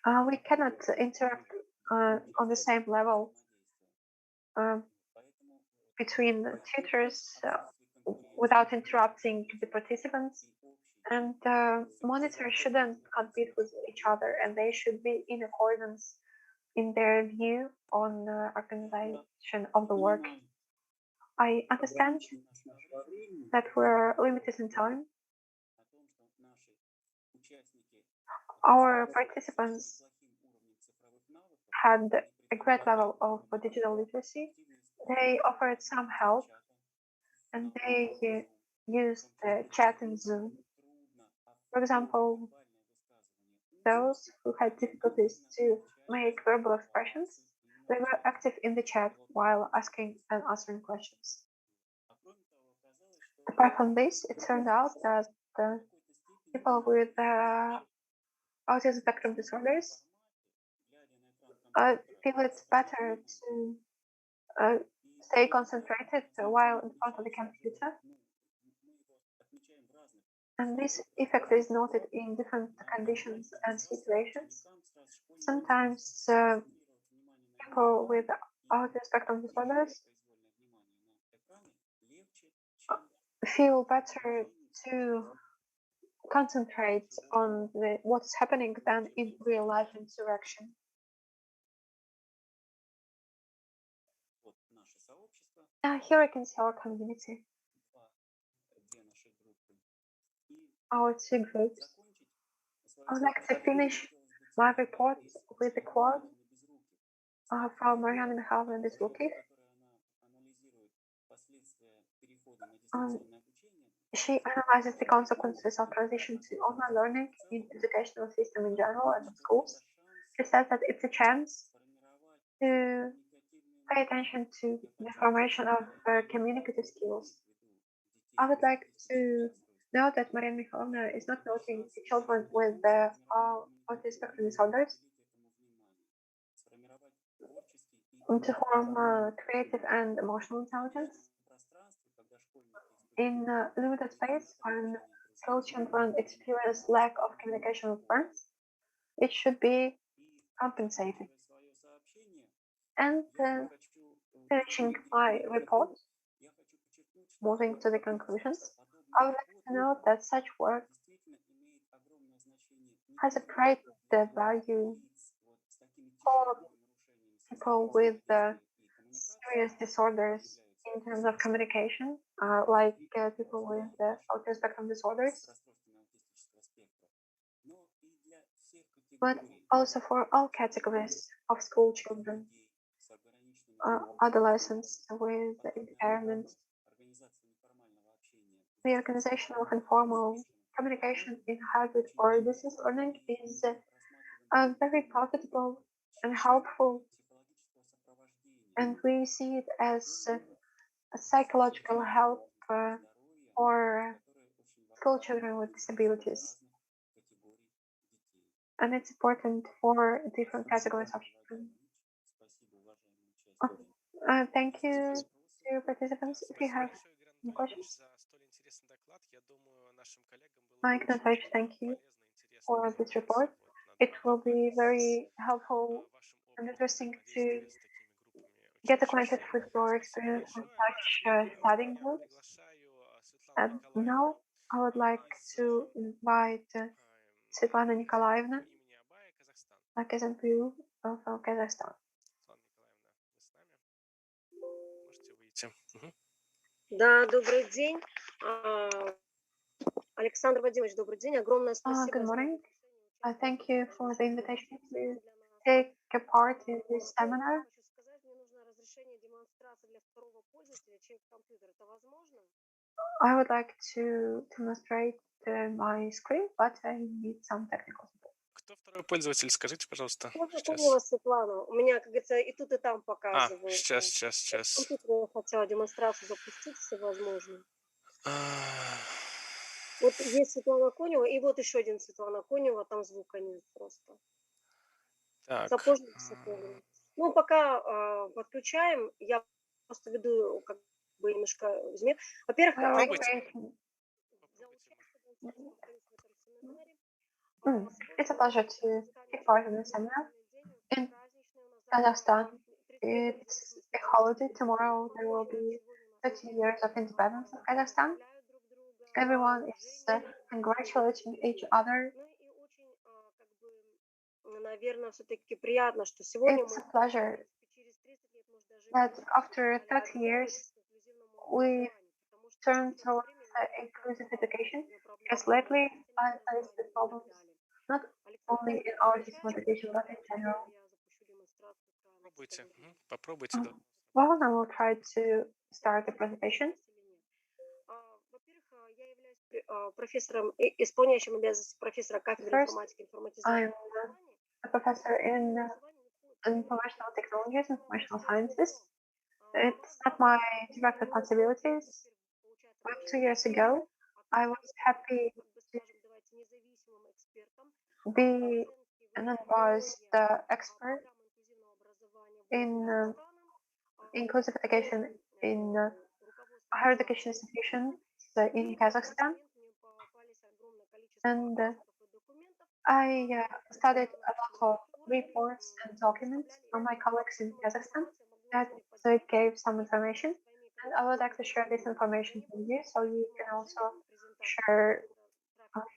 We cannot interact on the same level between the tutors without interrupting the participants. And monitors shouldn't compete with each other, and they should be in accordance in their view on organization of the work. I understand that we're limited in time. Our participants had a great level of digital literacy. They offered some help, and they used chat and Zoom. For example, those who had difficulties to make verbal expressions, they were active in the chat while asking and answering questions. Apart from this, it turned out that people with autism spectrum disorders feel it's better to stay concentrated while in front of the computer. And this effect is noted in different conditions and situations. Sometimes people with autism spectrum disorders feel better to concentrate on what's happening than in real life interaction. Вот наше сообщество, Here I can see our community, две наши группы. И our two groups. закончить свое I would like to сообщение finish хотелось бы my цитатой report из with a книжки quote Marianны Безруких, from Mariana Mihalovna Bezrukih. в которой она анализирует последствия перехода на Um, дистанционное обучение. She analyzes the consequences of transition to online learning in the educational system in general and in schools. She says that it's a chance to pay attention to the formation of communicative skills. I would like to note that Mariana Mikhailovna is not noting the children with autism spectrum disorders to form creative and emotional intelligence in limited space when school children experience lack of communication with parents. It should be compensated. And finishing my report, moving to the conclusions, I would like to note that such work has a great value for people with serious disorders in terms of communication, like people with autism spectrum disorders, but also for all categories of school children, adolescents with impairments. The organization of informal communication in hybrid or distance learning is very profitable and helpful, and we see it as a psychological help for school children with disabilities. And it's important for different categories of children. Thank you to your participants. If you have any questions, Mike Natovich, thank you for this report. It will be very helpful and interesting to get acquainted with your experience in such studying groups. And now I would like to invite Svetlana Nikolaevna, Kazanpuru from Kazakhstan. Да, добрый день. Александр Вадимович, добрый день. Огромное спасибо. Good morning. Thank you for the invitation to take a part in this seminar. Хочу сказать, мне нужно разрешение демонстрации для второго пользователя через компьютер. Это возможно? I would like to demonstrate my screen, but I need some technical support. Кто второй пользователь? Скажите, пожалуйста. Можно Конева Светлана. У меня, как говорится, и тут, и там показывают. Сейчас. Компьютер я хотела демонстрацию запустить, если возможно. Вот есть Светлана Конева, и вот еще один Светлана Конева, там звука нет просто. Так. Сапожник Сапожник. Ну, пока подключаем, я просто веду как бы немножко возьми. Во-первых, it's a pleasure to take part in the seminar. In Kazakhstan, it's a holiday. Tomorrow there will be 30 years of independence of Kazakhstan. Everyone is congratulating each other. Наверное, все-таки приятно, что сегодня It's a pleasure that after 30 years we turn towards inclusive education, because lately I faced the problems not only in our system education but in general. Попробуйте. Well, now we'll try to start the presentation. Во-первых, я являюсь профессором, исполняющим обязанности профессора кафедры информатики и информатизации. I'm a professor in informational technologies, informational sciences. It's not my direct responsibilities. But 2 years ago, I was happy to be an unbiased expert in inclusive education in higher education institutions in Kazakhstan. And I studied a lot of reports and documents from my colleagues in Kazakhstan that gave some information. And I would like to share this information with you so you can also share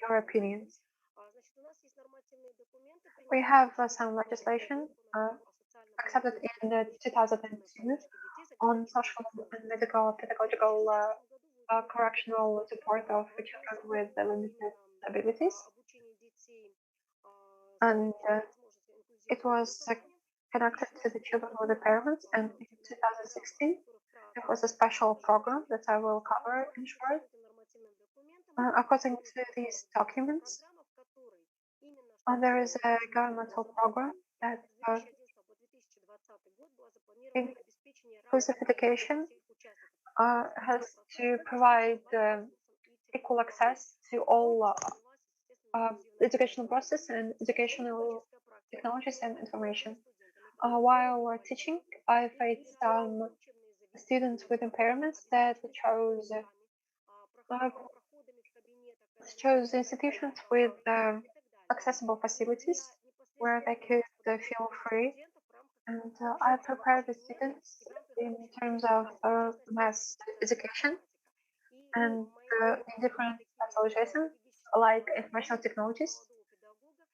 your opinions. Значит, у нас есть нормативные документы, We принятые have Государственным some legislation Советом о социальном accepted in 2002 on social and medical pedagogical correctional support of children with limited abilities. обучении детей And it was connected to the children with impairments. And in 2016, there was a special program that I will cover in short. According to these documents, there is a governmental program that inclusive education has to provide equal access to all educational process and educational technologies and information. While teaching, I faced some students with impairments that chose institutions with accessible facilities where they could feel free. And I prepared the students in terms of mass education and in different specializations like informational technologies.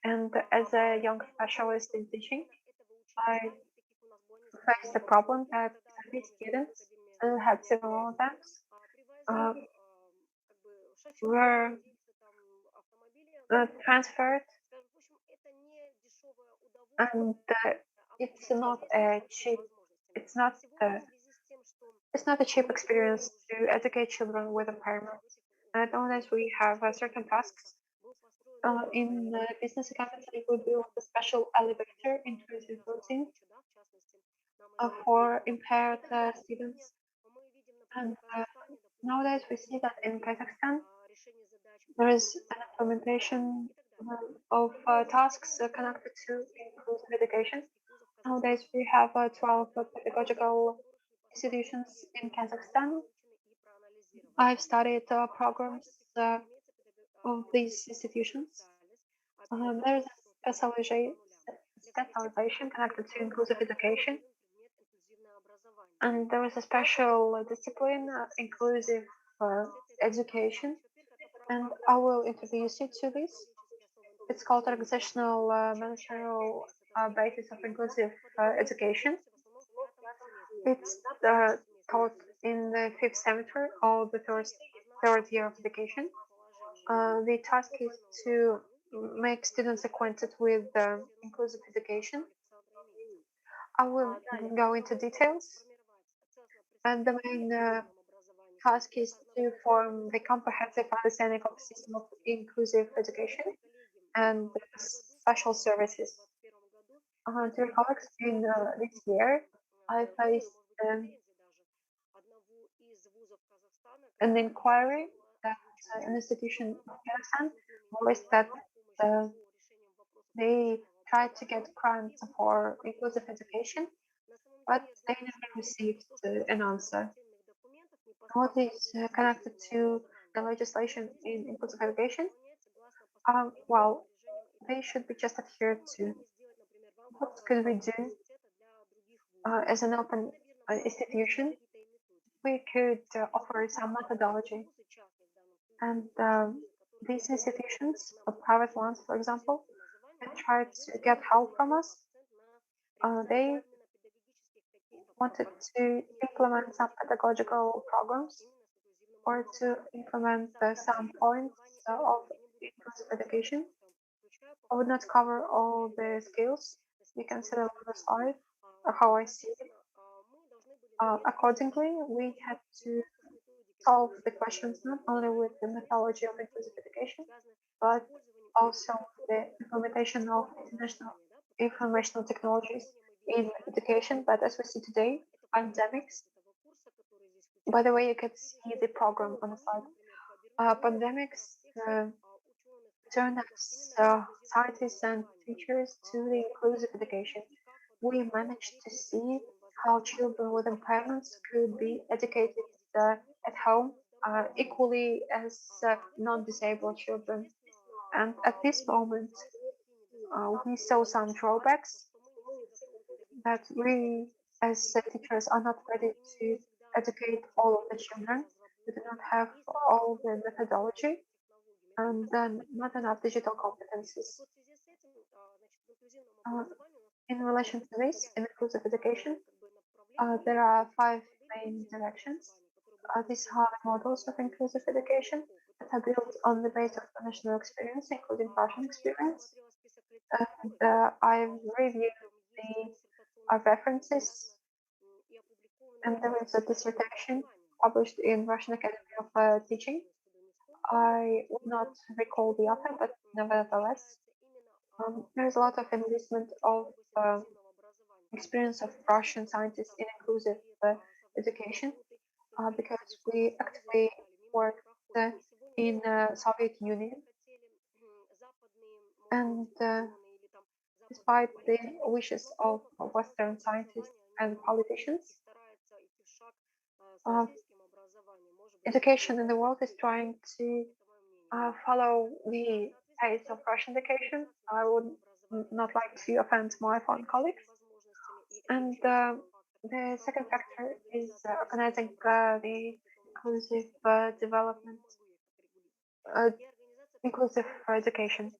And as a young specialist in teaching, I faced the problem that these students who had several attempts were transferred, and it's not a cheap experience to educate children with impairments. Nowadays we have certain tasks in business accountancy. We built a special elevator inclusive routine for impaired students, and nowadays we see that in Kazakhstan there is an implementation of tasks connected to inclusive education. Nowadays we have 12 pedagogical institutions in Kazakhstan. I've studied programs of these institutions. There is a specialization connected to inclusive education, and there is a special discipline, inclusive education, and I will introduce you to this. It's called organizational managerial basis of inclusive education. It's taught in the 5th semester of the third year of education. The task is to make students acquainted with inclusive education. I will go into details, and the main task is to form the comprehensive understanding of the system of inclusive education and special services. Dear colleagues, in this year, I faced an inquiry that an institution in Kazakhstan voiced that they tried to get grants for inclusive education, but they never received an answer. What is connected to the legislation in inclusive education? Well, they should be just adhered to. What could we do as an open institution? We could offer some methodology, and these institutions, private ones, for example, that tried to get help from us. They wanted to implement some pedagogical programs or to implement some points of inclusive education. I would not cover all the skills. You can see on the slide how I see it. Accordingly, we had to solve the questions not only with the methodology of inclusive education, but also the implementation of international informational technologies in education. But as we see today, pandemics. By the way, you can see the program on the slide. Pandemics turned us scientists and teachers to the inclusive education. We managed to see how children with impairments could be educated at home equally as non-disabled children. And at this moment, we saw some drawbacks that we as teachers are not ready to educate all of the children. We do not have all the methodology. and then not enough digital competencies. In relation to this, in inclusive education, there are 5 main directions. These are models of inclusive education that are built on the basis of national experience, including Russian experience. And I've reviewed the references, and there is a dissertation published in Russian Academy of Teaching. I would not recall the author, but nevertheless, there's a lot of enlistment of experience of Russian scientists in inclusive education because we actively worked in Soviet Union, and despite the wishes of Western scientists and politicians, education in the world is trying to follow the pace of Russian education. I would not like to offend my foreign colleagues. And the second factor is organizing the inclusive development, inclusive education,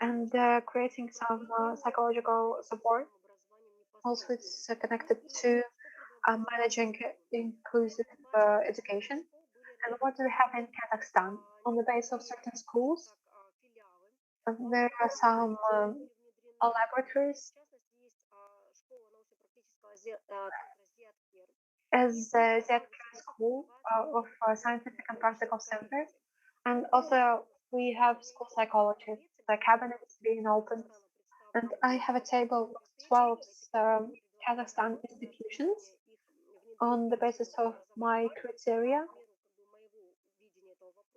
and creating some psychological support. Also, it's connected to managing inclusive education. And what do we have in Kazakhstan? On the basis of certain schools, there are some laboratories as the ZK School of Scientific and Practical Center. And also we have school psychology, the cabinet is being opened. And I have a table of 12 Kazakhstan institutions on the basis of my criteria.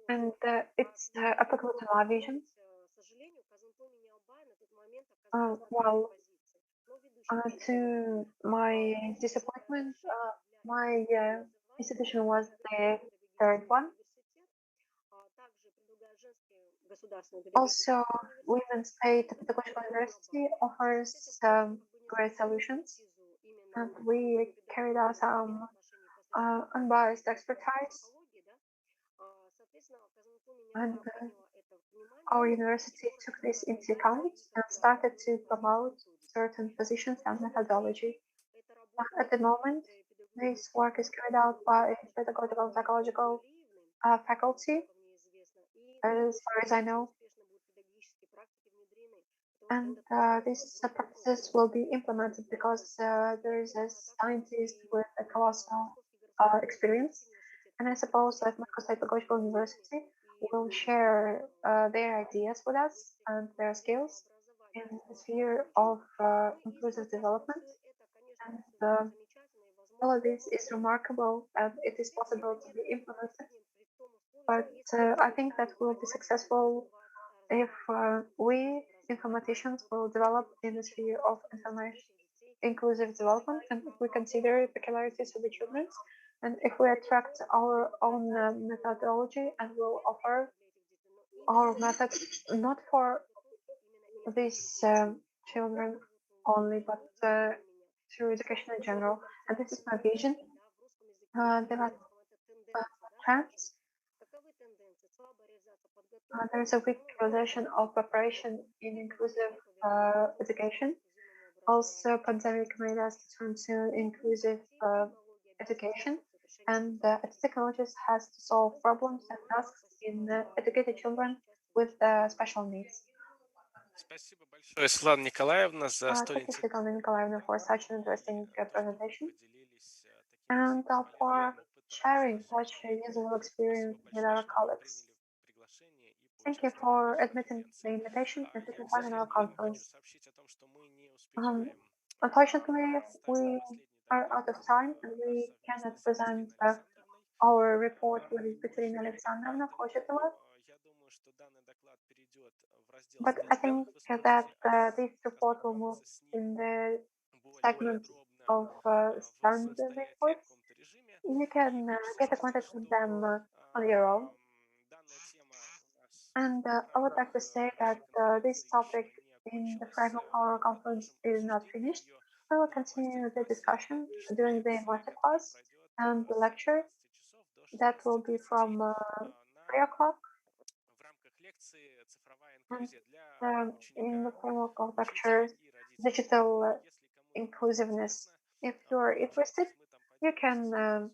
And it's applicable to my vision. Well, to my disappointment, my institution was the third one. Also, Women's State Pedagogical University offers great solutions, and we carried out some unbiased expertise. And our university took this into account and started to promote certain positions and methodology. At the moment, this work is carried out by pedagogical and psychological faculty, as far as I know. And these practices will be implemented because there is a scientist with a colossal experience. And I suppose that Moscow State Pedagogical University will share their ideas with us and their skills in the sphere of inclusive development. And all of this is remarkable and it is possible to be implemented. But I think that we'll be successful if we informaticians will develop in the sphere of information inclusive development, and if we consider peculiarities of the children, and if we attract our own methodology and will offer our method not for these children only, but through education in general. And this is my vision. There are trends. There is a weak relation of preparation in inclusive education. Also, pandemic made us turn to inclusive education, and technologies has to solve problems and tasks in educated children with special needs. Спасибо большое, Светлана Николаевна, за столь Thank you, Svetlana Nikolaevna, for such an interesting presentation поделились and for sharing such a useful experience with our colleagues. приглашение и Thank you for admitting the invitation and taking part in our conference. сообщить о том, что мы не успеваем. Unfortunately, we are out of time and we cannot present our report with Katerina Alexandrovna Kochetova. Я думаю, что данный доклад перейдет в раздел But I think that this report will move in the segment of standard reports. You can get acquainted with them on your own. And I would like to say that this topic in the fragment of our conference is not finished. We will continue the discussion during the masterclass and the lecture that will be from 3 o'clock And in the framework of lectures, digital inclusiveness. If you're interested, you can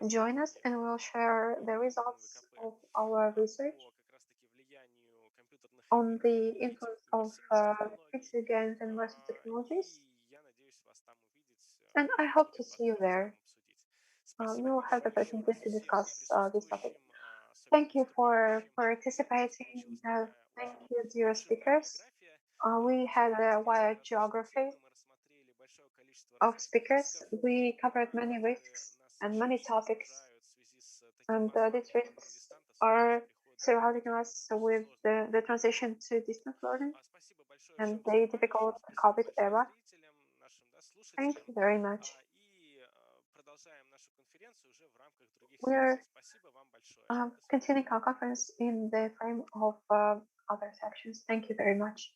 join us and we'll share the results of our research on the influence of video games and immersive technologies. And I hope to see you there. We will have the opportunity to discuss this topic. Thank you for participating. Thank you, dear speakers. We had a wide geography of speakers. We covered many risks and many topics. And these risks are surrounding us with the transition to distance learning and the difficult COVID era. Thank you very much. We're continuing our conference in the frame of other sections. Thank you very much.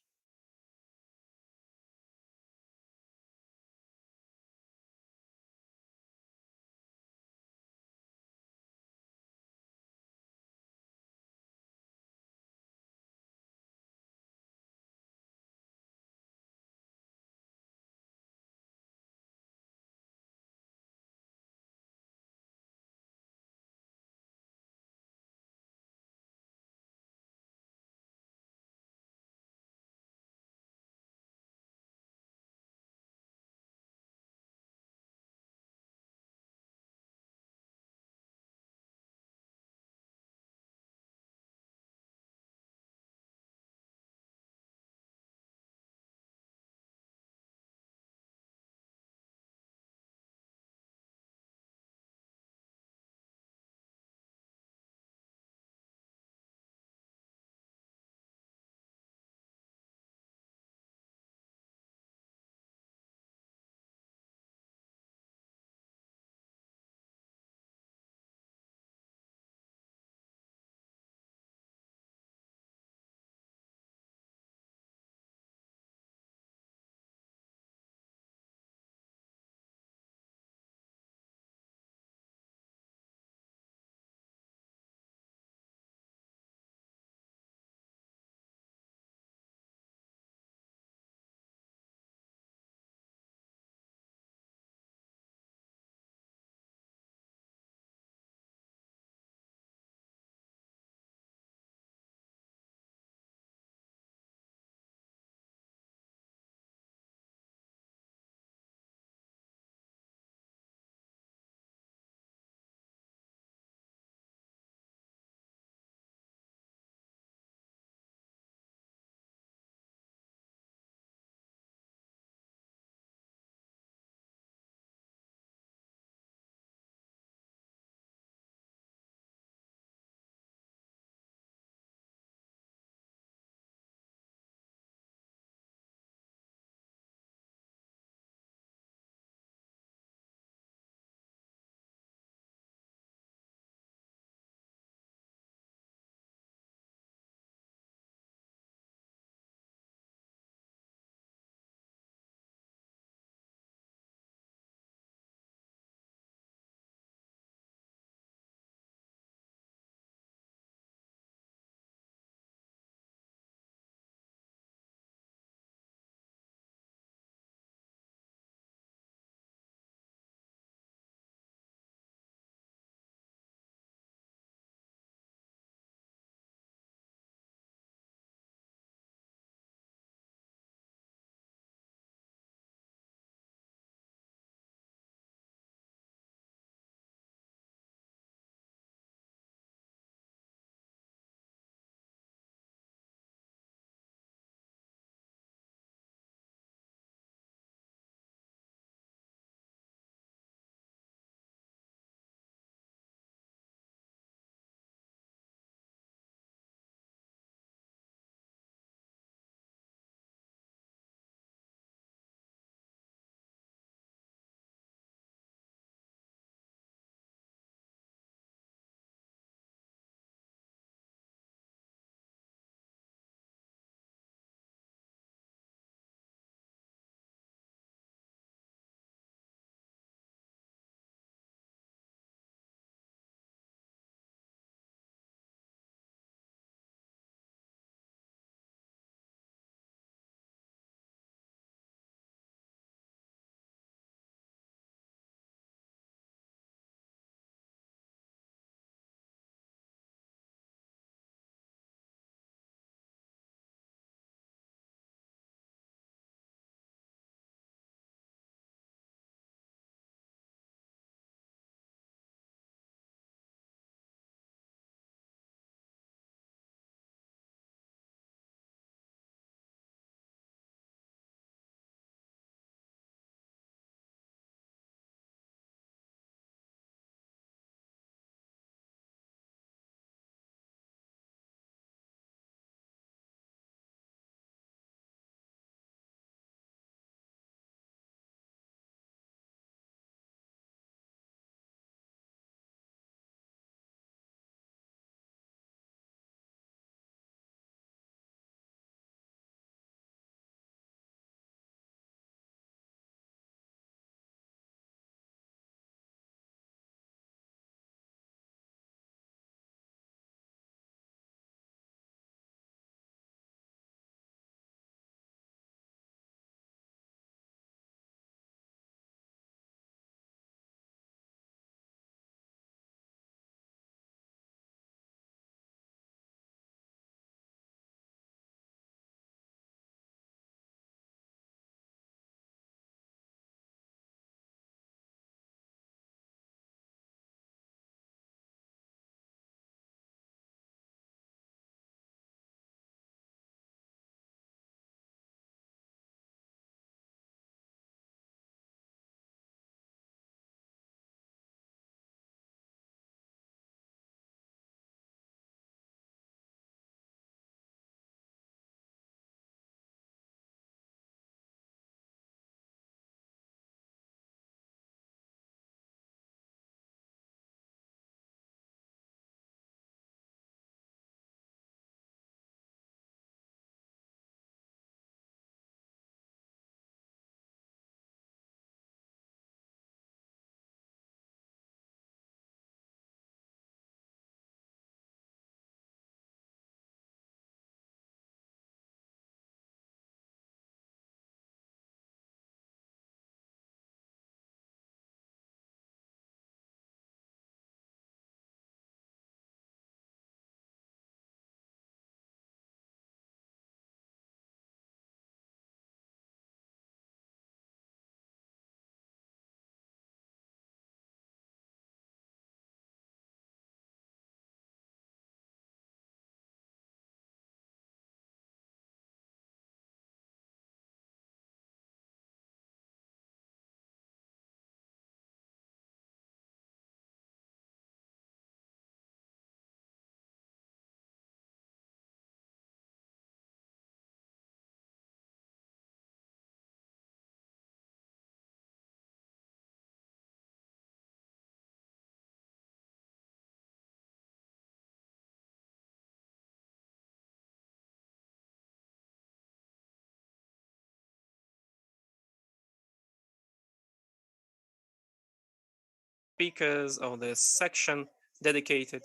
speakers of this section dedicated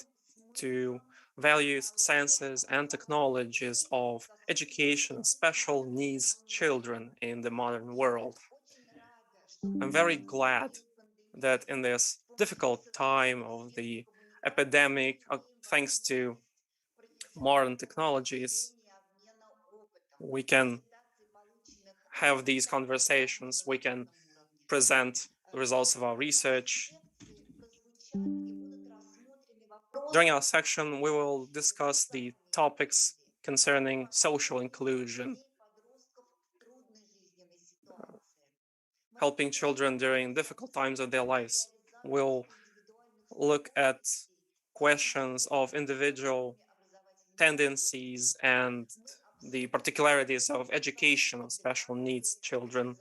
to values, sciences, and technologies of education of special needs children in the modern world. I'm very glad that in this difficult time of the epidemic, thanks to modern technologies, we can have these conversations, we can present the results of our research. During our section, we will discuss the topics concerning social inclusion, helping children during difficult times of their lives. We'll look at questions of individual tendencies and the particularities of education of special needs children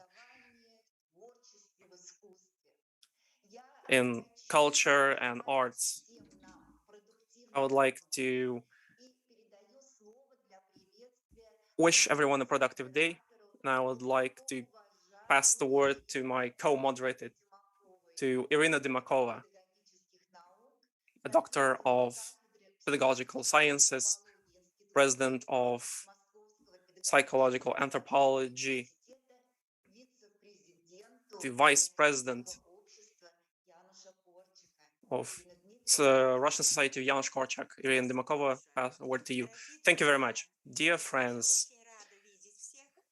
in culture and arts. I would like to wish everyone a productive day, and I would like to pass the word to my co-moderator, to Irina Dymakova, a doctor of pedagogical sciences, president of psychological anthropology, the vice president of the Russian Society of Janusz Korczak. Irina Dymakova, pass the word to you. Thank you very much. Dear friends,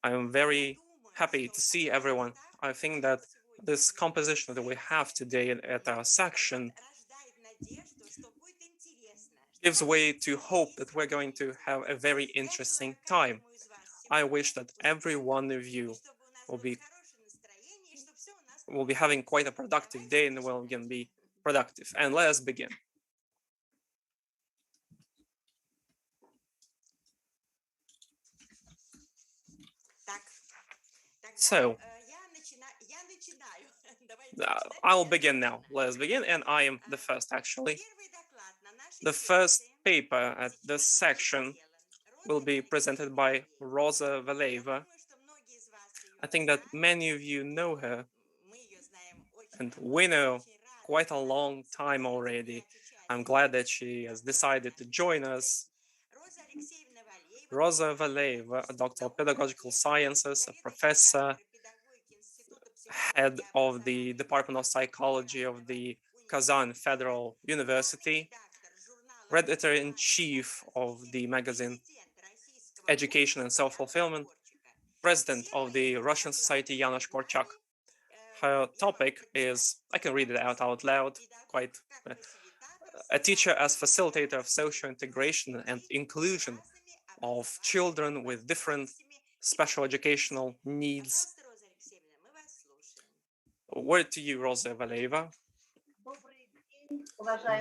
I am very happy to see everyone. I think that this composition that we have today at our section gives way to hope that we're going to have a very interesting time. I wish that every one of you will be having quite a productive day and will again be productive. And let us begin. So, I'll begin now. Let us begin, and I am the first, actually. The first paper at this section will be presented by Rosa Valeva. I think that many of you know her, and we know quite a long time already. I'm glad that she has decided to join us. Rosa Valeva, a doctor of pedagogical sciences, a professor, head of the Department of Psychology of the Kazan Federal University, editor-in-chief of the magazine Education and Self-Fulfillment, president of the Russian Society Janusz Korczak. Her topic is, I can read it out loud, quite a teacher as facilitator of social integration and inclusion of children with different special educational needs. Word to you, Rosa Valeva.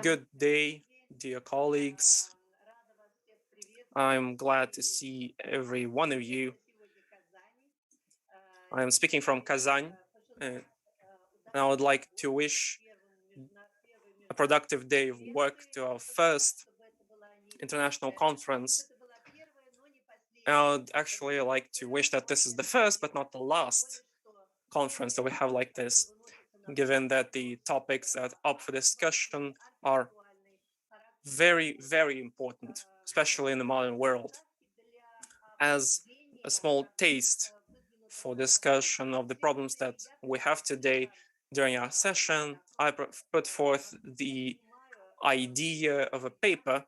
Good day, dear colleagues. I'm glad to see every one of you. I'm speaking from Kazan, and I would like to wish a productive day of work to our first international conference. I would actually like to wish that this is the first, but not the last conference that we have like this, given that the topics that are up for discussion are very, very important, especially in the modern world. As a small taste for discussion of the problems that we have today during our session, I put forth the idea of a paper.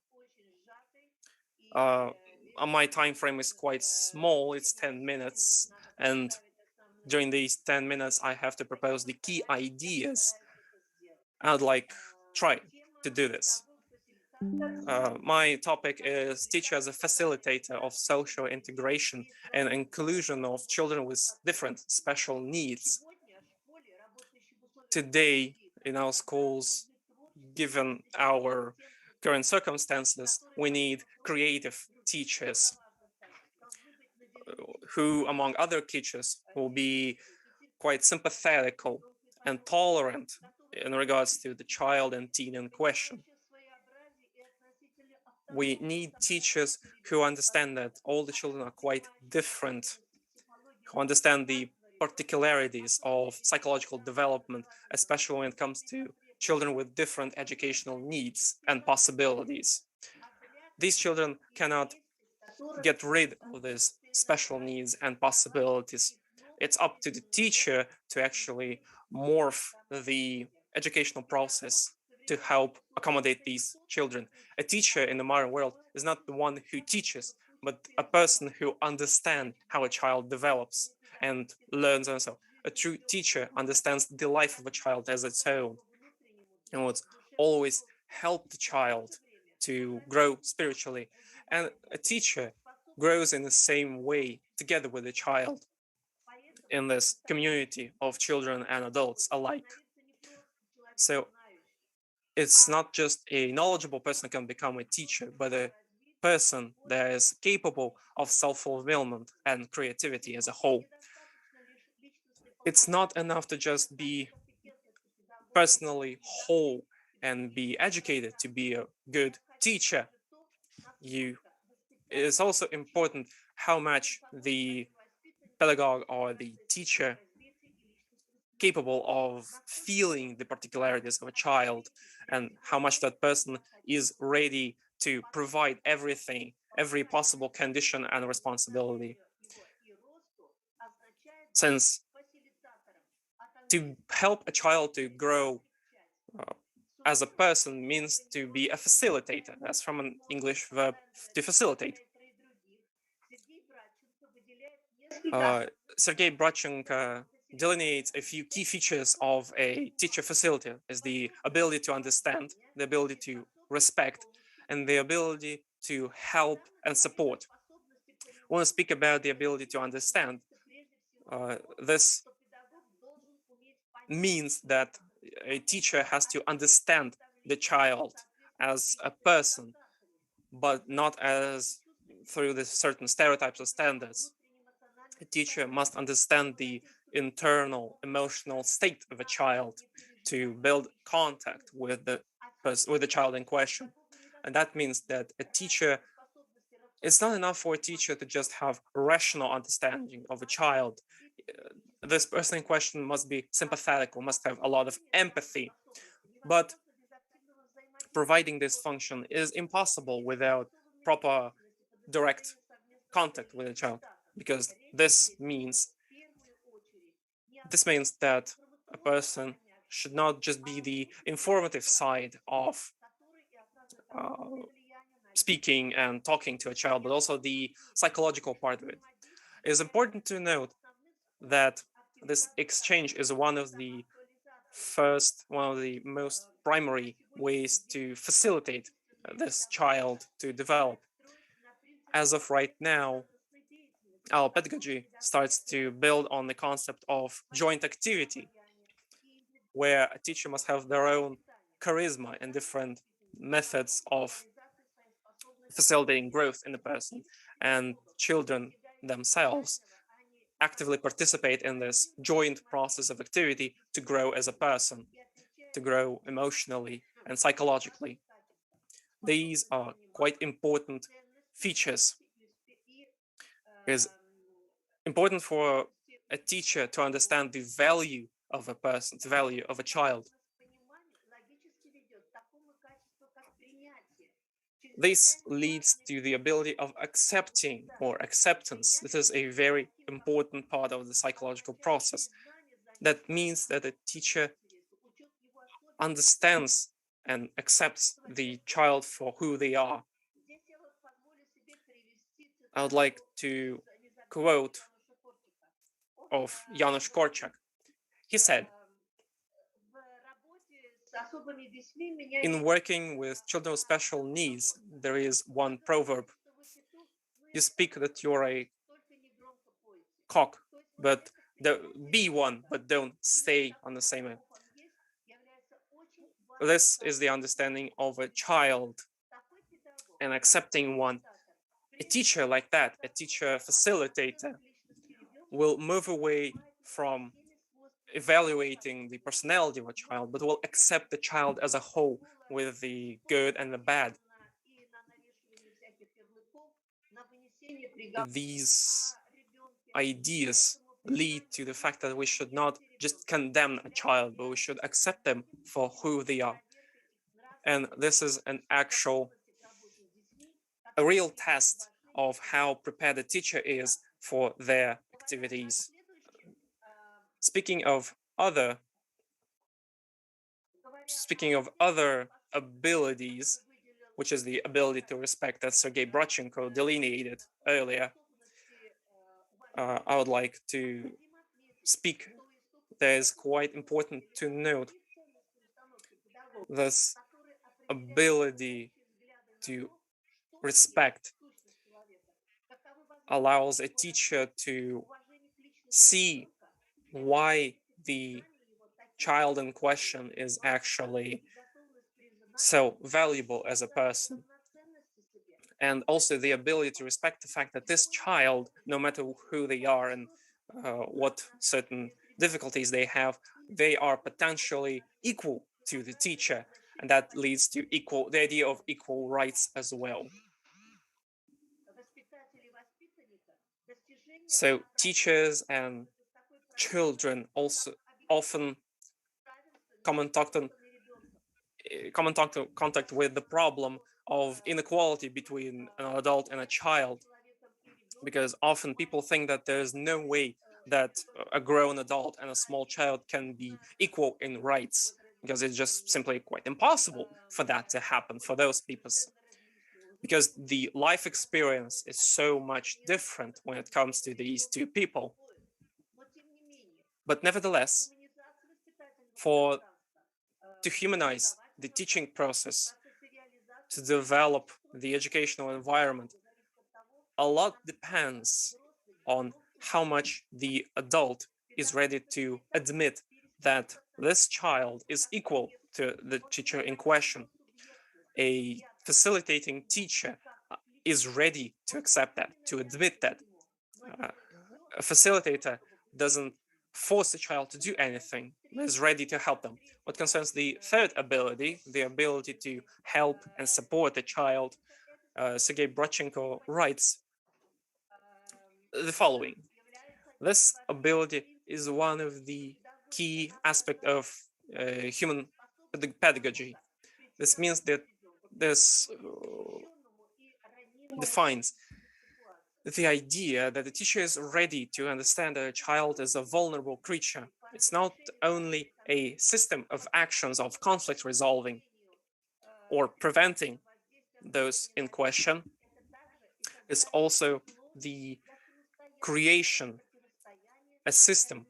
My time frame is quite small, it's 10 minutes, and during these 10 minutes, I have to propose the key ideas. I'd like try to do this. My topic is teacher as a facilitator of social integration and inclusion of children with different special needs. Today, in our schools, given our current circumstances, we need creative teachers who, among other teachers, will be quite sympathetic and tolerant in regards to the child and teen in question. We need teachers who understand that all the children are quite different, who understand the particularities of psychological development, especially when it comes to children with different educational needs and possibilities. These children cannot get rid of these special needs and possibilities. It's up to the teacher to actually morph the educational process to help accommodate these children. A teacher in the modern world is not the one who teaches, but a person who understands how a child develops and learns and so. A true teacher understands the life of a child as its own and would always help the child to grow spiritually. And a teacher grows in the same way together with the child in this community of children and adults alike. So it's not just a knowledgeable person can become a teacher, but a person that is capable of self-fulfillment and creativity as a whole. It's not enough to just be personally whole and be educated to be a good teacher. It is also important how much the pedagogue or the teacher capable of feeling the particularities of a child and how much that person is ready to provide everything, every possible condition and responsibility. Since to help a child to grow as a person means to be a facilitator. That's from an English verb, to facilitate. Sergei Bratchenko delineates a few key features of a teacher facilitator as the ability to understand, the ability to respect, and the ability to help and support. I want to speak about the ability to understand. This means that a teacher has to understand the child as a person, but not as through the certain stereotypes or standards. A teacher must understand the internal emotional state of a child to build contact with the child in question. And that means that a teacher, it's not enough for a teacher to just have rational understanding of a child. This person in question must be sympathetic or must have a lot of empathy. But providing this function is impossible without proper direct contact with a child, because this means that a person should not just be the informative side of speaking and talking to a child, but also the psychological part of it. It is important to note that this exchange is one of the most primary ways to facilitate this child to develop. As of right now, our pedagogy starts to build on the concept of joint activity, where a teacher must have their own charisma and different methods of facilitating growth in the person, and children themselves actively participate in this joint process of activity to grow as a person, to grow emotionally and psychologically. These are quite important features. It is important for a teacher to understand the value of a person, the value of a child. This leads to the ability of accepting or acceptance. This is a very important part of the psychological process. That means that a teacher understands and accepts the child for who they are. I would like to quote of Janusz Korczak. He said, "In working with children with special needs, there is one proverb. You speak that you're a cock, but be one, but don't stay on the same end." This is the understanding of a child and accepting one. A teacher like that, a teacher facilitator, will move away from evaluating the personality of a child, but will accept the child as a whole with the good and the bad. These ideas lead to the fact that we should not just condemn a child, but we should accept them for who they are. And this is a real test of how prepared a teacher is for their activities. Speaking of other abilities, which is the ability to respect that Sergei Brochenko delineated earlier, I would like to speak. That is quite important to note this ability to respect allows a teacher to see why the child in question is actually so valuable as a person. And also the ability to respect the fact that this child, no matter who they are and what certain difficulties they have, they are potentially equal to the teacher. And that leads to the idea of equal rights as well. So teachers and children also often come in contact with the problem of inequality between an adult and a child, because often people think that there's no way that a grown adult and a small child can be equal in rights, because it's just simply quite impossible for that to happen for those people, because the life experience is so much different when it comes to these two people. But nevertheless, to humanize the teaching process, to develop the educational environment, a lot depends on how much the adult is ready to admit that this child is equal to the teacher in question. A facilitating teacher is ready to accept that, to admit that. A facilitator doesn't force the child to do anything, but is ready to help them. What concerns the third ability, the ability to help and support the child, Sergei Brochenko writes the following. This ability is one of the key aspects of human pedagogy. This means that this defines the idea that the teacher is ready to understand that a child is a vulnerable creature. It's not only a system of actions of conflict resolving or preventing those in question, it's also the creation, a system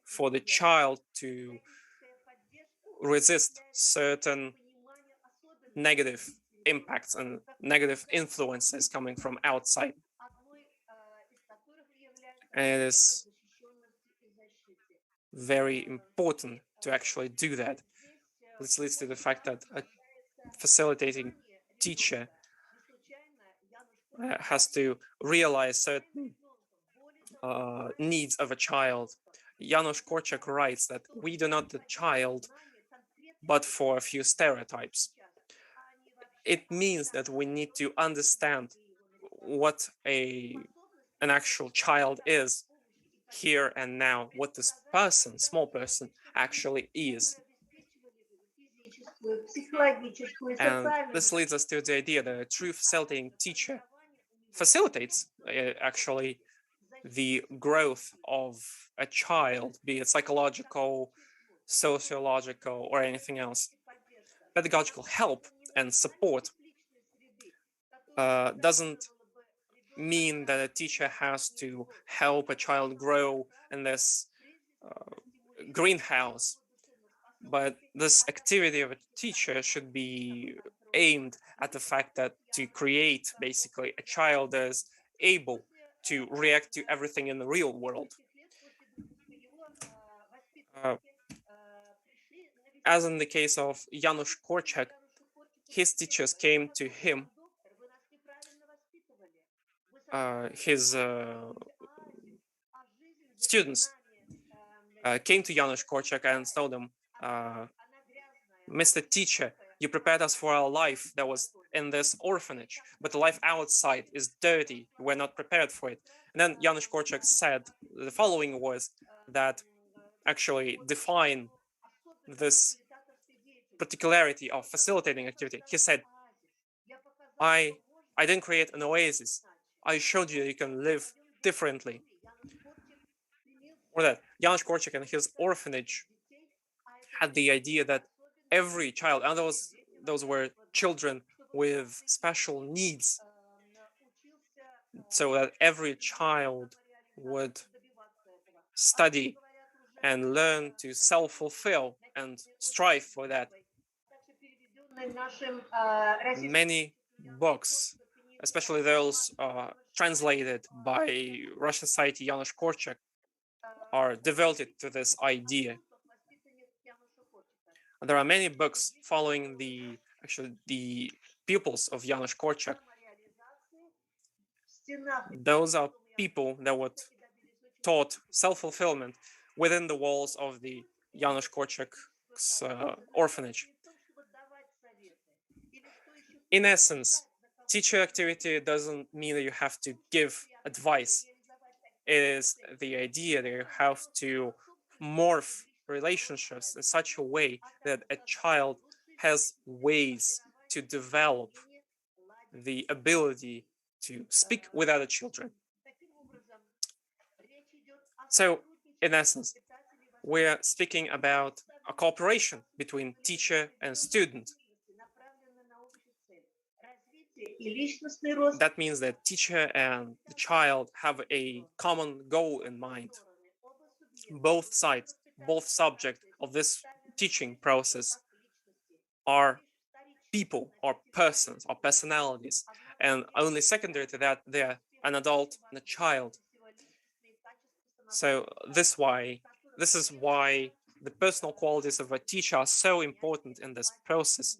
for the child to resist certain negative impacts and negative influences coming from outside. And it is very important to actually do that. This leads to the fact that a facilitating teacher has to realize certain needs of a child. Janusz Korczak writes that we do not the child, but for a few stereotypes. It means that we need to understand what an actual child is here and now, what this person, small person, actually is. And this leads us to the idea that a true facilitating teacher facilitates actually the growth of a child, be it psychological, sociological, or anything else. Pedagogical help and support doesn't mean that a teacher has to help a child grow in this greenhouse, but this activity of a teacher should be aimed at the fact that to create basically a child that is able to react to everything in the real world. As in the case of Janusz Korczak, his teachers came to him, his students came to Janusz Korczak and told him, Mr. Teacher, you prepared us for our life that was in this orphanage, but the life outside is dirty. We're not prepared for it. And then Janusz Korczak said the following was that actually define this particularity of facilitating activity. He said, I didn't create an oasis. I showed you can live differently. Or that Janusz Korczak and his orphanage had the idea that every child, and those were children with special needs, so that every child would study and learn to self-fulfill and strive for that. Many books, especially those translated by Russian society Janusz Korczak, are devoted to this idea. There are many books following the pupils of Janusz Korczak. Those are people that were taught self-fulfillment within the walls of the Janusz Korczak's orphanage. In essence, teacher activity doesn't mean that you have to give advice. It is the idea that you have to morph relationships in such a way that a child has ways to develop the ability to speak with other children. So, in essence, we're speaking about a cooperation between teacher and student. That means that teacher and the child have a common goal in mind. Both sides, both subjects of this teaching process are people, or persons, or personalities, and only secondary to that, they're an adult and a child. So this is why the personal qualities of a teacher are so important in this process,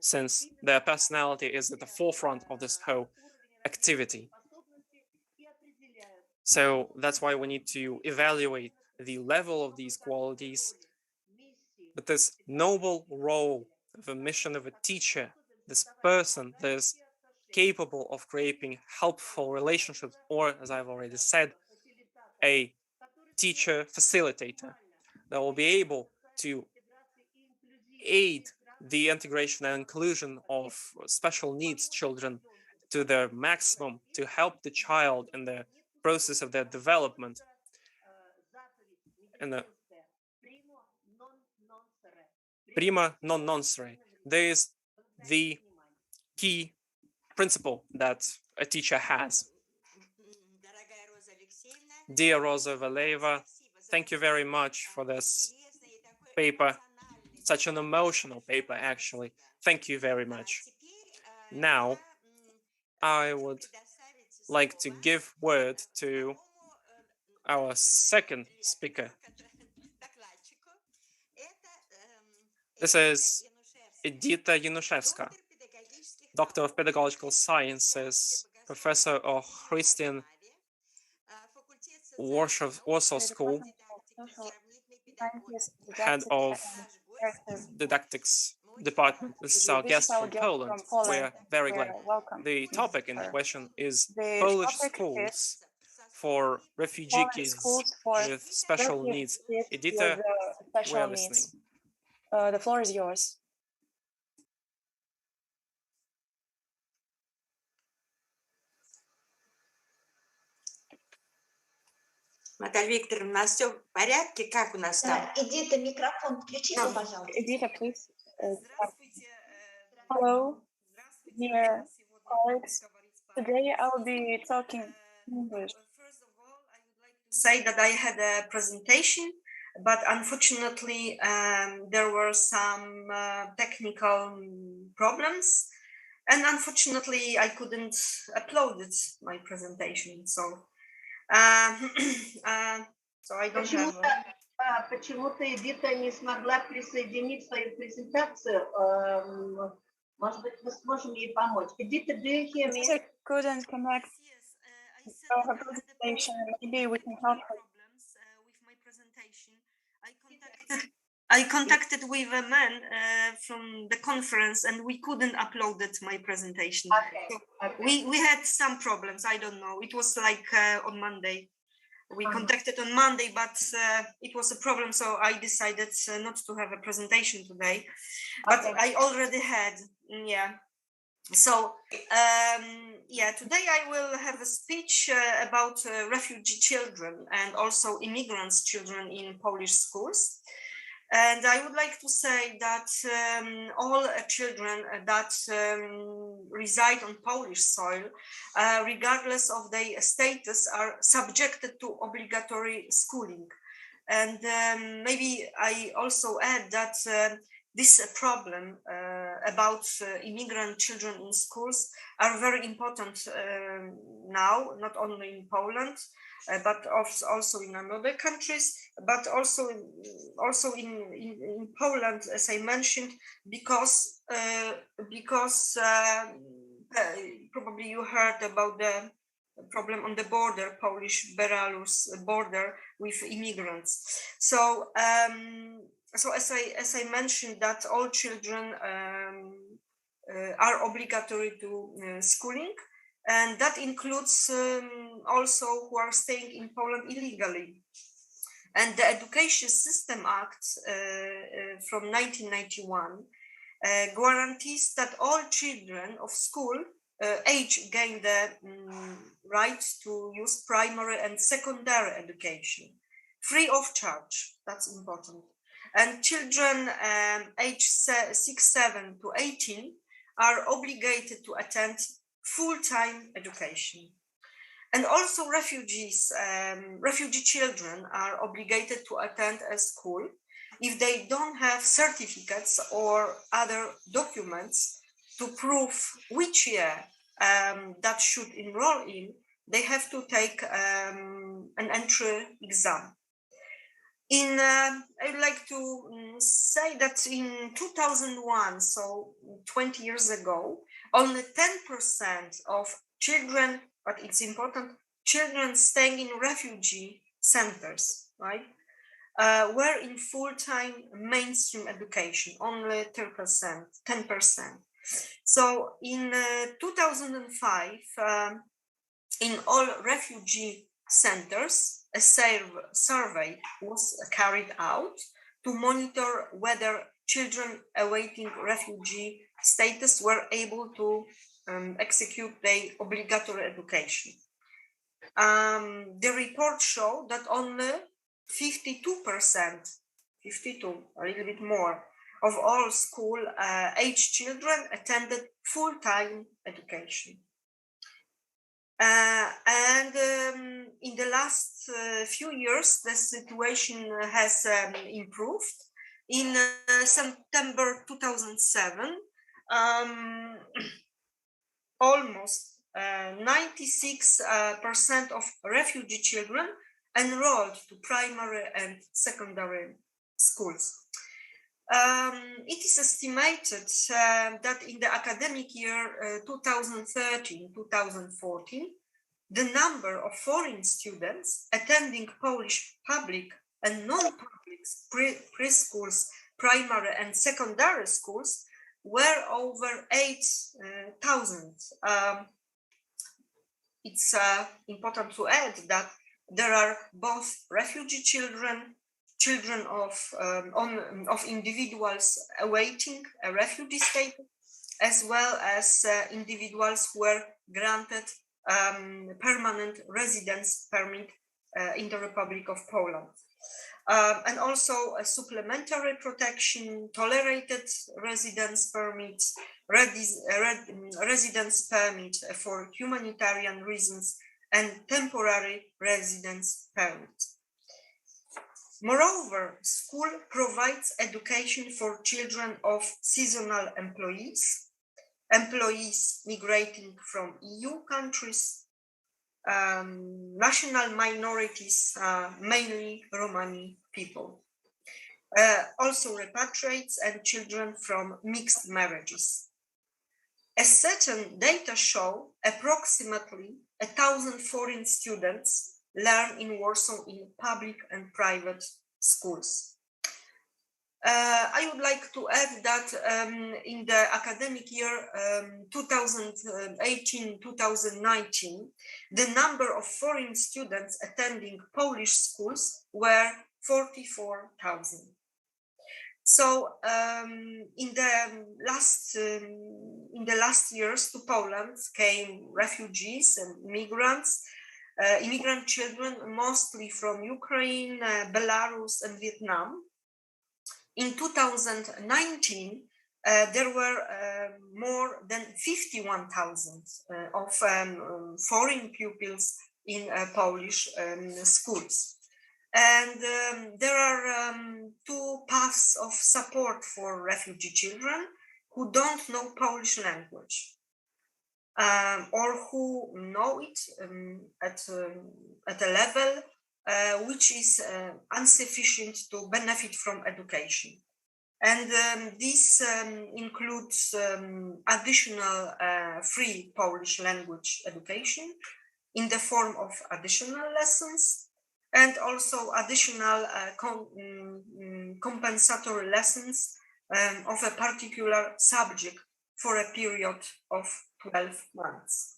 since their personality is at the forefront of this whole activity. So that's why we need to evaluate the level of these qualities. But this noble role of a mission of a teacher, this person that is capable of creating helpful relationships, or as I've already said, a teacher facilitator that will be able to aid the integration and inclusion of special needs children to their maximum, to help the child in the process of their development. And the prima non nocere, there is the key principle that a teacher has. Dear Rosa Valeva, thank you very much for this paper. Such an emotional paper, actually. Thank you very much. Now, I would like to give word to our second speaker. This is Edita Yanushevska, Doctor of Pedagogical Sciences, Professor of Christian Warsaw School, Head of Didactics Department. This is our guest from Poland. We're very glad. The topic in question is Polish schools for refugee kids with special needs. Edita, we are listening. The floor is yours. Наталья Викторовна, у нас все в порядке? Как у нас там? Эдита, микрофон включите, пожалуйста. Эдита, please. Hello, dear colleagues. Today I will be talking English. Say that I had a presentation, but unfortunately there were some technical problems, and unfortunately I couldn't upload my presentation. So so I don't have. Почему-то Эдита не смогла присоединить свою презентацию. Может быть, мы сможем ей помочь. Эдита, do you hear me? Sister couldn't connect her presentation. Maybe we can help her. I contacted with a man from the conference, and we couldn't upload it, my presentation. We had some problems. I don't know. It was like on Monday. We contacted on Monday, but it was a problem, so I decided not to have a presentation today. But I already had, yeah. So yeah, today I will have a speech about refugee children and also immigrants' children in Polish schools. And I would like to say that all children that reside on Polish soil, regardless of their status, are subjected to obligatory schooling. And maybe I also add that this problem about immigrant children in schools are very important now, not only in Poland, but also in other countries, but also in Poland, as I mentioned, because probably you heard about the problem on the border, Polish-Belarus border with immigrants. So so as I mentioned, that all children are obligatory to schooling, and that includes also who are staying in Poland illegally. And the Education System Act from 1991 guarantees that all children of school age gain the right to use primary and secondary education, free of charge. That's important. And children aged 6-7 to 18 are obligated to attend full-time education. And also refugee children are obligated to attend a school if they don't have certificates or other documents to prove which year that should enroll in. They have to take an entry exam. I would like to say that in 2001, so 20 years ago, only 10% of children, but it's important, children staying in refugee centers, right, were in full-time mainstream education, only 10%. So in 2005, in all refugee centers, a survey was carried out to monitor whether children awaiting refugee status were able to execute their obligatory education. The report showed that only 52%, a little bit more, of all school age children attended full-time education. And in the last few years, the situation has improved. In September 2007, almost 96% of refugee children enrolled to primary and secondary schools. It is estimated that in the academic year 2013-2014, the number of foreign students attending Polish public and non-public preschools, primary and secondary schools were over 8,000. It's important to add that there are both refugee children of individuals awaiting a refugee status, as well as individuals who were granted permanent residence permit in the Republic of Poland. And also a supplementary protection, tolerated residence permits, residence permit for humanitarian reasons, and temporary residence permit. Moreover, school provides education for children of seasonal employees, employees migrating from EU countries, national minorities, mainly Romani people, also repatriates and children from mixed marriages. As certain data show, approximately 1,000 foreign students learn in Warsaw in public and private schools. I would like to add that in the academic year 2018-2019, the number of foreign students attending Polish schools were 44,000. So in the last years to Poland came refugees and migrants, immigrant children, mostly from Ukraine, Belarus, and Vietnam. In 2019, there were more than 51,000 of foreign pupils in Polish schools. And there are two paths of support for refugee children who don't know Polish language or who know it at a level which is insufficient to benefit from education. And this includes additional free Polish language education in the form of additional lessons and also additional compensatory lessons of a particular subject for a period of 12 months.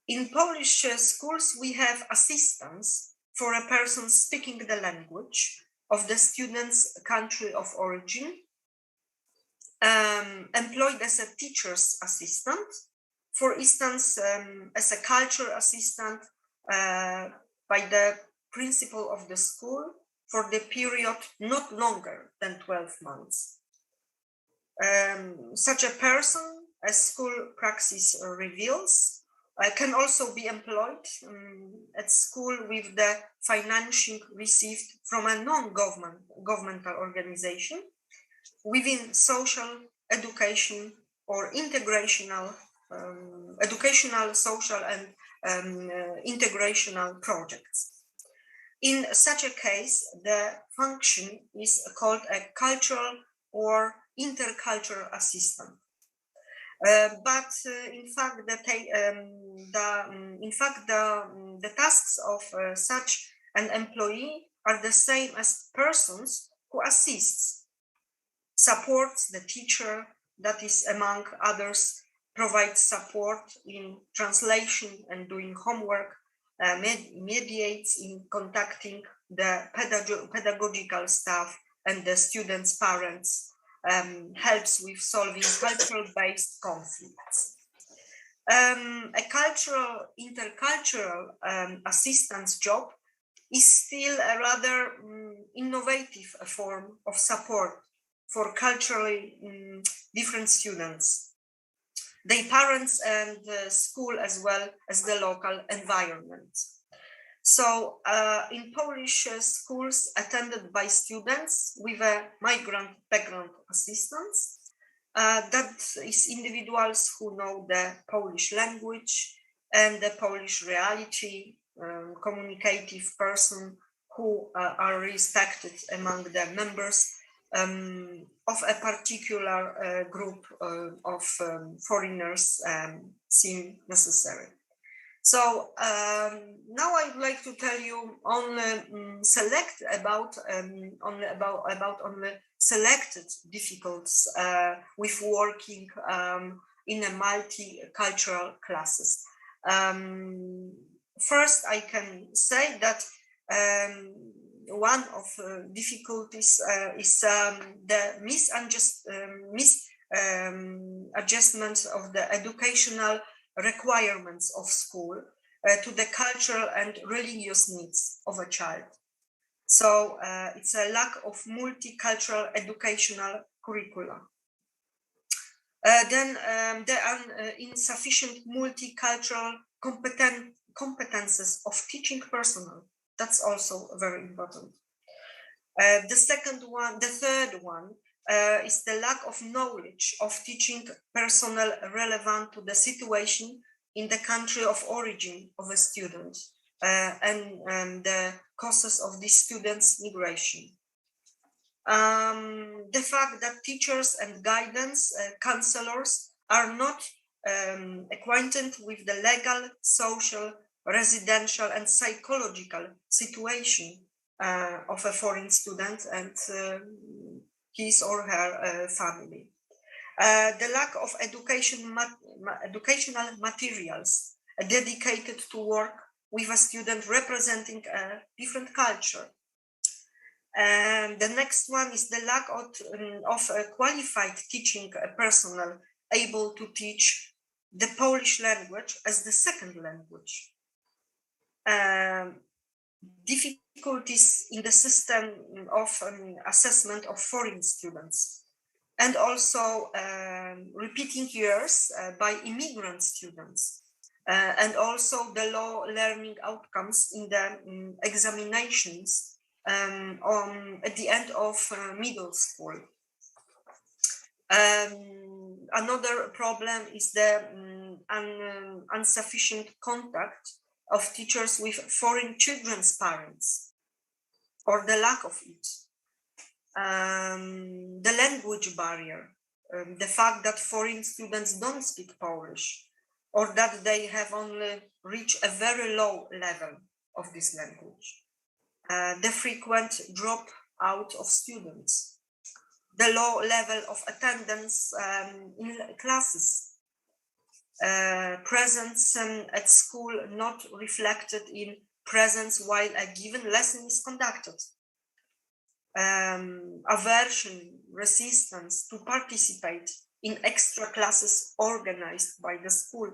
In Polish schools, we have assistance for a person speaking the language of the student's country of origin, employed as a teacher's assistant, for instance, as a culture assistant by the principal of the school for the period not longer than 12 months. Such a person, as school practice reveals, can also be employed at school with the financing received from a non-governmental organization within social, education, or integrational, educational, social, and integrational projects. In such a case, the function is called a cultural or intercultural assistant. But in fact, the tasks of such an employee are the same as persons who assists, supports the teacher, that is, among others, provides support in translation and doing homework, mediates in contacting the pedagogical staff and the students' parents, helps with solving cultural-based conflicts. A cultural, intercultural assistance job is still a rather innovative form of support for culturally different students, their parents and the school, as well as the local environment. So in Polish schools attended by students with a migrant background assistance, that is individuals who know the Polish language and the Polish reality, communicative person who are respected among the members of a particular group of foreigners seem necessary. So now I would like to tell you on selected difficulties with working in a multicultural classes. First, I can say that one of difficulties is the misadjustment of the educational requirements of school to the cultural and religious needs of a child. So it's a lack of multicultural educational curricula. Then there are insufficient multicultural competences of teaching personnel. That's also very important. The third one is the lack of knowledge of teaching personnel relevant to the situation in the country of origin of a student and the causes of this student's migration. The fact that teachers and guidance counselors are not acquainted with the legal, social, residential, and psychological situation of a foreign student and his or her family. The lack of educational materials dedicated to work with a student representing a different culture. And the next one is the lack of qualified teaching personnel able to teach the Polish language as the second language. Difficulties in the system of assessment of foreign students, and also repeating years by immigrant students, and also the low learning outcomes in the examinations at the end of middle school. Another problem is the insufficient contact of teachers with foreign children's parents, or the lack of it. The language barrier, the fact that foreign students don't speak Polish, or that they have only reached a very low level of this language. The frequent drop out of students, the low level of attendance in classes, presence at school not reflected in presence while a given lesson is conducted, aversion, resistance to participate in extra classes organized by the school,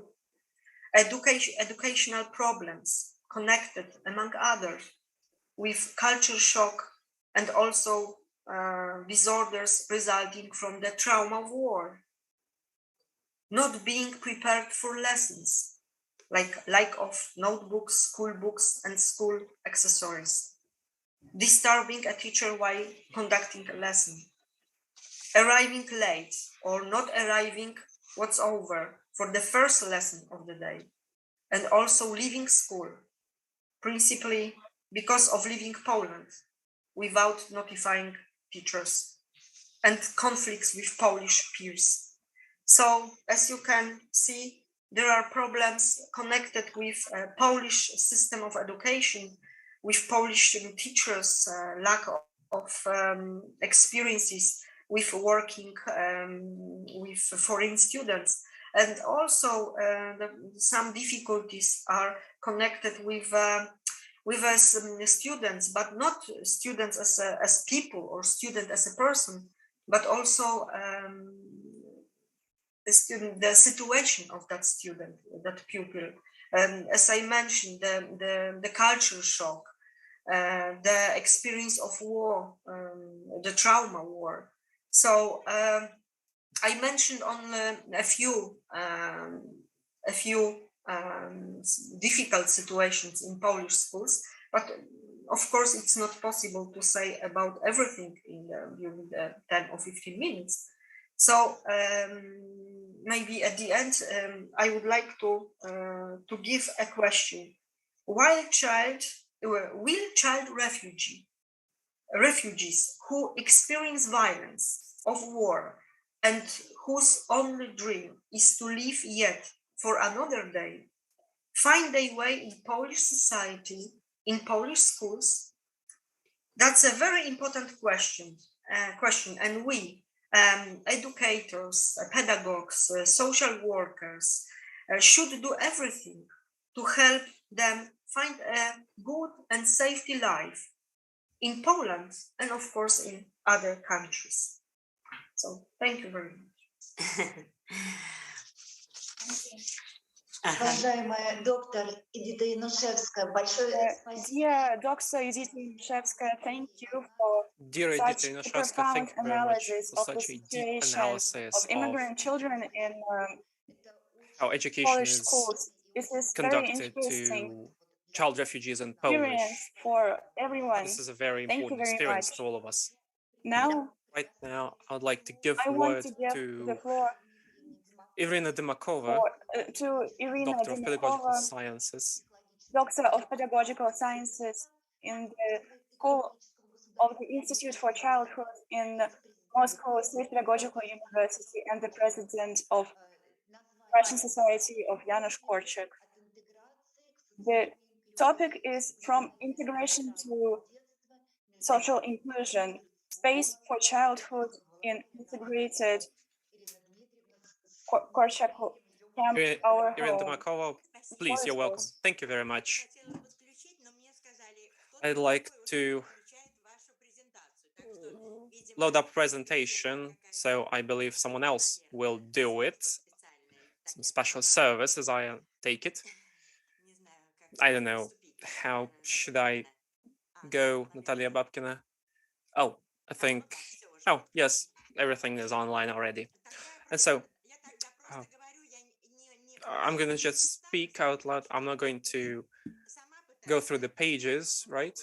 educational problems connected, among others, with culture shock and also disorders resulting from the trauma of war, not being prepared for lessons, like lack of notebooks, school books, and school accessories, disturbing a teacher while conducting a lesson, arriving late or not arriving whatsoever for the first lesson of the day, and also leaving school, principally because of leaving Poland without notifying teachers, and conflicts with Polish peers. So, as you can see, there are problems connected with Polish system of education, with Polish teachers' lack of experiences with working with foreign students. And also some difficulties are connected with us students, but not students as people or student as a person, but also the situation of that student, that pupil. As I mentioned, the culture shock, the experience of war, the trauma war. So I mentioned only a few difficult situations in Polish schools, but of course it's not possible to say about everything during the 10 or 15 minutes. So maybe at the end, I would like to give a question. Will child refugees who experience violence of war and whose only dream is to live yet for another day, find their way in Polish society, in Polish schools? That's a very important question. And we, educators, pedagogues, social workers, should do everything to help them find a good and safety life in Poland and of course in other countries. So thank you very much. Уважаемая доктор Эдита Янушевская, большое Dear Dr. Edita Yanushevskaya, thank you for Dear such Edita a Yanushevskaya, profound thank you very much analysis for of the such a deep situation analysis of immigrant children in how education Polish is schools. This is very conducted interesting to child refugees in experience Polish. for everyone. This is a very Thank you important very experience much. to all of us. Now, Right now, I would like to give I want word to give the to floor Irina Dymakova, to Irina Doctor of Pedagogical Dymakova, Sciences. Doctor of Pedagogical Sciences in the School of the Institute for Childhood in Moscow State Pedagogical University and the President of Russian Society of Janusz Korczak. The topic is from integration to social inclusion, space for childhood in integrated Korchak camp, our Irina home. Demakova, please, Floor you're is welcome. yours. Thank you very much. I'd like to load up presentation, so I believe someone else will do it. Some special service, as I take it. I don't know, how should I go, Natalia Babkina? Oh, I think, oh, yes, everything is online already. And so, I'm gonna just speak out loud. I'm not going to go through the pages, right?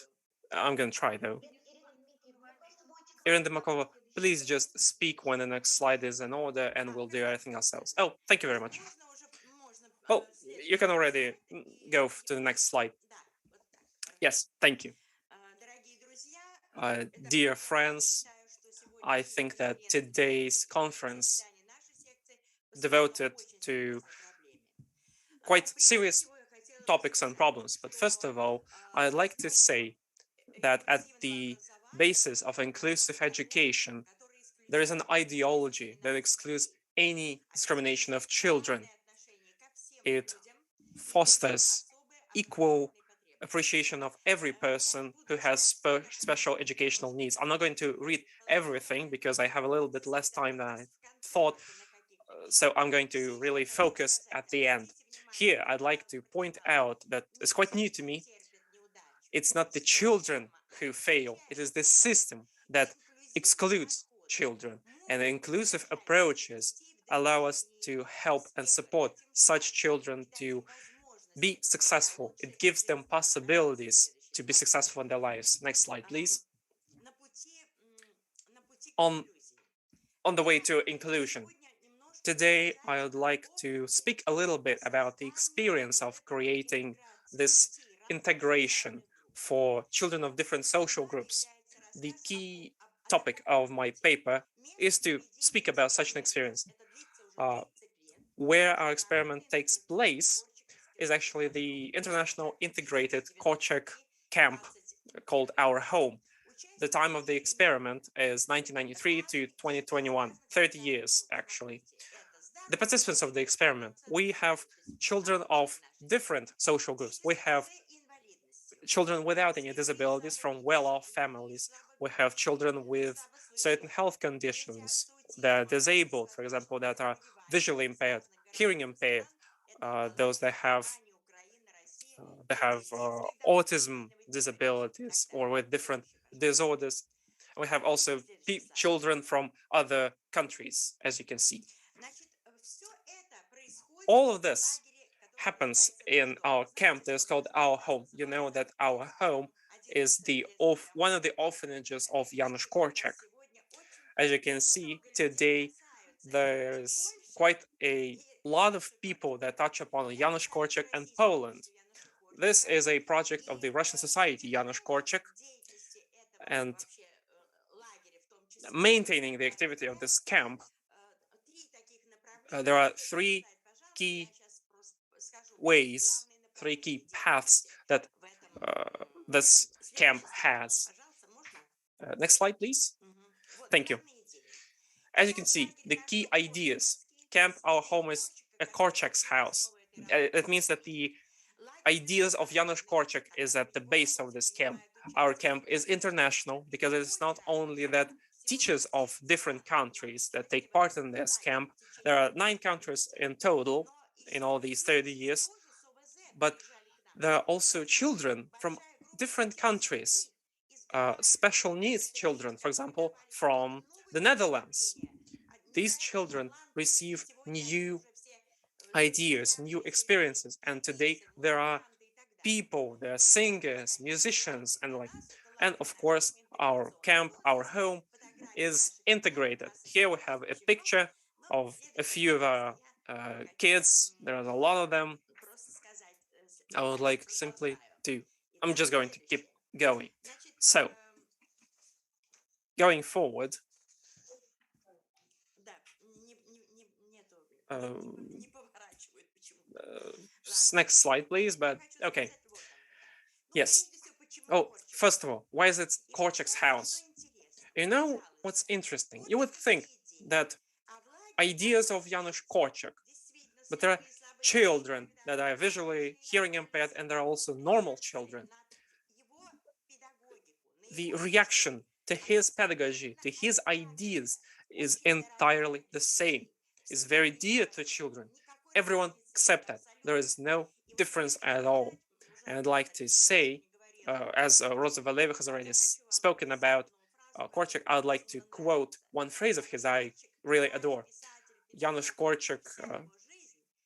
I'm gonna try though. Irina Demakova, please just speak when the next slide is in order and we'll do everything ourselves. Oh, thank you very much. Well, you can already go to the next slide. Yes, thank you. Dear friends, I think that today's conference devoted to quite serious topics and problems. But first of all, I'd like to say that at the basis of inclusive education, there is an ideology that excludes any discrimination of children. It fosters equal appreciation of every person who has special educational needs. I'm not going to read everything because I have a little bit less time than I thought, so I'm going to really focus at the end. Here, I'd like to point out that it's quite new to me. It's not the children who fail, it is the system that excludes children, and inclusive approaches allow us to help and support such children to be successful. It gives them possibilities to be successful in their lives. Next slide, please. On the way to inclusion. Today, I would like to speak a little bit about the experience of creating this integration for children of different social groups. The key topic of my paper is to speak about such an experience. Where our experiment takes place is actually the International Integrated Korchak Camp called Our Home. The time of the experiment is 1993 to 2021, 30 years actually. The participants of the experiment, we have children of different social groups. We have children without any disabilities from well-off families. We have children with certain health conditions that are disabled, for example, that are visually impaired, hearing impaired, those that have autism disabilities or with different disorders. We have also children from other countries, as you can see. All of this happens in our camp that is called Our Home. You know that Our Home is one of the orphanages of Janusz Korczak. As you can see, today there's quite a lot of people that touch upon Janusz Korczak and Poland. This is a project of the Russian Society, Janusz Korczak, and maintaining the activity of this camp, there are three key ways, three key paths that this camp has. Next slide, please. Thank you. As you can see, the key ideas. Camp Our Home is a Korczak's house. It means that the ideas of Janusz Korczak is at the base of this camp. Our camp is international because it's not only that teachers of different countries that take part in this camp. There are 9 countries in total in all these 30 years, but there are also children from different countries, special needs children, for example, from the Netherlands. These children receive new ideas, new experiences, and today there are people, there are singers, musicians, and of course our camp, Our Home, is integrated. Here we have a picture of a few of our kids. There are a lot of them. I would like simply to, I'm just going to keep going. So, going forward, next slide, please. But okay, yes. Oh, first of all, why is it Korchak's house? You know what's interesting? You would think that ideas of Janusz Korczak, but there are children that are visually hearing impaired, and there are also normal children. The reaction to his pedagogy, to his ideas, is entirely the same. It's very dear to children. Everyone accepts that. There is no difference at all. And I'd like to say, as Rosa Valeva has already spoken about Korczak, I'd like to quote one phrase of his I really adore. Janusz Korczak,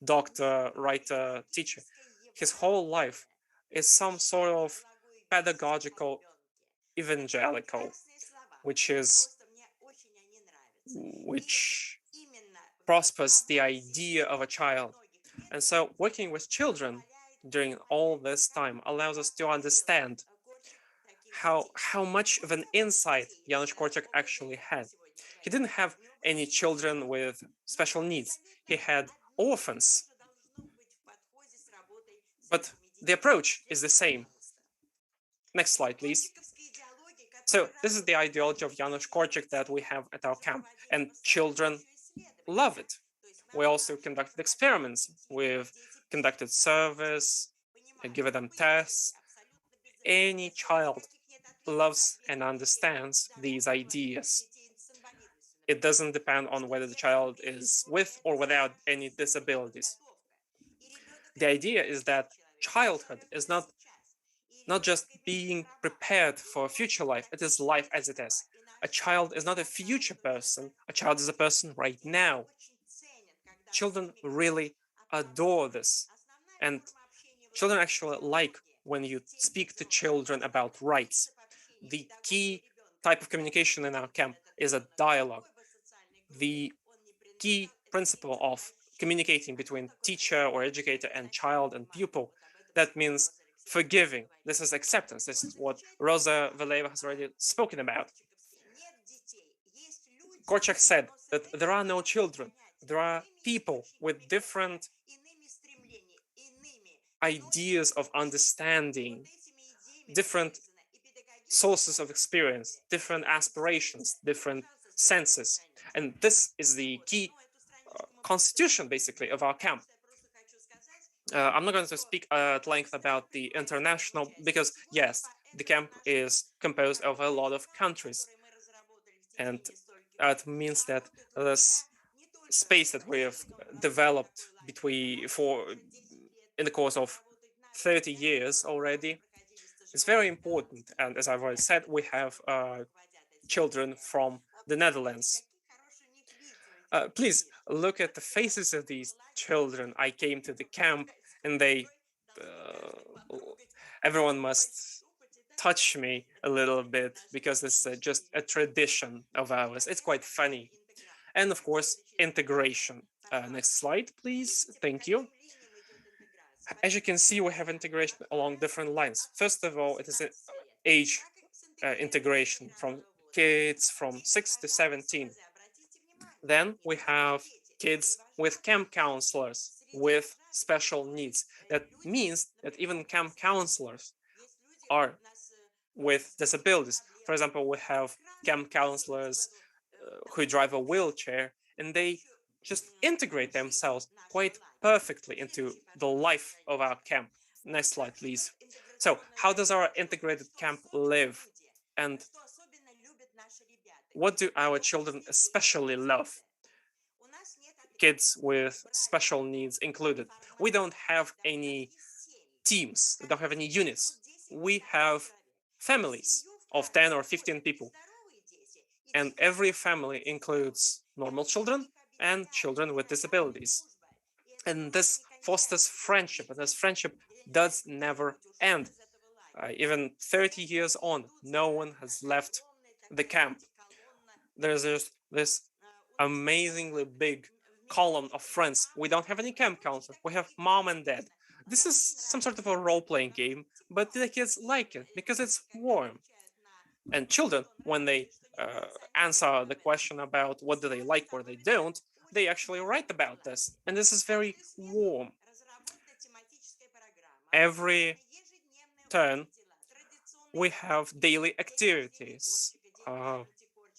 doctor, writer, teacher, his whole life is some sort of pedagogical evangelical, which prospers the idea of a child. And so working with children during all this time allows us to understand how much of an insight Janusz Korczak actually had. He didn't have any children with special needs. He had orphans. But the approach is the same. Next slide, please. So this is the ideology of Janusz Korczak that we have at our camp, and children love it. We also conducted experiments. We've conducted surveys, given them tests. Any child loves and understands these ideas. It doesn't depend on whether the child is with or without any disabilities. The idea is that childhood is not just being prepared for a future life, it is life as it is. A child is not a future person, a child is a person right now. Children really adore this. And children actually like when you speak to children about rights. The key type of communication in our camp is a dialogue. The key principle of communicating between teacher or educator and child and pupil, that means forgiving. This is acceptance. This is what Rosa Valeva has already spoken about. Korczak said that there are no children. There are people with different ideas of understanding, different sources of experience, different aspirations, different senses. And this is the key constitution, basically, of our camp. I'm not going to speak at length about the international, because yes, the camp is composed of a lot of countries. And that means that this space that we have developed in the course of 30 years already is very important. And as I've already said, we have children from the Netherlands. Please look at the faces of these children. I came to the camp and everyone must touch me a little bit because it's just a tradition of ours. It's quite funny. And of course, integration. Next slide, please. Thank you. As you can see, we have integration along different lines. First of all, it is an age integration from kids from 6 to 17. Then we have kids with camp counselors with special needs. That means that even camp counselors are with disabilities. For example, we have camp counselors who drive a wheelchair, and they just integrate themselves quite perfectly into the life of our camp. Next slide, please. So how does our integrated camp live? And what do our children especially love? Kids with special needs included. We don't have any teams, we don't have any units. We have families of 10 or 15 people. And every family includes normal children and children with disabilities. And this fosters friendship, and this friendship does never end. Even 30 years on, no one has left the camp. There's this amazingly big column of friends. We don't have any camp counselors. We have mom and dad. This is some sort of a role-playing game, but the kids like it because it's warm. And children, when they answer the question about what do they like or they don't, they actually write about this. And this is very warm. Every turn, we have daily activities,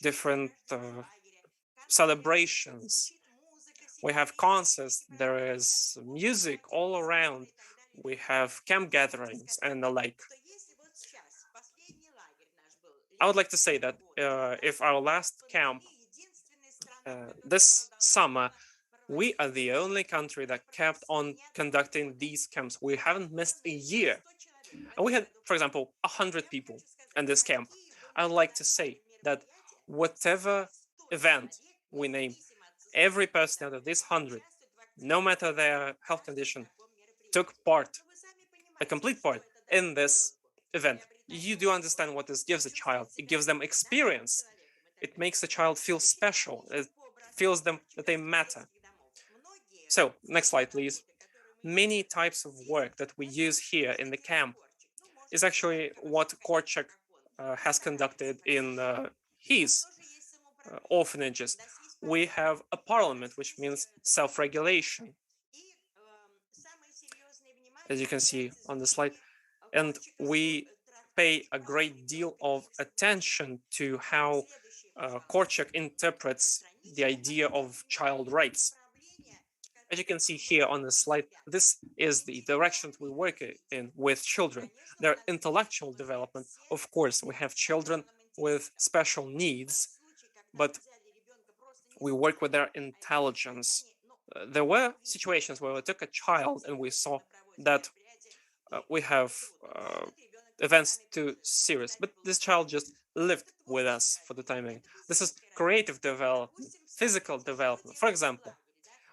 different celebrations. We have concerts, there is music all around. We have camp gatherings and the like. I would like to say that if our last camp this summer, we are the only country that kept on conducting these camps. We haven't missed a year. And we had, for example, 100 people in this camp. I would like to say that whatever event we name, every person out of this 100, no matter their health condition, took part, a complete part in this event. You do understand what this gives a child. It gives them experience. It makes a child feel special. It feels them that they matter. So, next slide, please. Many types of work that we use here in the camp is actually what Korczak has conducted in his orphanages. We have a parliament, which means self-regulation, as you can see on the slide, and we pay a great deal of attention to how Korczak interprets the idea of child rights. As you can see here on the slide, this is the direction we work in with children. Their intellectual development, of course, we have children with special needs, but we work with their intelligence. There were situations where we took a child and we saw that we have events too serious, but this child just lived with us for the time being. This is creative development, physical development. For example,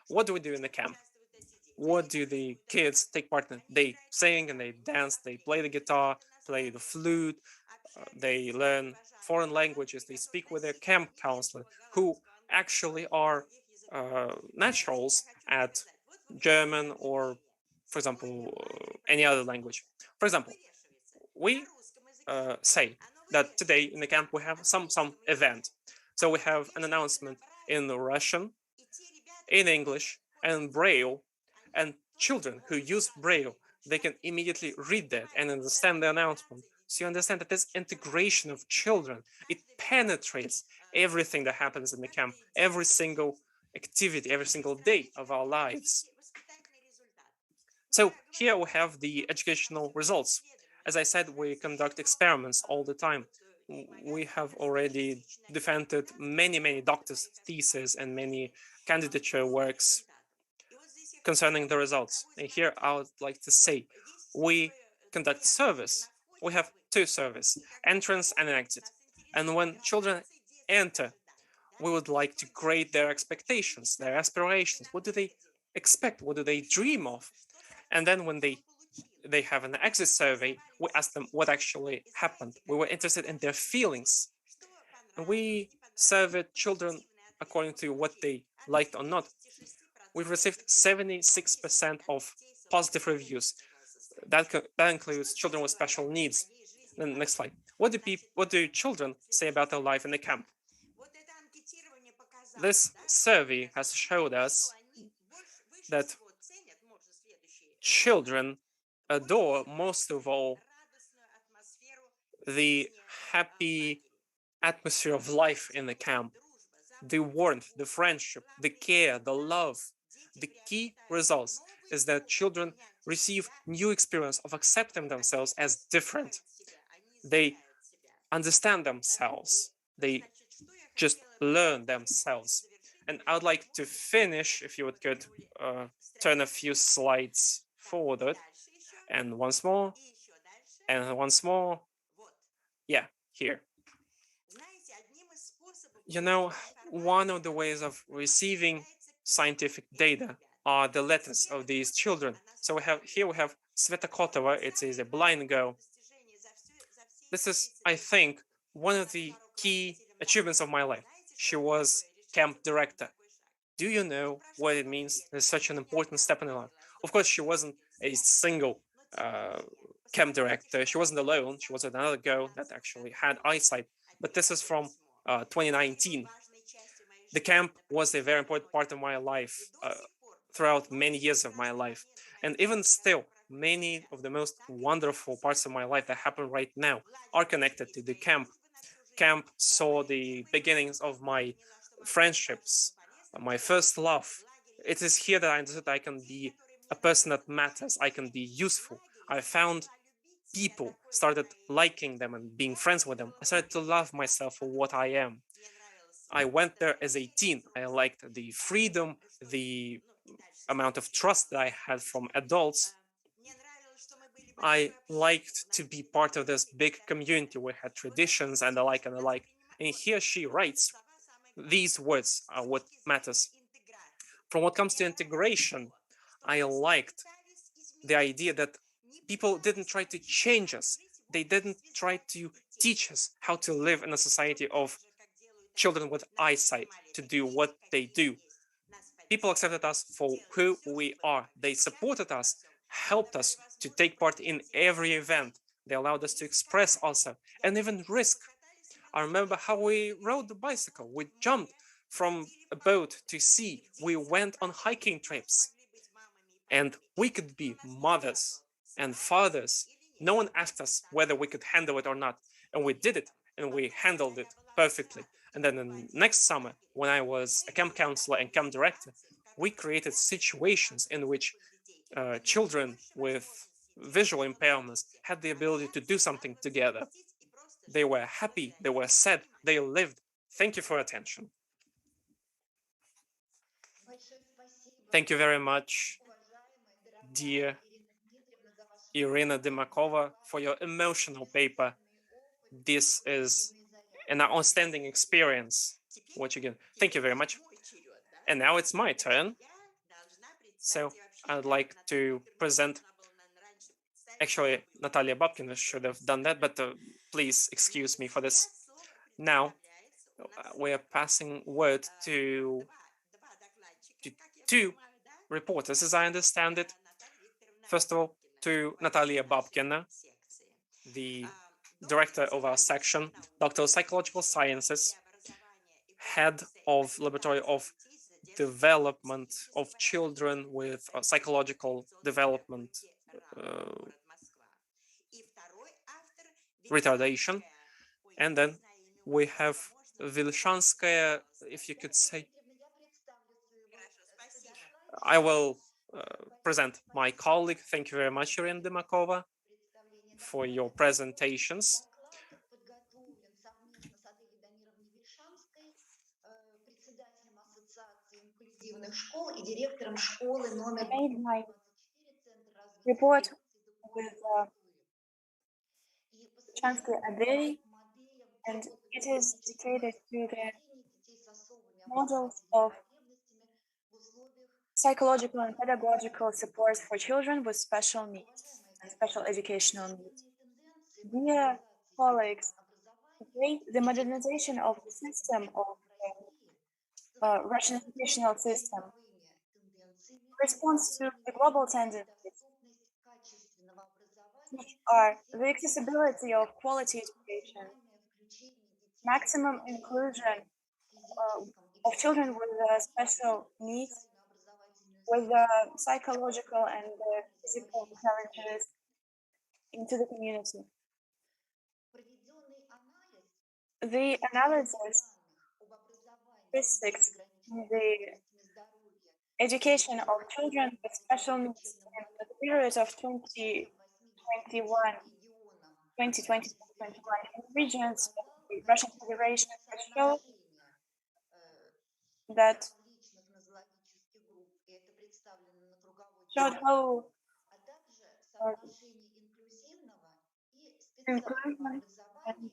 what do we do in the camp? What do the kids take part in? They sing and they dance, they play the guitar, play the flute, they learn foreign languages, they speak with their camp counselor, who actually are naturals at German or, for example, any other language. For example, we say that today in the camp we have some event. So we have an announcement in Russian, in English, and Braille, and children who use Braille, they can immediately read that and understand the announcement. So you understand that this integration of children, it penetrates everything that happens in the camp, every single activity, every single day of our lives. So here we have the educational results. As I said, we conduct experiments all the time. We have already defended many doctors' theses and many candidature works concerning the results. And here I would like to say, we conduct service. We have two services, entrance and an exit. And when children enter, we would like to grade their expectations, their aspirations. What do they expect? What do they dream of? And then when they have an exit survey, we ask them what actually happened. We were interested in their feelings. And we surveyed children according to what they liked or not. We've received 76% of positive reviews. That includes children with special needs. Then next slide. What do children say about their life in the camp? This survey has showed us that children adore most of all the happy atmosphere of life in the camp, the warmth, the friendship, the care, the love. The key results is that children receive new experience of accepting themselves as different. They understand themselves. They just learn themselves. And I would like to finish, if you could turn a few slides forward, and once more, and once more. Yeah, here. You know, one of the ways of receiving scientific data are the letters of these children. So we have Sveta Kotova. It is a blind girl. This is, I think, one of the key achievements of my life. She was camp director. Do you know what it means? It's such an important step in her life. Of course, she wasn't a single camp director. She wasn't alone. She was another girl that actually had eyesight. But this is from 2019. The camp was a very important part of my life throughout many years of my life. And even still, many of the most wonderful parts of my life that happen right now are connected to the camp. Camp saw the beginnings of my friendships, my first love. It is here that I understood I can be a person that matters. I can be useful. I found people, started liking them and being friends with them. I started to love myself for what I am. I went there as a teen. I liked the freedom, the amount of trust that I had from adults. I liked to be part of this big community. We had traditions and the like and the like. And here she writes, these words are what matters. From what comes to integration, I liked the idea that people didn't try to change us. They didn't try to teach us how to live in a society of children with eyesight, to do what they do. People accepted us for who we are. They supported us, helped us to take part in every event. They allowed us to express ourselves and even risk. I remember how we rode the bicycle. We jumped from a boat to sea. We went on hiking trips. And we could be mothers and fathers. No one asked us whether we could handle it or not. And we did it, and we handled it perfectly. And then the next summer, when I was a camp counselor and camp director, we created situations in which children with visual impairments had the ability to do something together. They were happy, they were sad, they lived. Thank you for attention. Thank you very much, dear Irina Demakova, for your emotional paper. This is an outstanding experience. What you get. Thank you very much. And now it's my turn. So I'd like to present. Actually, Natalia Babkina should have done that, but please excuse me for this. Now we are passing word to two reporters, as I understand it. First of all, to Natalia Babkina, the director of our section, Doctor of Psychological Sciences, head of Laboratory of Development of Children with Psychological Development retardation. And then we have Vilshanskaya, if you could say. I will present my colleague. Thank you very much, Irina Demakova, for your presentations. I made my report with Chansky Aderi, and it is dedicated to the models of psychological and pedagogical support for children with special needs and special educational needs. Dear colleagues, the modernization of the system of the Russian educational system responds to the global tendencies, which are the accessibility of quality education, maximum inclusion of children with special needs, with psychological and physical challenges into the community. The analysis statistics in the education of children with special needs in the period of 2021 in regions of the Russian Federation show that showed how improvement and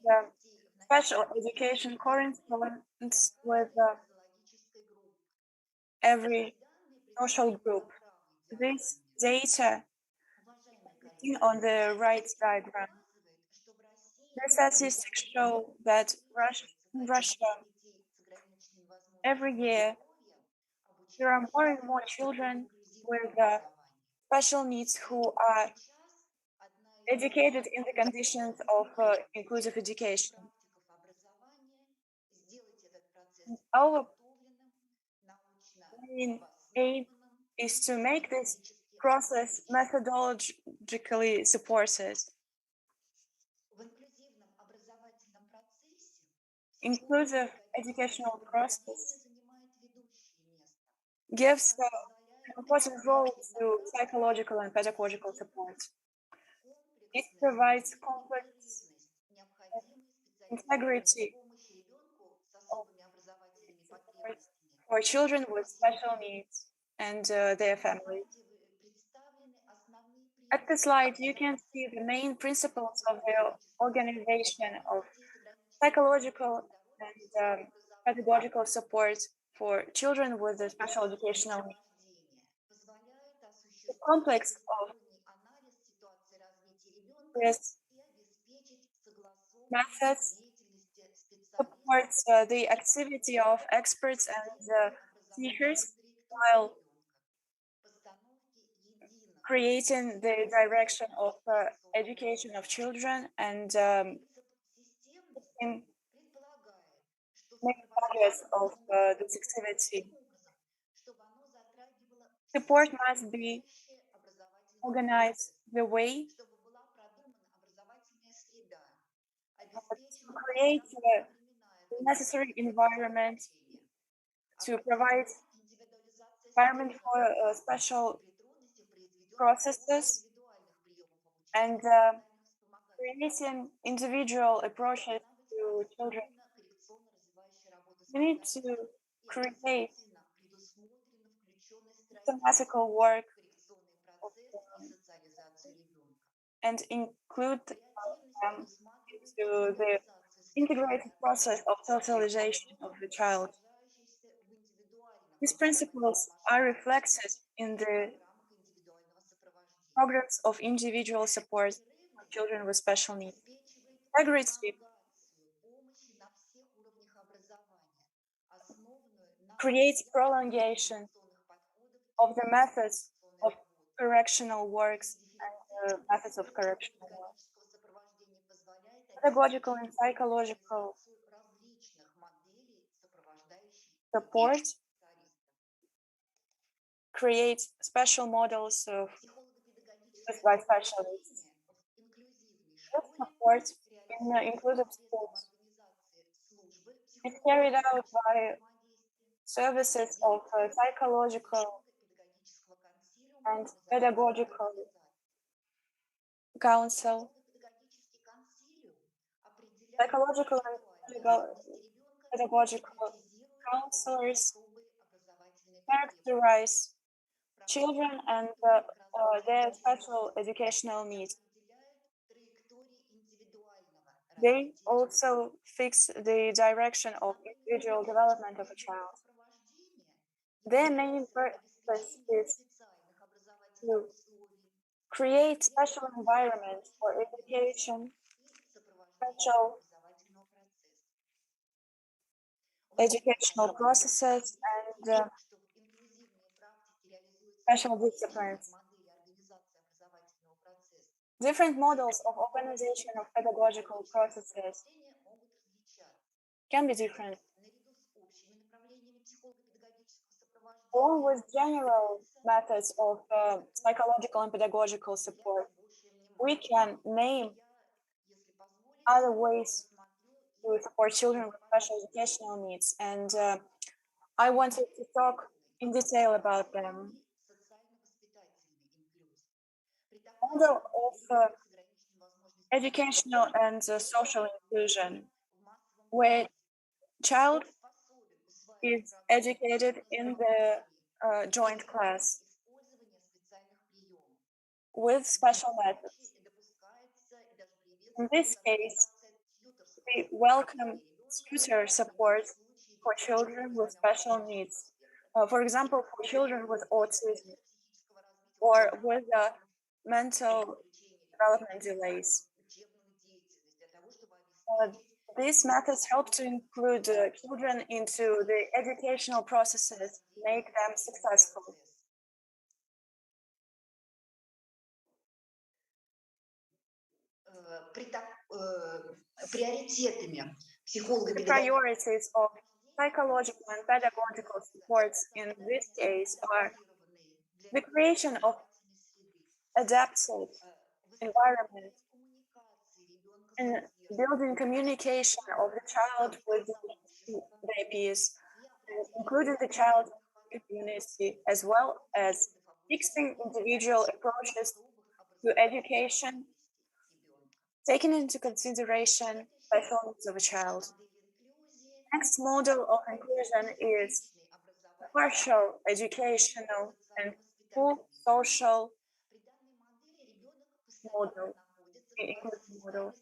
special education corresponds with every social group. This data seen on the right diagram. The statistics show that in Russia, every year, there are more and more children with special needs who are educated in the conditions of inclusive education. Our main aim is to make this process methodologically supported. Inclusive educational process gives an important role to psychological and pedagogical support. It provides complex integrity of support for children with special needs and their families. At the slide, you can see the main principles of the organization of psychological and pedagogical support for children with special educational needs. The complex of this methods supports the activity of experts and teachers while creating the direction of education of children and in main progress of this activity. Support must be organized the way to create the necessary environment to provide environment for special processes and creating individual approaches to children. We need to create systematical work and include them into the integrated process of socialization of the child. These principles are reflected in the programs of individual support for children with special needs. Integrity creates prolongation of the methods of correctional works and methods of correctional work. Pedagogical and psychological support creates special models of by specialists. This support in inclusive schools is carried out by services of psychological and pedagogical counsel. Psychological and pedagogical counselors characterize children and their special educational needs. They also fix the direction of individual development of a child. Their main purpose is to create special environments for education, special educational processes, and special disciplines. Different models of organization of pedagogical processes can be different. Along with general methods of psychological and pedagogical support, we can name other ways to support children with special educational needs, and I wanted to talk in detail about them. Model of educational and social inclusion, where child is educated in the joint class with special methods. In this case, we welcome tutor support for children with special needs. For example, for children with autism or with mental development delays. These methods help to include children into the educational processes, make them successful. The priorities of psychological and pedagogical supports in this case are the creation of adapted environment and building communication of the child with their peers, including the child community, as well as fixing individual approaches to education, taking into consideration special needs of a child. Next model of inclusion is partial educational and full social model, inclusive model.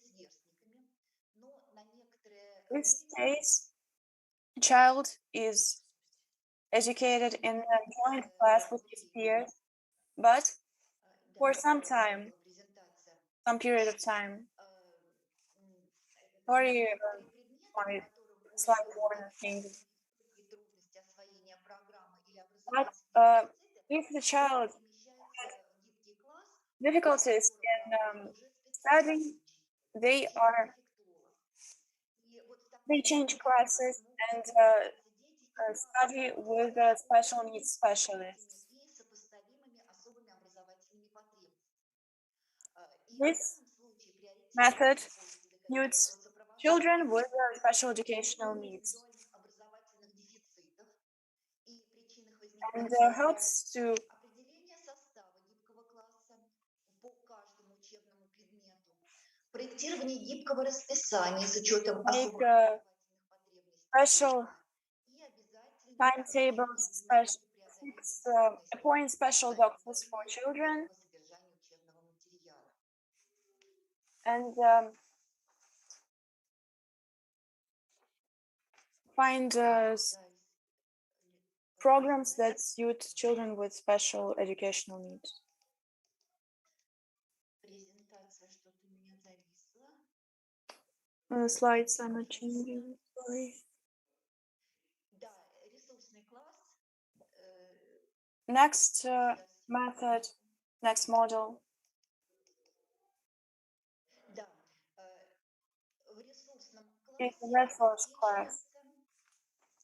This case, a child is educated in a joint class with his peers, but for some time, some period of time. Sorry, my slide warning thing. But if the child had difficulties in studying, they change classes and study with special needs specialists. This method suits children with special educational needs and helps to Проектирование гибкого расписания с учетом make особых special timetables, appoint special doctors for children, and find programs that suit children with special educational needs. Slides are not changing, sorry. Next method, next model. Is the resource class,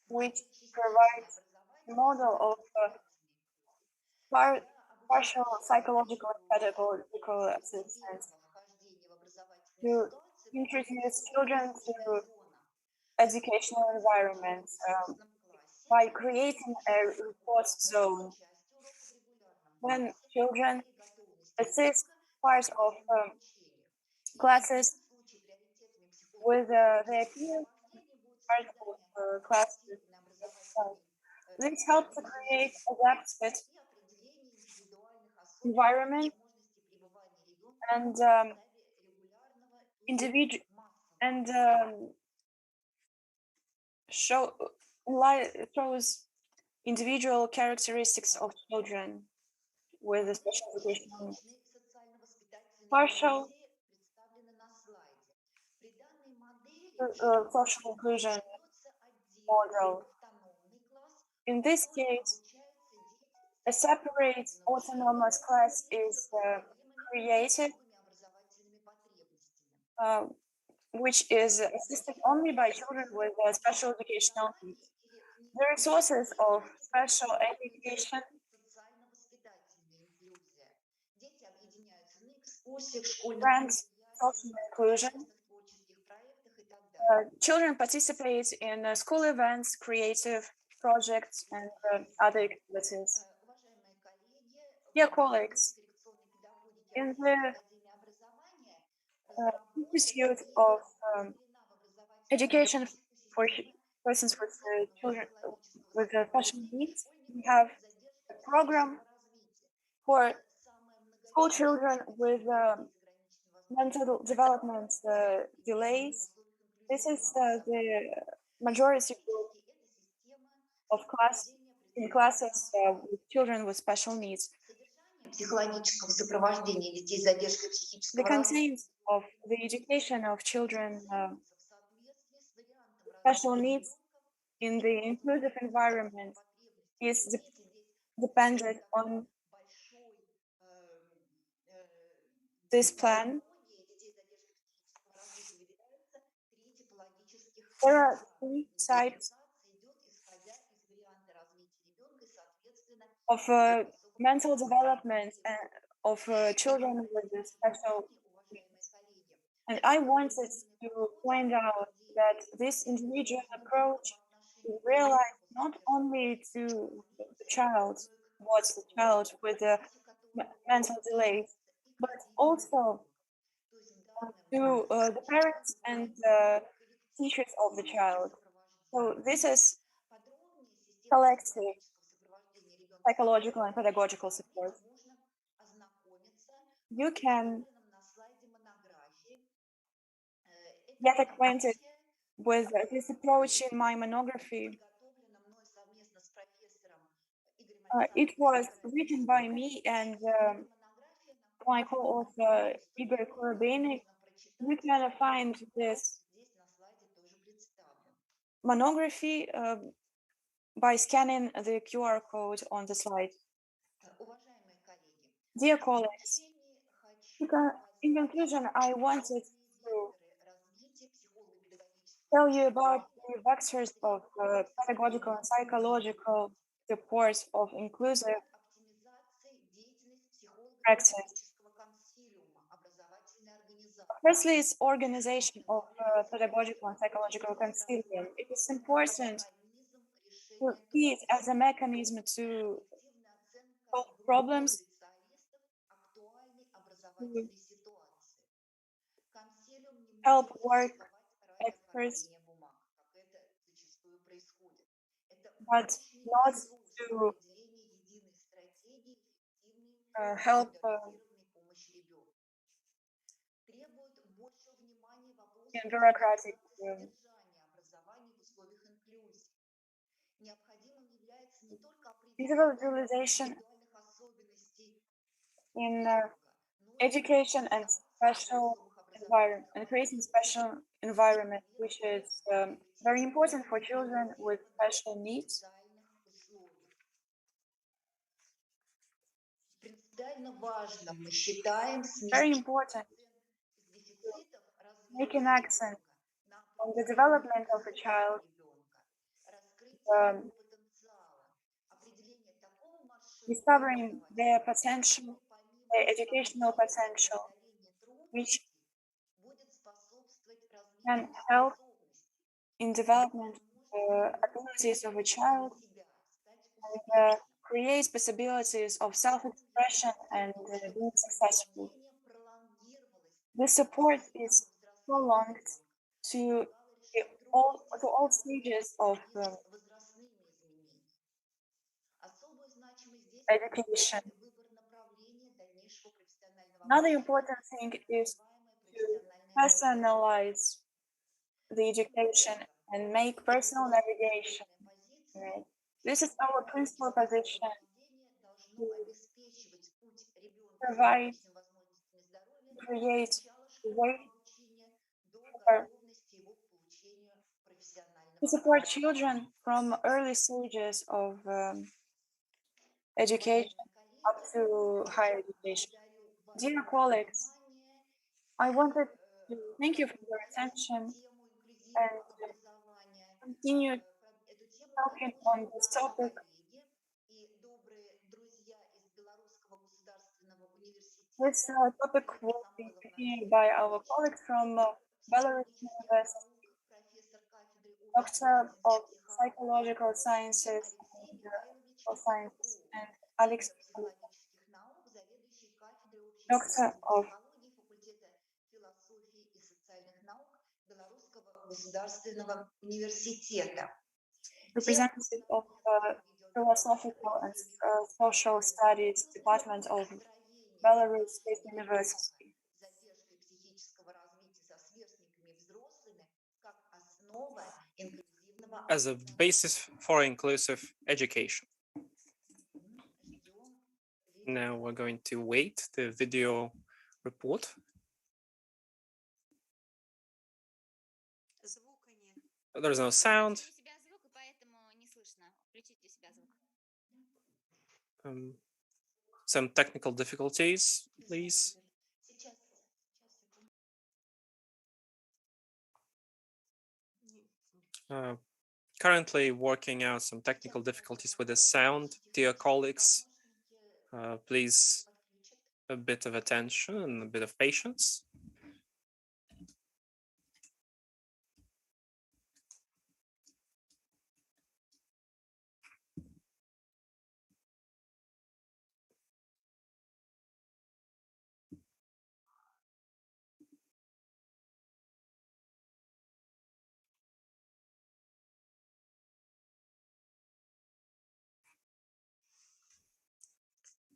which provides a model of partial psychological and pedagogical assistance to introduce children to educational environments by creating a report zone. When children assist part of classes with their peers, part of classes. This helps to create adapted environment and individual and shows individual characteristics of children with a special educational needs. Partial social inclusion model. In this case, a separate autonomous class is created, which is assisted only by children with special educational needs. The resources of special education grants social inclusion. Children participate in school events, creative projects, and other activities. Dear colleagues, in the Institute of Education for Persons with Children with Special Needs, we have a program for school children with mental development delays. This is the majority group of classes with children with special needs. психологического сопровождения детей с задержкой The психического развития content of the education of children special needs in the inclusive environment is dependent on this plan. There are three types of mental development of children with a special needs. And I wanted to point out that this individual approach is realized not only to the child, what's the child with the mental delays, but also to the parents and teachers of the child. So this is collective psychological and pedagogical support. You can get acquainted with this approach in my monography. It was written by me and my co-author Igor Korobeinik. You can find this monography by scanning the QR code on the slide. Dear colleagues, in conclusion, I wanted to tell you about the vectors of pedagogical and psychological support of inclusive practice. Firstly, it's organization of pedagogical and psychological consilium. It is important to see it as a mechanism to solve problems, to help work experts, but not to help in bureaucratic individualization in education and special environment and creating special environment, which is very important for children with special needs. Very important to make an accent on the development of a child, discovering their potential, their educational potential, which can help in development abilities of a child and creates possibilities of self-expression and being successful. The support is prolonged to all stages of education. Another important thing is to personalize the education and make personal navigation. Right? This is our principal position to provide, create a way to support children from early stages of education up to higher education. Dear colleagues, I wanted to thank you for your attention and continue talking on this topic. This topic will be continued by our colleagues from Belarus University, Doctor of Psychological Sciences and Social Sciences, and Alex, Doctor of Representative of Philosophical and Social Studies Department of Belarus State University. As a basis for inclusive education. Now we're going to wait the video report. There's no sound. Some technical difficulties, please. Currently working out some technical difficulties with the sound. Dear colleagues, please a bit of attention and a bit of patience.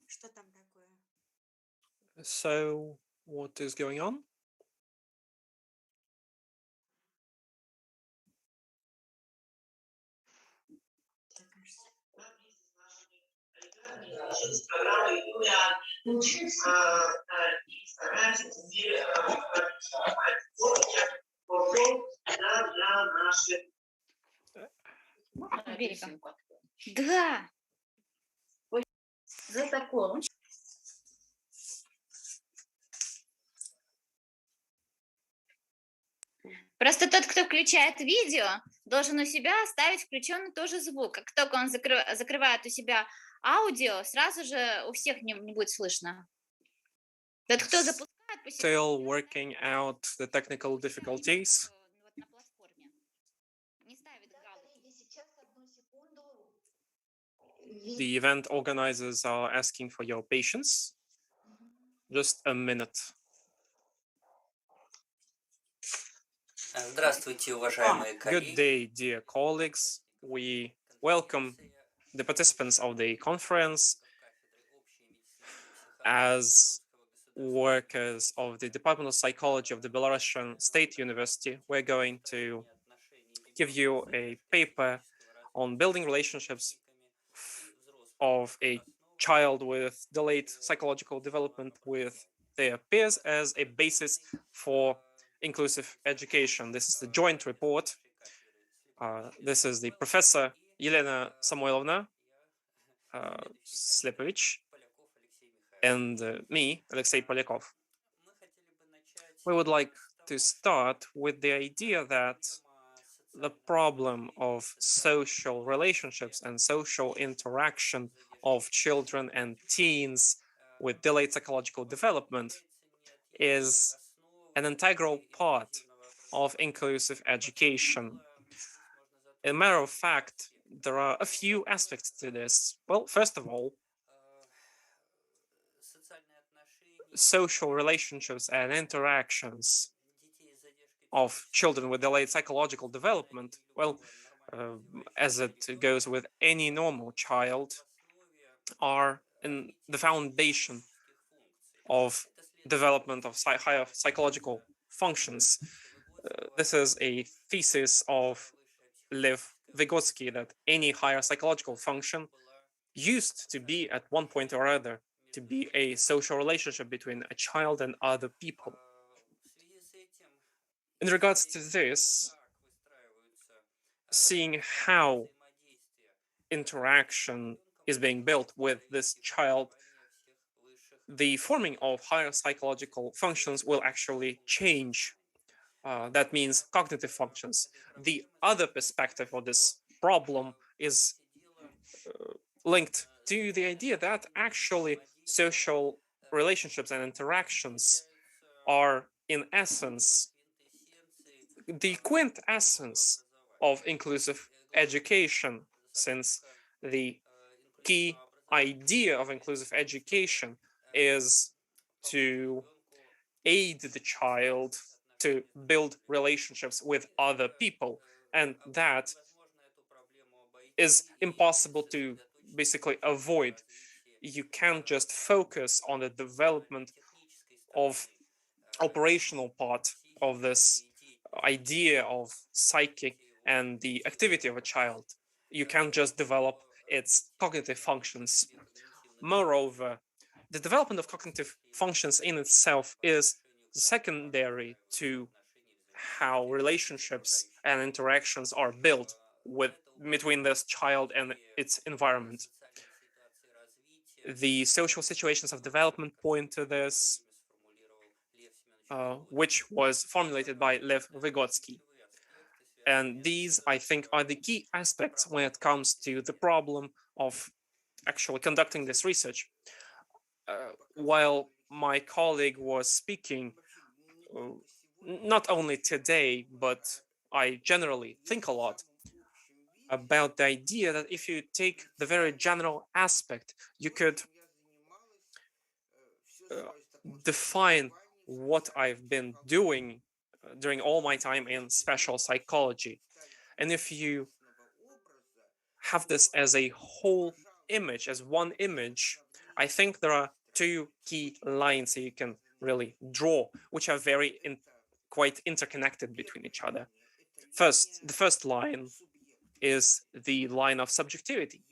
Что там такое? So, what is going on? Программы Юлия и стараемся теперь для наших. Да. За такое. Просто тот, кто включает видео, должен у себя оставить включенный тоже звук. Как только он закрывает у себя аудио, сразу же у всех не будет слышно. Тот, кто запускает по себе... Still working out the technical difficulties. На платформе. Не ставит галочку. The event organizers are asking for your patience. Just a minute. Здравствуйте, уважаемые коллеги. Good day, dear colleagues. We welcome the participants of the conference. As workers of the Department of Psychology of the Belarusian State University, we're going to give you a paper on building relationships of a child with delayed psychological development with their peers as a basis for inclusive education. This is the joint report. This is the Professor Elena Samoilovna Slepovich and me, Alexei Polyakov. We would like to start with the idea that the problem of social relationships and social interaction of children and teens with delayed psychological development is an integral part of inclusive education. As a matter of fact, there are a few aspects to this. Well, first of all, social relationships and interactions of children with delayed psychological development, well, as it goes with any normal child, are in the foundation of development of higher psychological functions. This is a thesis of Lev Vygotsky, that any higher psychological function used to be at one point or other to be a social relationship between a child and other people. In regards to this, seeing how interaction is being built with this child, the forming of higher psychological functions will actually change. That means cognitive functions. The other perspective of this problem is linked to the idea that actually social relationships and interactions are, in essence, the quintessence of inclusive education, since the key idea of inclusive education is to aid the child to build relationships with other people, and that is impossible to basically avoid. You can't just focus on the development of operational part of this idea of psyche and the activity of a child. You can't just develop its cognitive functions. Moreover, the development of cognitive functions in itself is secondary to how relationships and interactions are built between this child and its environment. The social situations of development point to this, which was formulated by Lev Vygotsky. And these, I think, are the key aspects when it comes to the problem of actually conducting this research. While my colleague was speaking, not only today, but I generally think a lot about the idea that if you take the very general aspect, you could define what I've been doing during all my time in special psychology. And if you have this as a whole image, as one image, I think there are two key lines that you can really draw, which are very quite interconnected between each other. First, the first line is the line of subjectivity.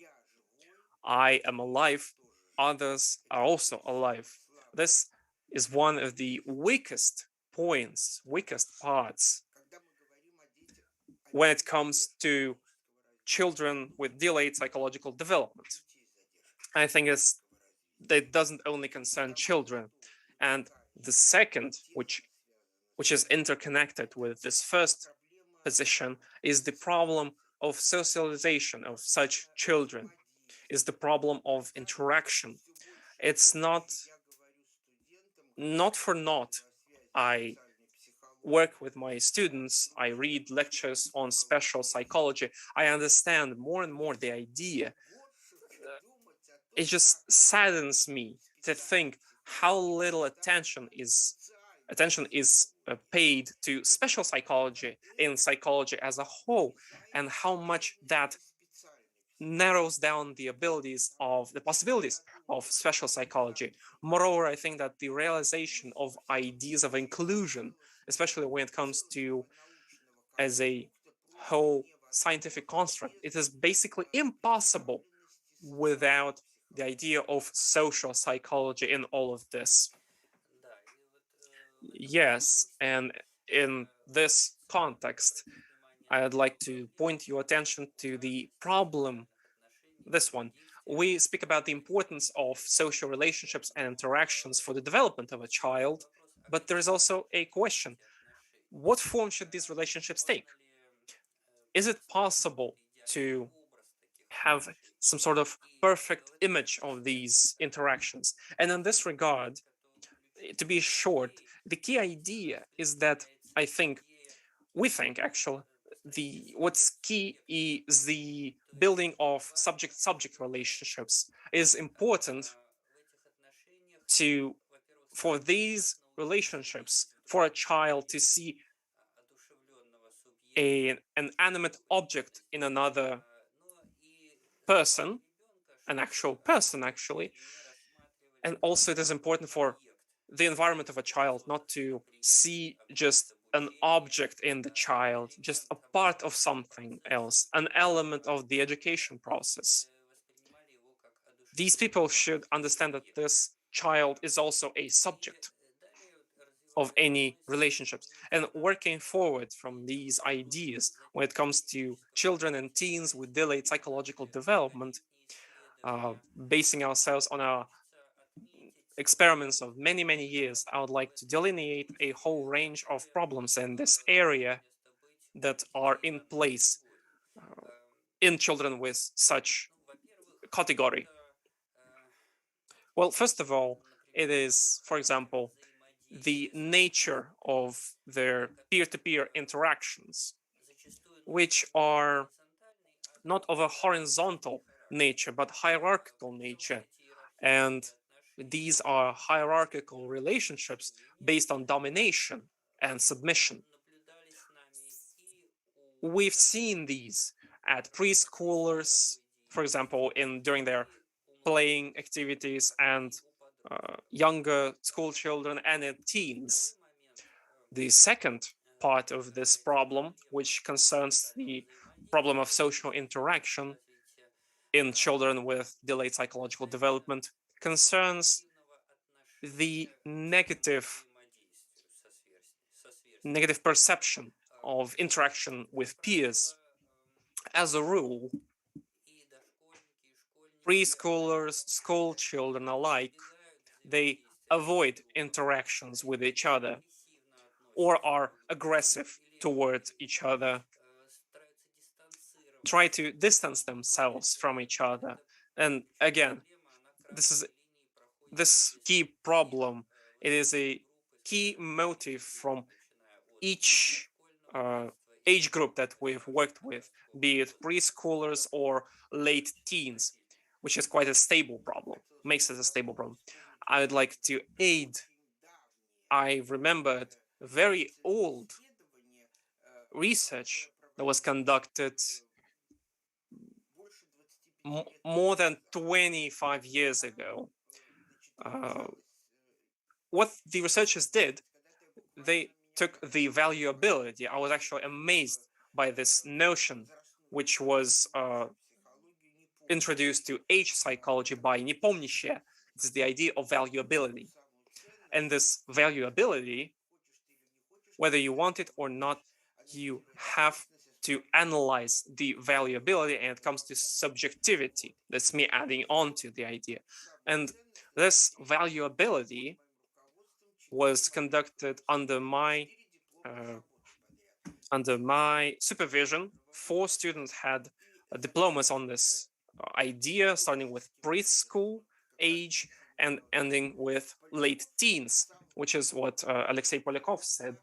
I am alive, others are also alive. This is one of the weakest points, weakest parts when it comes to children with delayed psychological development. I think that doesn't only concern children. And the second, which is interconnected with this first position, is the problem of socialization of such children, is the problem of interaction. It's not for naught I work with my students, I read lectures on special psychology, I understand more and more the idea. It just saddens me to think how little attention is paid to special psychology in psychology as a whole, and how much that narrows down the possibilities of special psychology. Moreover, I think that the realization of ideas of inclusion, especially when it comes to as a whole scientific construct, it is basically impossible without the idea of social psychology in all of this. Yes, and in this context, I would like to point your attention to the problem, this one. We speak about the importance of social relationships and interactions for the development of a child, but there is also a question. What form should these relationships take? Is it possible to have some sort of perfect image of these interactions? And in this regard, to be short, the key idea is that we think actually, what's key is the building of subject-subject relationships is important for these relationships, for a child to see an animate object in another person, an actual person actually. And also it is important for the environment of a child not to see just an object in the child, just a part of something else, an element of the education process. These people should understand that this child is also a subject of any relationships, and working forward from these ideas when it comes to children and teens with delayed psychological development, basing ourselves on our experiments of many, many years, I would like to delineate a whole range of problems in this area that are in place in children with such category. Well, first of all, it is, for example, the nature of their peer-to-peer interactions, which are not of a horizontal nature, but hierarchical nature. And these are hierarchical relationships based on domination and submission. We've seen these at preschoolers, for example, during their playing activities, and younger school children, and in teens. The second part of this problem, which concerns the problem of social interaction in children with delayed psychological development, concerns the negative perception of interaction with peers. As a rule, preschoolers, school children alike, they avoid interactions with each other or are aggressive towards each other, try to distance themselves from each other. And again, this key problem It is a key motive from each age group that we've worked with, be it preschoolers or late teens, which is quite a stable problem, makes it a stable problem. I would like to aid. I remembered very old research that was conducted more than 25 years ago. What the researchers did, they took the valuability. I was actually amazed by this notion, which was introduced to age psychology by Nepomniachtchi. It's the idea of valuability. And this valuability, whether you want it or not, you have to analyze the valuability, and it comes to subjectivity. That's me adding on to the idea. And this valuability was conducted under my supervision. 4 students had diplomas on this idea, starting with preschool age and ending with late teens, which is what Alexei Polyakov said.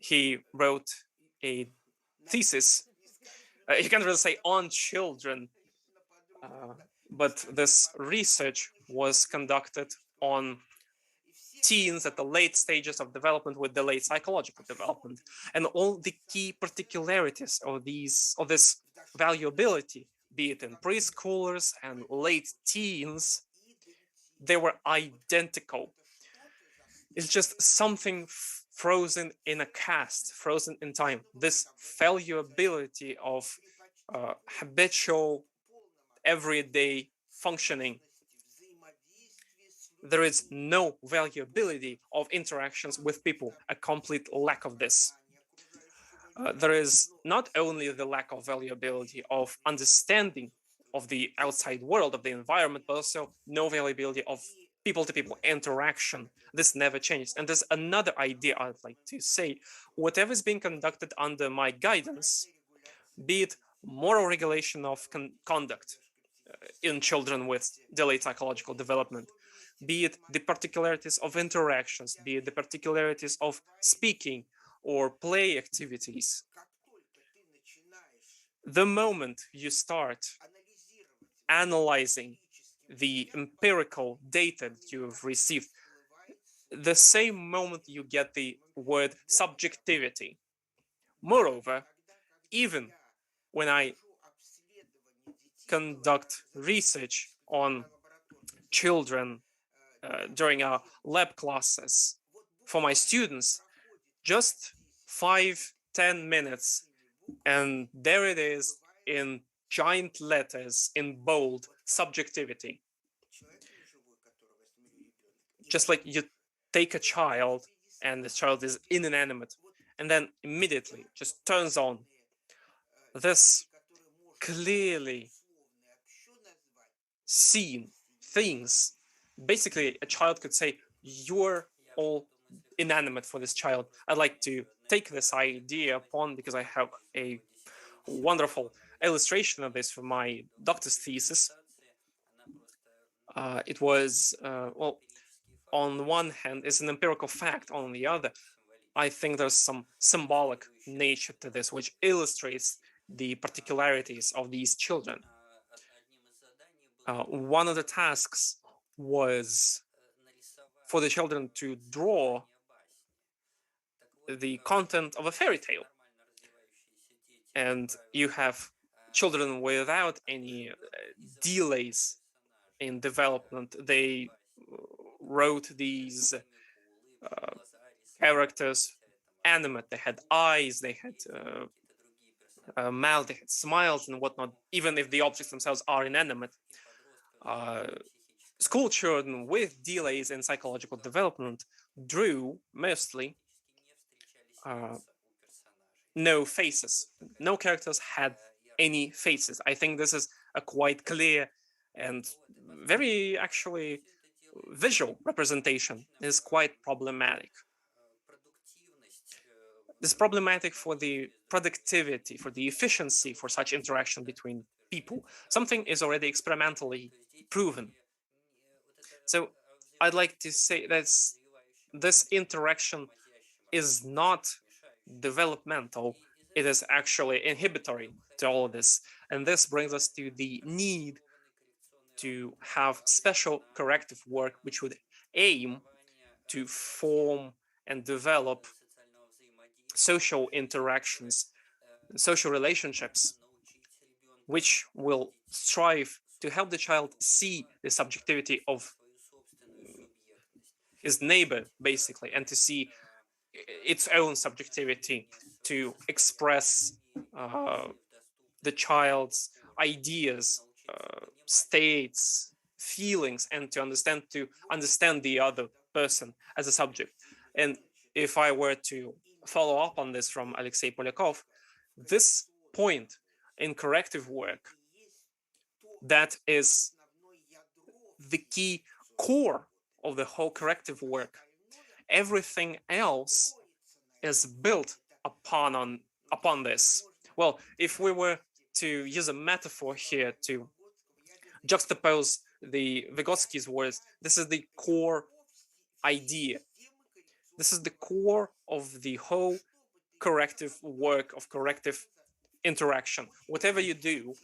He wrote a thesis, you can't really say on children, but this research was conducted on teens at the late stages of development with delayed psychological development, and all the key particularities of this valuability, be it in preschoolers and late teens, they were identical. It's just something frozen in a cast, frozen in time. This valuability of habitual, everyday functioning. There is no valuability of interactions with people, a complete lack of this. There is not only the lack of valuability of understanding of the outside world, of the environment, but also no valuability of people-to-people interaction. This never changes. And there's another idea I'd like to say. Whatever is being conducted under my guidance, be it moral regulation of conduct in children with delayed psychological development, be it the particularities of interactions, be it the particularities of speaking or play activities. The moment you start analyzing the empirical data that you've received, the same moment you get the word subjectivity. Moreover, even when I conduct research on children during our lab classes for my students, just 5-10 minutes, and there it is in giant letters in bold, subjectivity. Just like you take a child and the child is inanimate, and then immediately just turns on this clearly seen things. Basically, a child could say, you're all inanimate for this child. I'd like to take this idea upon, because I have a wonderful illustration of this for my doctor's thesis. It was, well, on one hand, it's an empirical fact. On the other, I think there's some symbolic nature to this, which illustrates the particularities of these children. One of the tasks was for the children to draw the content of a fairy tale. And you have children without any delays in development. They wrote these characters animate. They had eyes, they had mouth, they had smiles and whatnot, even if the objects themselves are inanimate. School children with delays in psychological development drew mostly no faces. No characters had any faces. I think this is a quite clear and very actually visual representation. It is quite problematic. This is problematic for the productivity, for the efficiency for such interaction between people. Something is already experimentally proven. So I'd like to say that this interaction is not developmental, it is actually inhibitory to all of this. And this brings us to the need to have special corrective work which would aim to form and develop social interactions, social relationships, which will strive to help the child see the subjectivity of his neighbor, basically, and to see its own subjectivity, to express the child's ideas, states, feelings, and to understand the other person as a subject. And if I were to follow up on this from Alexei Polyakov, this point in corrective work, that is the key core of the whole corrective work. Everything else is built upon this. Well, if we were to use a metaphor here to juxtapose the Vygotsky's words, this is the core idea. This is the core of the whole corrective work, of corrective interaction. Whatever you do,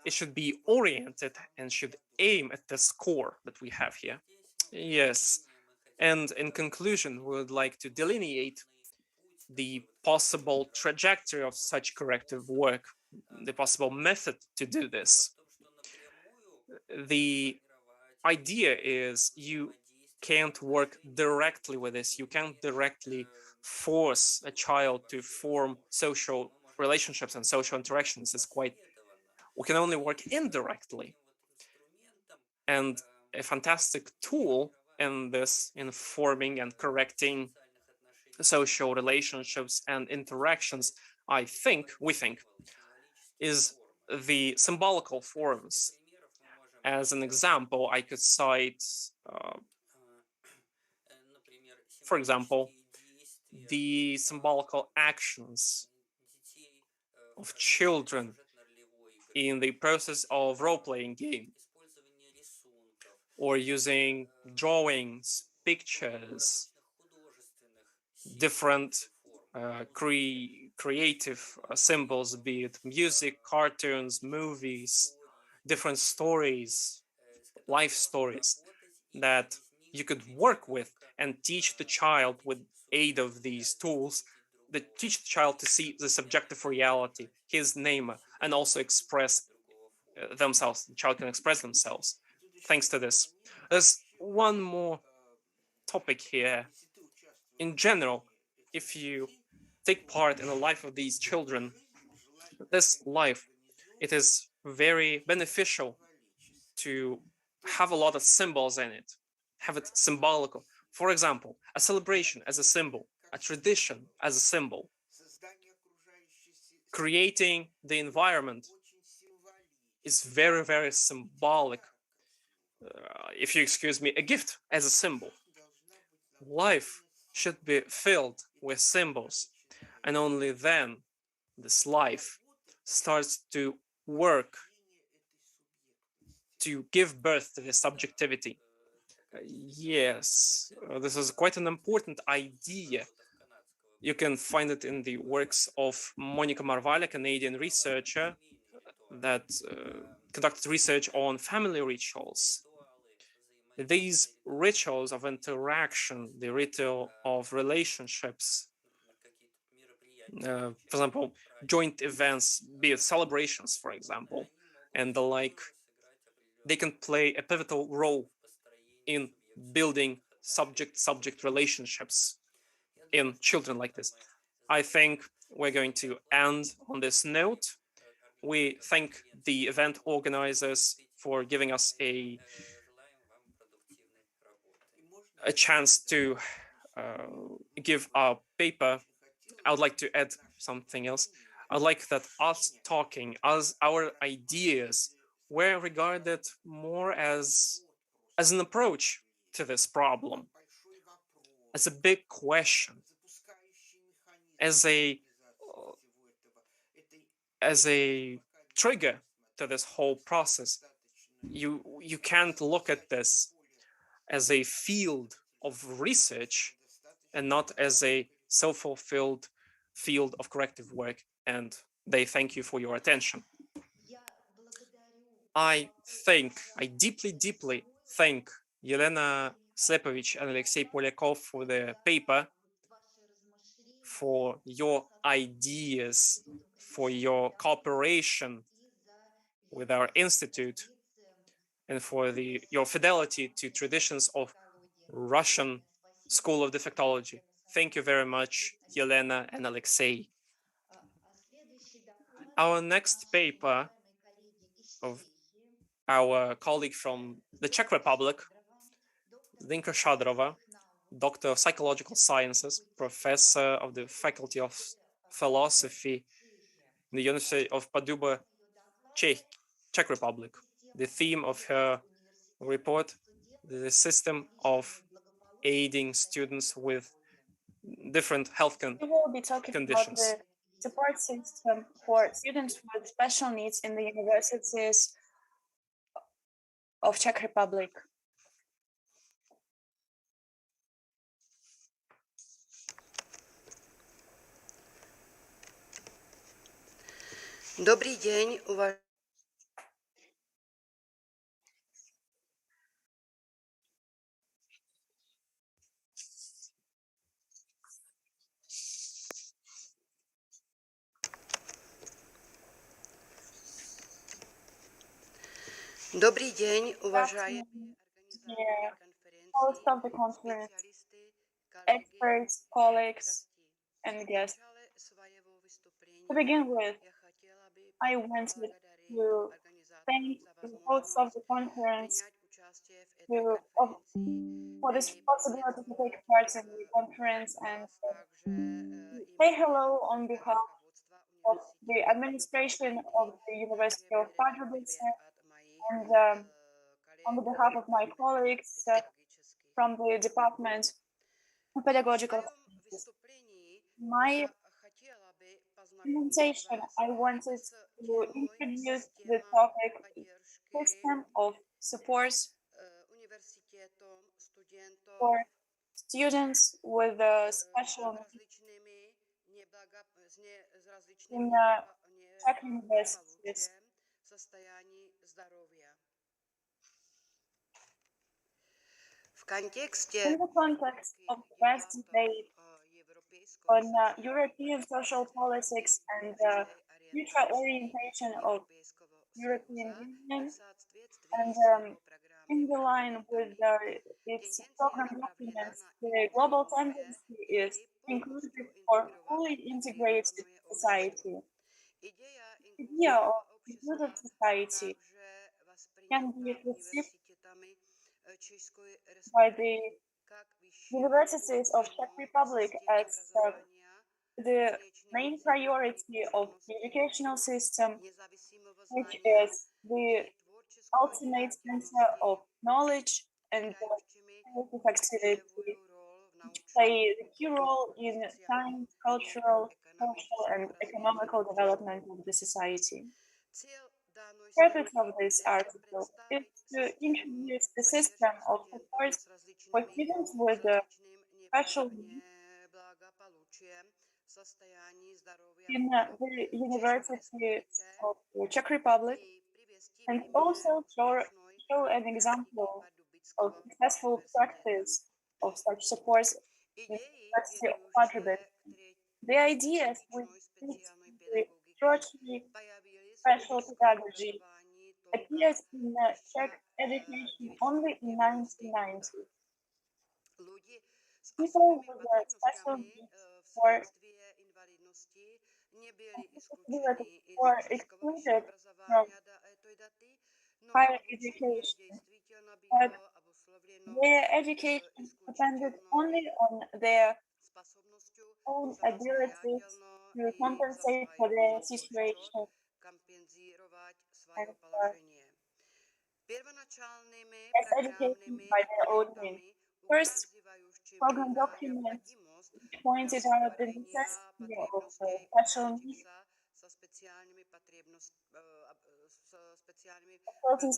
it should be oriented and should aim at this core that we have here. Yes. And in conclusion, we would like to delineate the possible trajectory of such corrective work, the possible method to do this. The idea is you can't work directly with this. You can't directly force a child to form social relationships and social interactions. We can only work indirectly. And a fantastic tool in this, in forming and correcting social relationships and interactions, we think, is the symbolical forms. As an example, I could cite, for example, the symbolical actions of children in the process of role-playing game, or using drawings, pictures, different creative symbols, be it music, cartoons, movies, different stories, life stories that you could work with and teach the child with aid of these tools, that teach the child to see the subjective reality, his name, and also express themselves. The child can express themselves thanks to this. There's one more topic here. In general, if you take part in the life of these children, this life, it is very beneficial to have a lot of symbols in it, have it symbolical. For example, a celebration as a symbol, a tradition as a symbol, creating the environment is very, very symbolic. If you excuse me, a gift as a symbol. Life should be filled with symbols, and only then this life starts to work to give birth to the subjectivity. Yes, this is quite an important idea. You can find it in the works of Monica Marval, a Canadian researcher that conducted research on family rituals. These rituals of interaction, the ritual of relationships, for example, joint events, be it celebrations, for example, and the like, they can play a pivotal role in building subject-subject relationships in children like this. I think we're going to end on this note. We thank the event organizers for giving us a chance to give our paper. I would like to add something else. I'd like that us talking, as our ideas were regarded more as an approach to this problem, as a big question, as a trigger to this whole process. You can't look at this as a field of research and not as a self-fulfilled field of corrective work. And they thank you for your attention. I deeply, deeply thank Yelena Slepovich and Alexei Polyakov for the paper, for your ideas, for your cooperation with our institute, and for your fidelity to traditions of Russian School of Defectology. Thank you very much, Yelena and Alexei. Our next paper of our colleague from the Czech Republic, Linka Shadrova, Doctor of Psychological Sciences, Professor of the Faculty of Philosophy in the University of Paduba, Czech Republic. The theme of her report, the system of aiding students with different health We will be talking conditions. about the support system for students with special needs in the universities of Czech Republic. Dobrý deň, Dobrý deň, uvažají Host of the conference, experts, colleagues, and guests. To begin with, I wanted to thank the hosts of the conference for this possibility to take part in the conference and say hello on behalf of the administration of the University of Pardubice and on behalf of my colleagues from the Department of Pedagogical Sciences. My presentation, I wanted to introduce the topic system of support for students with special needs in Czech universities. In the context of the vast debate on European social politics and future orientation of European Union, and in the line with its program documents, the global tendency is inclusive or fully integrated society. The idea of inclusive society can be received by the universities of Czech Republic as the main priority of the educational system, which is the ultimate center of knowledge and creative activity, which play the key role in science, cultural, social, and economical development of the society. The purpose of this article is to introduce the system of support for students with special needs in the University of the Czech Republic, and also show an example of successful practice of such support in the University of Pardubice. The ideas with the tertiary special pedagogy appeared in Czech education only in 1990. People with special needs were excluded from higher education, but their education depended only on their own abilities to compensate for their situation. And, as education by their own means. First, program documents pointed out the necessity of special needs persons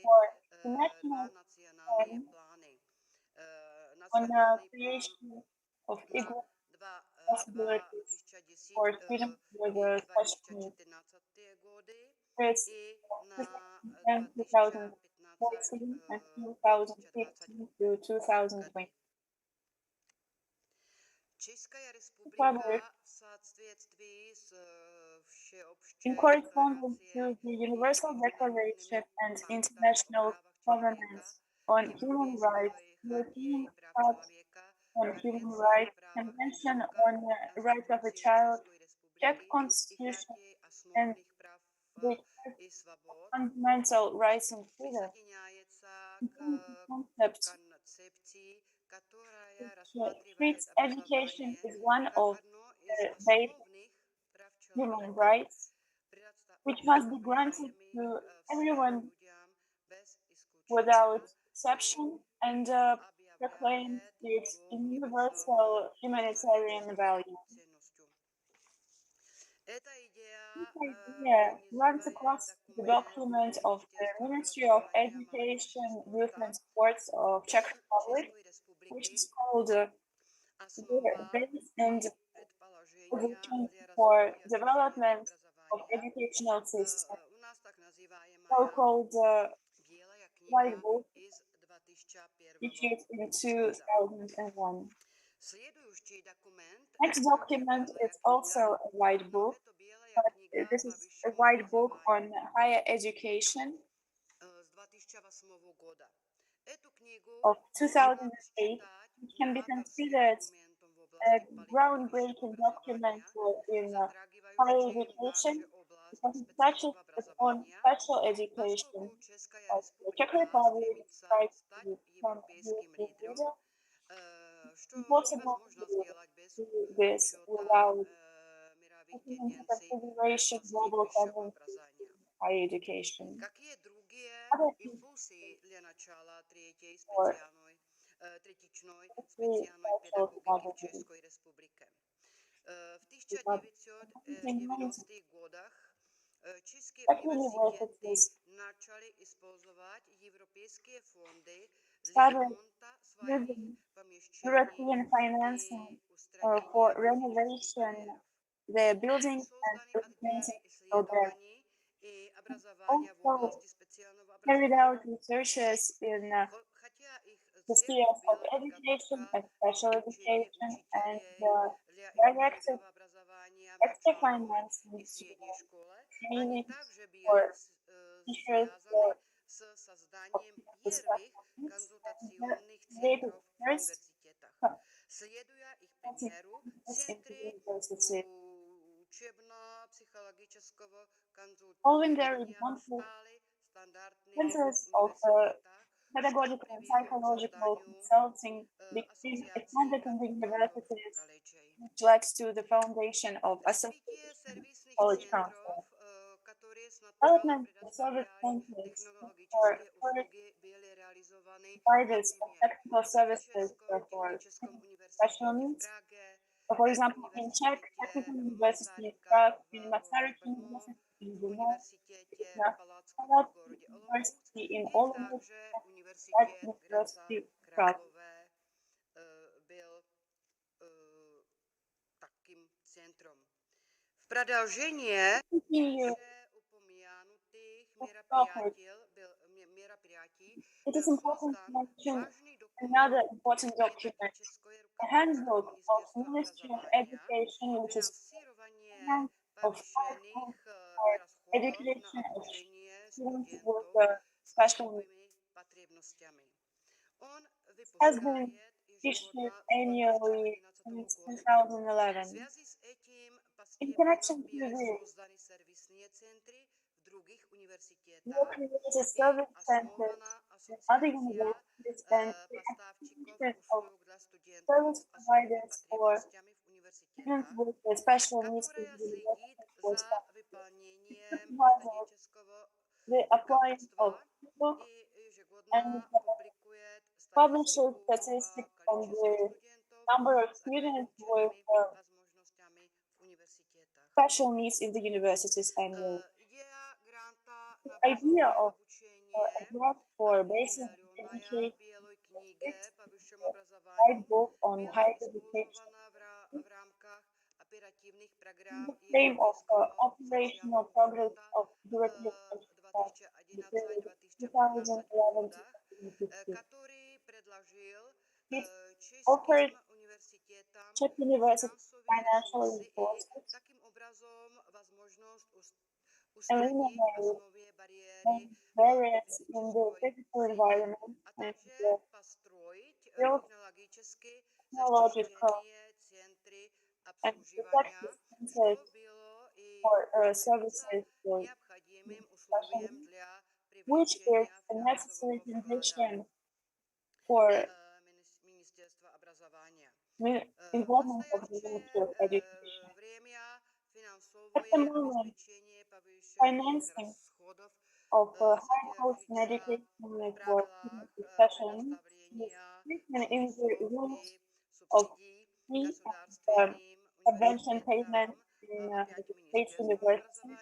for the national plan on the creation of equal possibilities for students with special needs. It's 2014 and 2015 to 2020. Republic, in correspondence to the Universal Declaration and International Covenant on Human Rights, European Charter on Human Rights, Convention on the Rights of a Child, Czech Constitution, and the Fundamental Rights and Freedoms, concept which treats education as one of the basic human rights, which must be granted to everyone without exception, and proclaims its universal humanitarian value. This idea runs across the document of the Ministry of Education, Youth and Sports of Czech Republic, which is called the Base and Position for Development of Educational System, so-called White Book, issued in 2001. Next document is also a white book, but this is a white book on higher education of 2008, which can be considered a groundbreaking document in higher education because it touches upon special education of the Czech Republic, tries to become a European leader. It's impossible to do this without taking into consideration global tendencies in higher education. Other for special strategies. Czech universities started using European financing for renovation, their buildings and implementing programs. Also carried out researches in the spheres of education and special education, and directed extra financing to training for teachers of the special needs, and created first into university. Following their example, centers of pedagogical and psychological consulting became expanded in the universities, which led to the foundation of Association College Council. Development of service centers for providers of technical services for special needs. For example, in Czech Technical University in Prague, in Masaryk University in Brno, University in Olomouc, and University of Prague. It is important to mention another important document, the Handbook of Ministry of Education, which is of for education of students with special needs. Has been issued annually since 2011. In connection to this, we created service centers in other universities and the acquisition of service providers for students with special needs in the university was the applying of book and publishes statistics on the number of students with special needs in the universities annually. The idea of a grant for basic education is a guidebook on higher education. The frame of operational progress of European education in the period 2011 to 2015. It offered Czech University financial resources, eliminated barriers in the physical environment, and built technological and protective centers for services for special needs, which is a necessary condition for involvement of the Ministry of Education. At the moment, financing of high-cost medication for students with special needs is written in the rules of fee and subvention payment in state universities,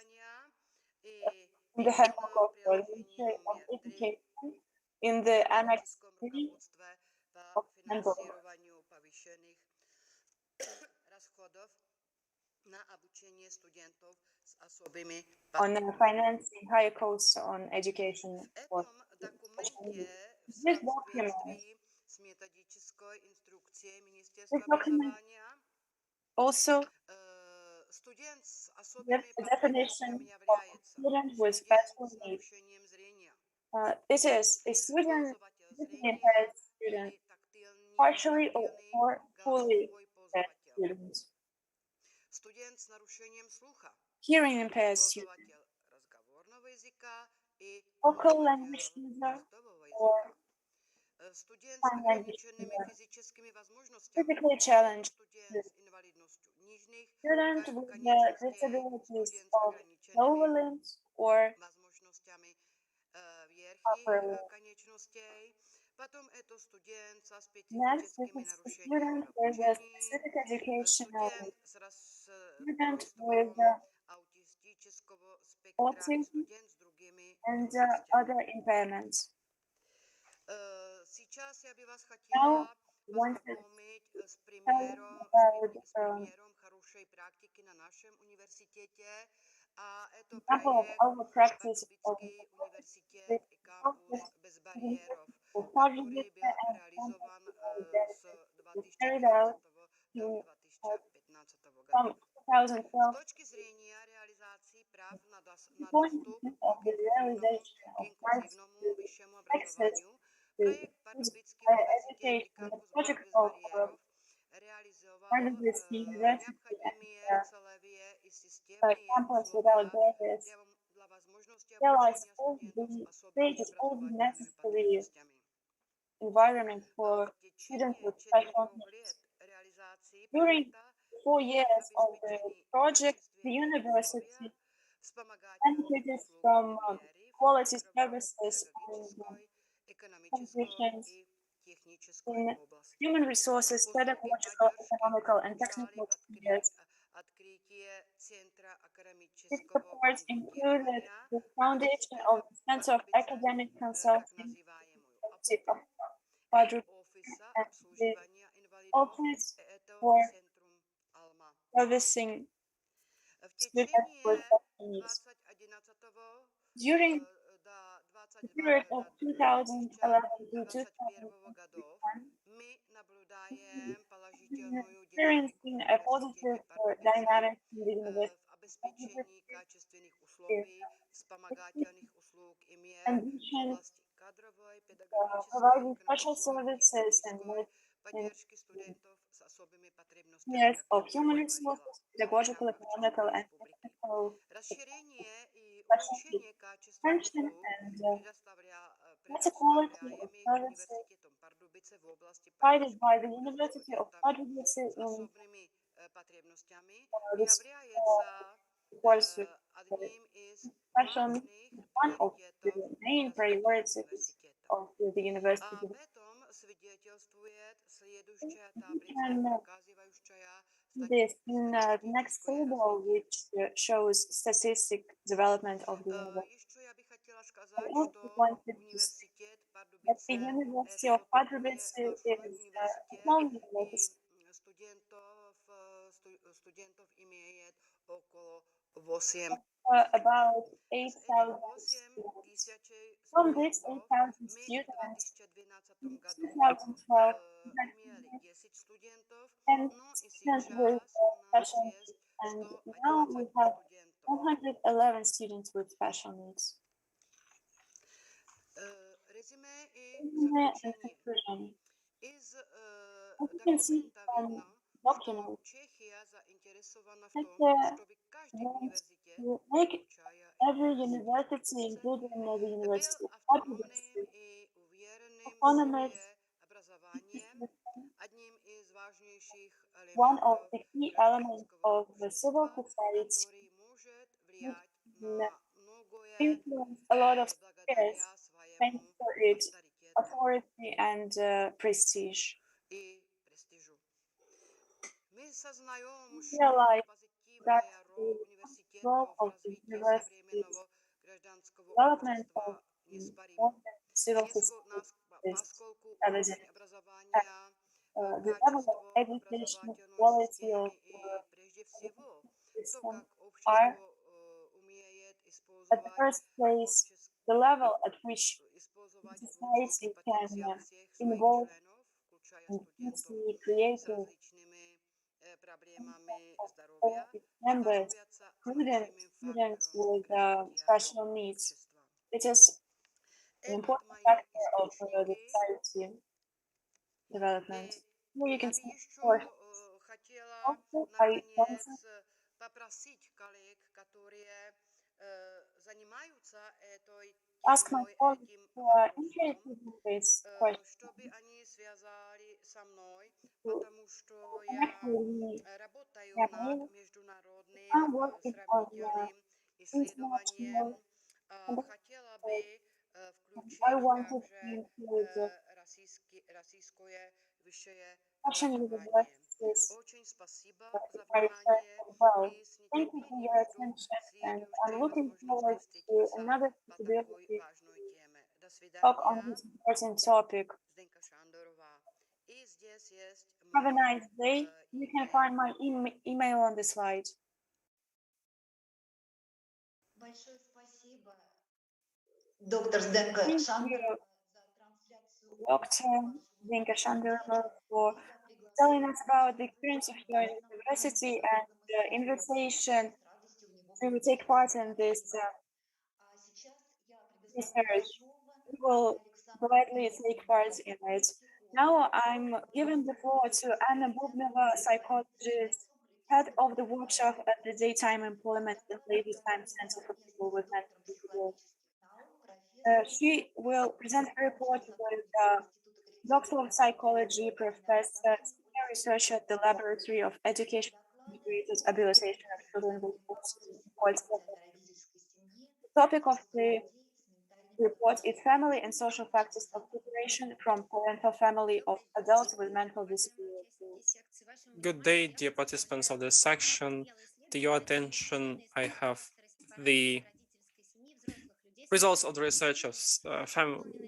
in the handbook of the Ministry of Education, in the Annex 3 of handbook. On financing higher costs on education for special needs. This document also gives a definition of a student with special needs. This is a student, impaired student, partially or fully impaired student. Hearing impaired student, vocal language user, or sign language user, physically challenged student with the disabilities of lower limbs or upper limbs. Next, this is a student with a specific educational student with autism and other impairments. Now, I wanted to tell you about example of our practice of carried out from 2012. The point of the realization of rights to access to higher education, the project of Harvard University and campus without barriers realize all the stages, all the necessary environment for students with special needs. During 4 years of the project, the university benefited from quality services and conditions in human resources, pedagogical, economical, and technical spheres. Its supports included the foundation of the Center of Academic Consulting of Quadruple and the Office for Servicing Students with Special Needs. During the period of 2011 to 2021, experiencing a positive dynamic in the university. Conditions providing special services and years of human resources, pedagogical, economical, and technical expansion and better quality of services provided by the University of Pardubice in this was special one of the main priorities of the university. We can this in the next table, which shows statistic development of the university. I also wanted to say that the University of Pardubice is a small university. About 8,000 students. From these 8,000 students, in 2012, we had 10 students with special needs, and now we have 111 students with special needs. Resume and conclusion. As you can see from document, Czechia wants to make every university, including the University of Pardubice, autonomous system, one of the key elements of the civil society, which influence a lot of spheres thanks to its authority and prestige. Realize that the role of the university's development of modern civil society is evident. The level of education, quality of system are, at the first place, the level at which society can involve in deeply creative all its members, including students with special needs. It is an important factor of the society development. Here you can see for also I want to ask my colleagues who are interested in this question to connect with me. I'm working on international and I wanted to include Russian universities in my research as well. Thank you for your attention, and I'm looking forward to another possibility to talk on this important topic. Have a nice day. You can find my email on the slide. Доктор Зденко Шандерова, Dr. Zdenka Shandorova, for telling us about the experience of your university and the invitation to take part in this research. We will gladly take part in it. Now I'm giving the floor to Anna Bubnova, psychologist, head of the workshop at the Daytime Employment and Leisure Time Center for People with Mental Disabilities. She will present her report with Doctor of Psychology, Professor, Senior Researcher at the Laboratory of Education and Integrated Habilitation of Children with Autism. The topic of the report is family and social factors of separation from parental family of adults with mental disabilities. Good day, dear participants of this section. To your attention, I have the results of the research of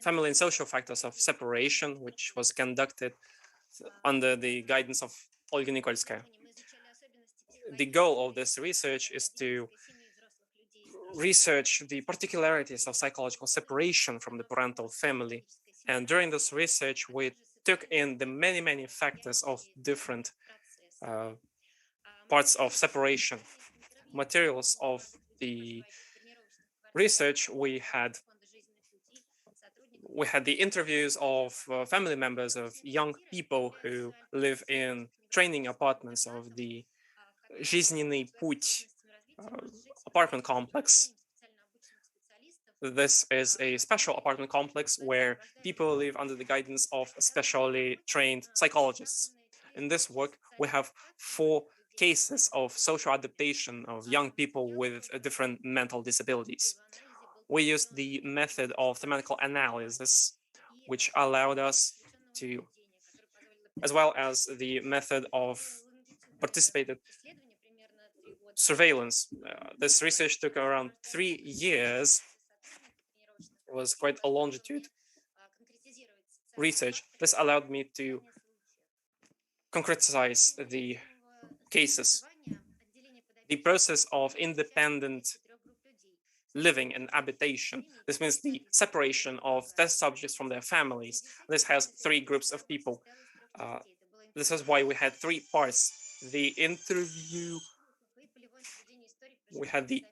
family and social factors of separation, which was conducted under the guidance of Olga Nikolskaya. The goal of this research is to research the particularities of psychological separation from the parental family. And during this research, we took in the many factors of different parts of separation. Materials of the research, we had the interviews of family members of young people who live in training apartments of the Жизненный путь apartment complex. This is a special apartment complex where people live under the guidance of specially trained psychologists. In this work, we have 4 cases of social adaptation of young people with different mental disabilities. We used the method of thematical analysis, which allowed us to, as well as the method of participated surveillance. This research took around 3 years. It was quite a longitude research. This allowed me to concretize the cases. The process of independent living and habitation. This means the separation of test subjects from their families. This has 3 groups of people. This is why we had 3 parts. The interview, we had the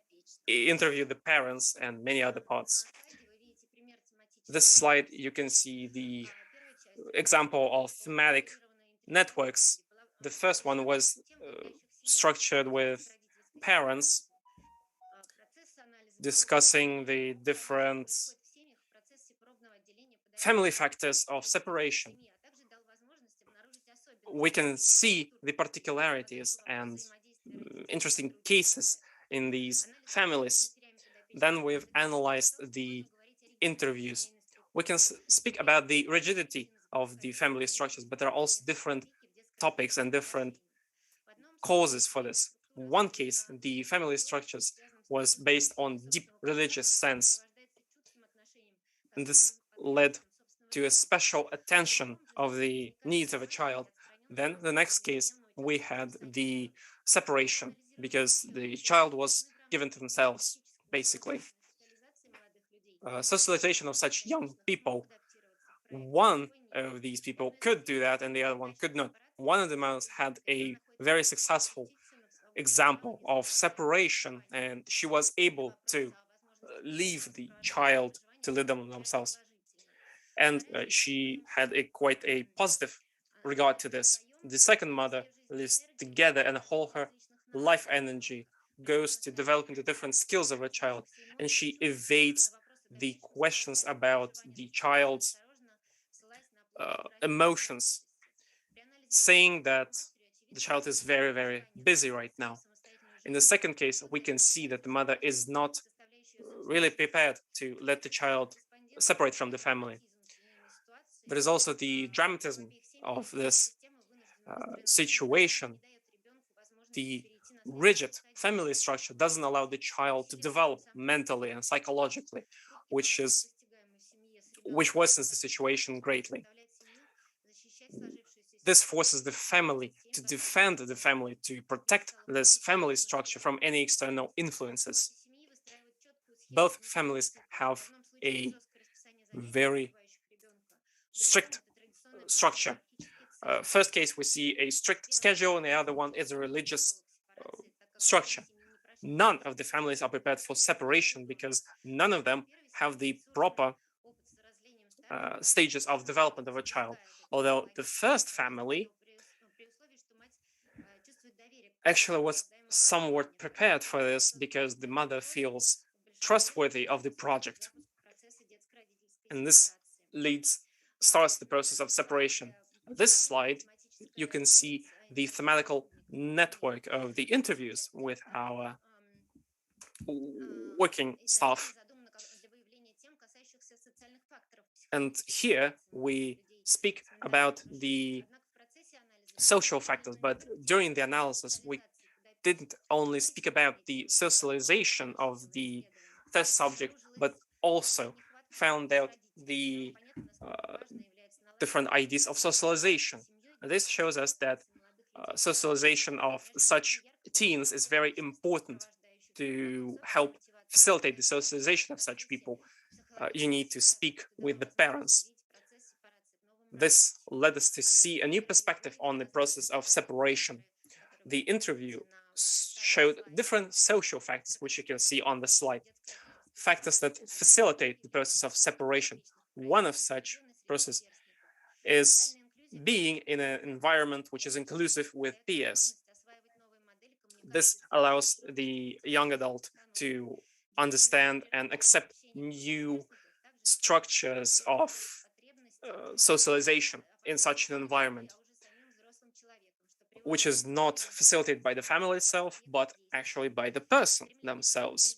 interview, the parents, and many other parts. This slide, you can see the example of thematic networks. The first one was structured with parents discussing the different family factors of separation. We can see the particularities and interesting cases in these families. Then we've analyzed the interviews. We can speak about the rigidity of the family structures, but there are also different topics and different causes for this. One case, the family structures was based on deep religious sense. And this led to a special attention of the needs of a child. Then the next case, we had the separation because the child was given to themselves, basically. Socialization of such young people. One of these people could do that and the other one could not. One of the mothers had a very successful example of separation, and she was able to leave the child to live them themselves. And she had quite a positive regard to this. The second mother lives together, and all her life energy goes to developing the different skills of a child, and she evades the questions about the child's emotions, saying that the child is very, very busy right now. In the second case, we can see that the mother is not really prepared to let the child separate from the family. There is also the dramatism of this situation. The rigid family structure doesn't allow the child to develop mentally and psychologically, which worsens the situation greatly. This forces the family to defend the family, to protect this family structure from any external influences. Both families have a very strict structure. First case, we see a strict schedule, and the other one is a religious structure. None of the families are prepared for separation because none of them have the proper stages of development of a child. Although the first family actually was somewhat prepared for this because the mother feels trustworthy of the project. And this starts the process of separation. This slide, you can see the thematical network of the interviews with our working staff. And here we speak about the social factors, but during the analysis, we didn't only speak about the socialization of the test subject, but also found out the different ideas of socialization. And this shows us that socialization of such teens is very important to help facilitate the socialization of such people. You need to speak with the parents. This led us to see a new perspective on the process of separation. The interview showed different social factors, which you can see on the slide, factors that facilitate the process of separation. One of such processes is being in an environment which is inclusive with peers. This allows the young adult to understand and accept new structures of socialization in such an environment, which is not facilitated by the family itself, but actually by the person themselves.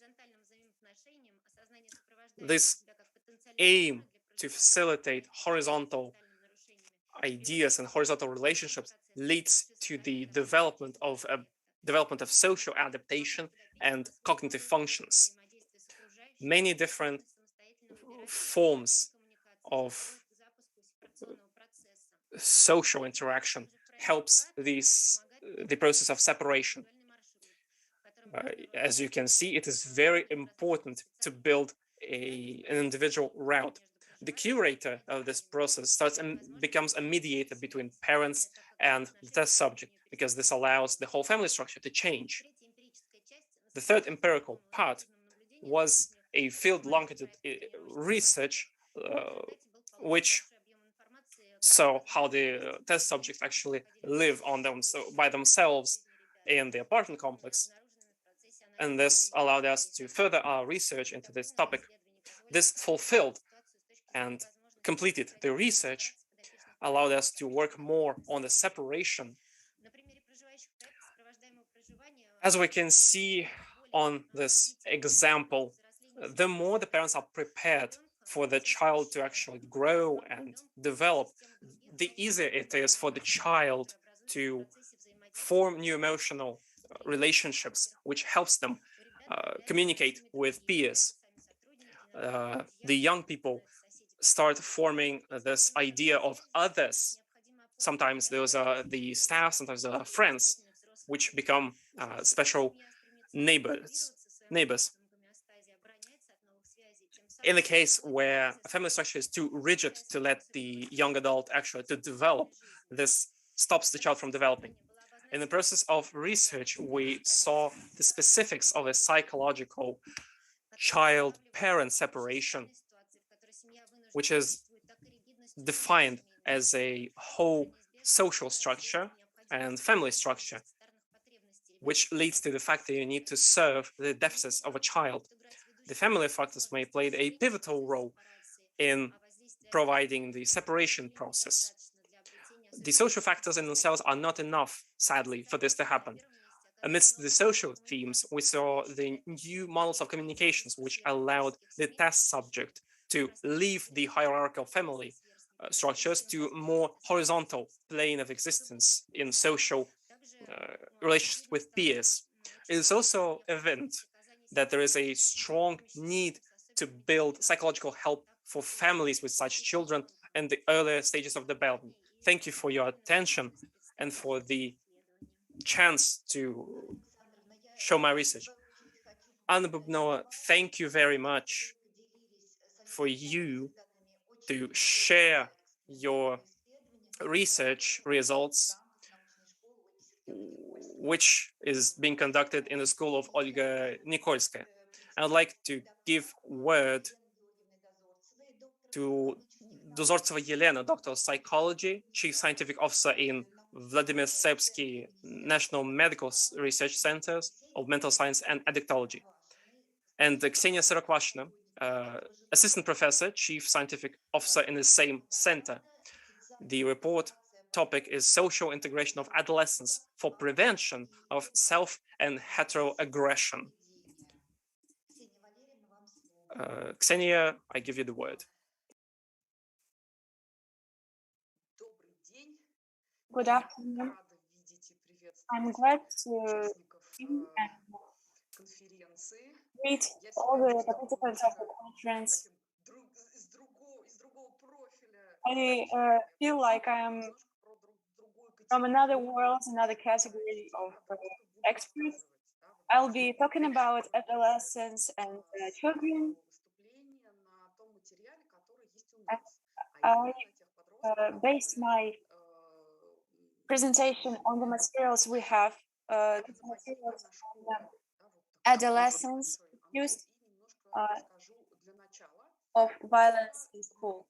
This aim to facilitate horizontal ideas and horizontal relationships leads to the development of social adaptation and cognitive functions. Many different forms of social interaction helps the process of separation. As you can see, it is very important to build an individual route. The curator of this process starts and becomes a mediator between parents and the test subject, because this allows the whole family structure to change. The third empirical part was a field longitude research, which saw how the test subjects actually live on them by themselves in the apartment complex. And this allowed us to further our research into this topic. This fulfilled and completed the research, allowed us to work more on the separation. As we can see on this example, the more the parents are prepared for the child to actually grow and develop, the easier it is for the child to form new emotional relationships, which helps them communicate with peers. The young people start forming this idea of others. Sometimes those are the staff, sometimes they are friends, which become special neighbors. In the case where a family structure is too rigid to let the young adult actually to develop, this stops the child from developing. In the process of research, we saw the specifics of a psychological child-parent separation, which is defined as a whole social structure and family structure, which leads to the fact that you need to serve the deficits of a child. The family factors may play a pivotal role in providing the separation process. The social factors in themselves are not enough, sadly, for this to happen. Amidst the social themes, we saw the new models of communications, which allowed the test subject to leave the hierarchical family structures to more horizontal plane of existence in social relations with peers. It is also evident that there is a strong need to build psychological help for families with such children in the earlier stages of development. Thank you for your attention and for the chance to show my research. Anna Bubnova, thank you very much for you to share your research results, which is being conducted in the school of Olga Nikolskaya. I'd like to give word to Dozortseva Yelena, Doctor of Psychology, Chief Scientific Officer in Vladimir Sepsky National Medical Research Centers of Mental Science and Addictology, and Ksenia Sirokvashina, Assistant Professor, Chief Scientific Officer in the same center. The report topic is social integration of adolescents for prevention of self and heteroaggression. Ksenia, I give you the word. Good afternoon. I'm glad to see and greet all the participants of the conference. I feel like I am from another world, another category of experts. I'll be talking about adolescents and children. I based my presentation on the materials we have, these materials on adolescents used of violence in school.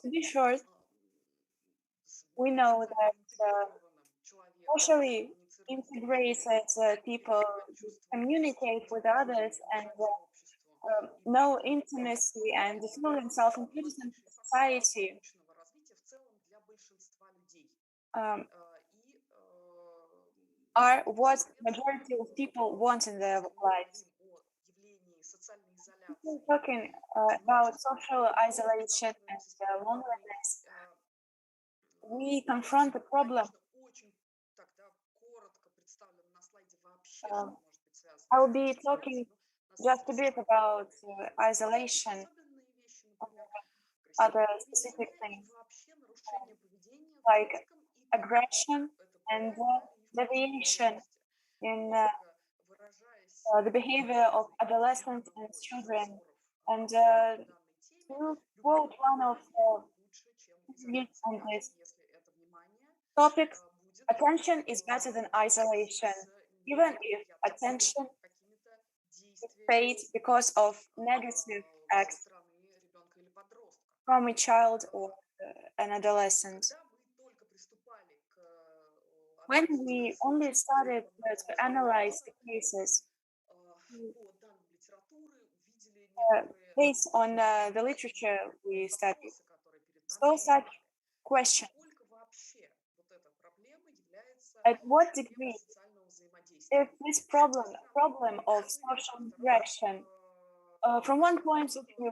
To be short, we know that socially integrated people communicate with others and know intimacy and feel themselves included in society. Are what majority of people want in their lives. People talking about social isolation and loneliness we confront the problem. I will be talking just a bit about isolation and other specific things like aggression and deviation in the behavior of adolescents and children. And to quote one of the on this topic, attention is better than isolation, even if attention is paid because of negative acts from a child or an adolescent. When we only started to analyze the cases based on the literature we studied, so such questions: at what degree is this problem of social interaction? From one point of view,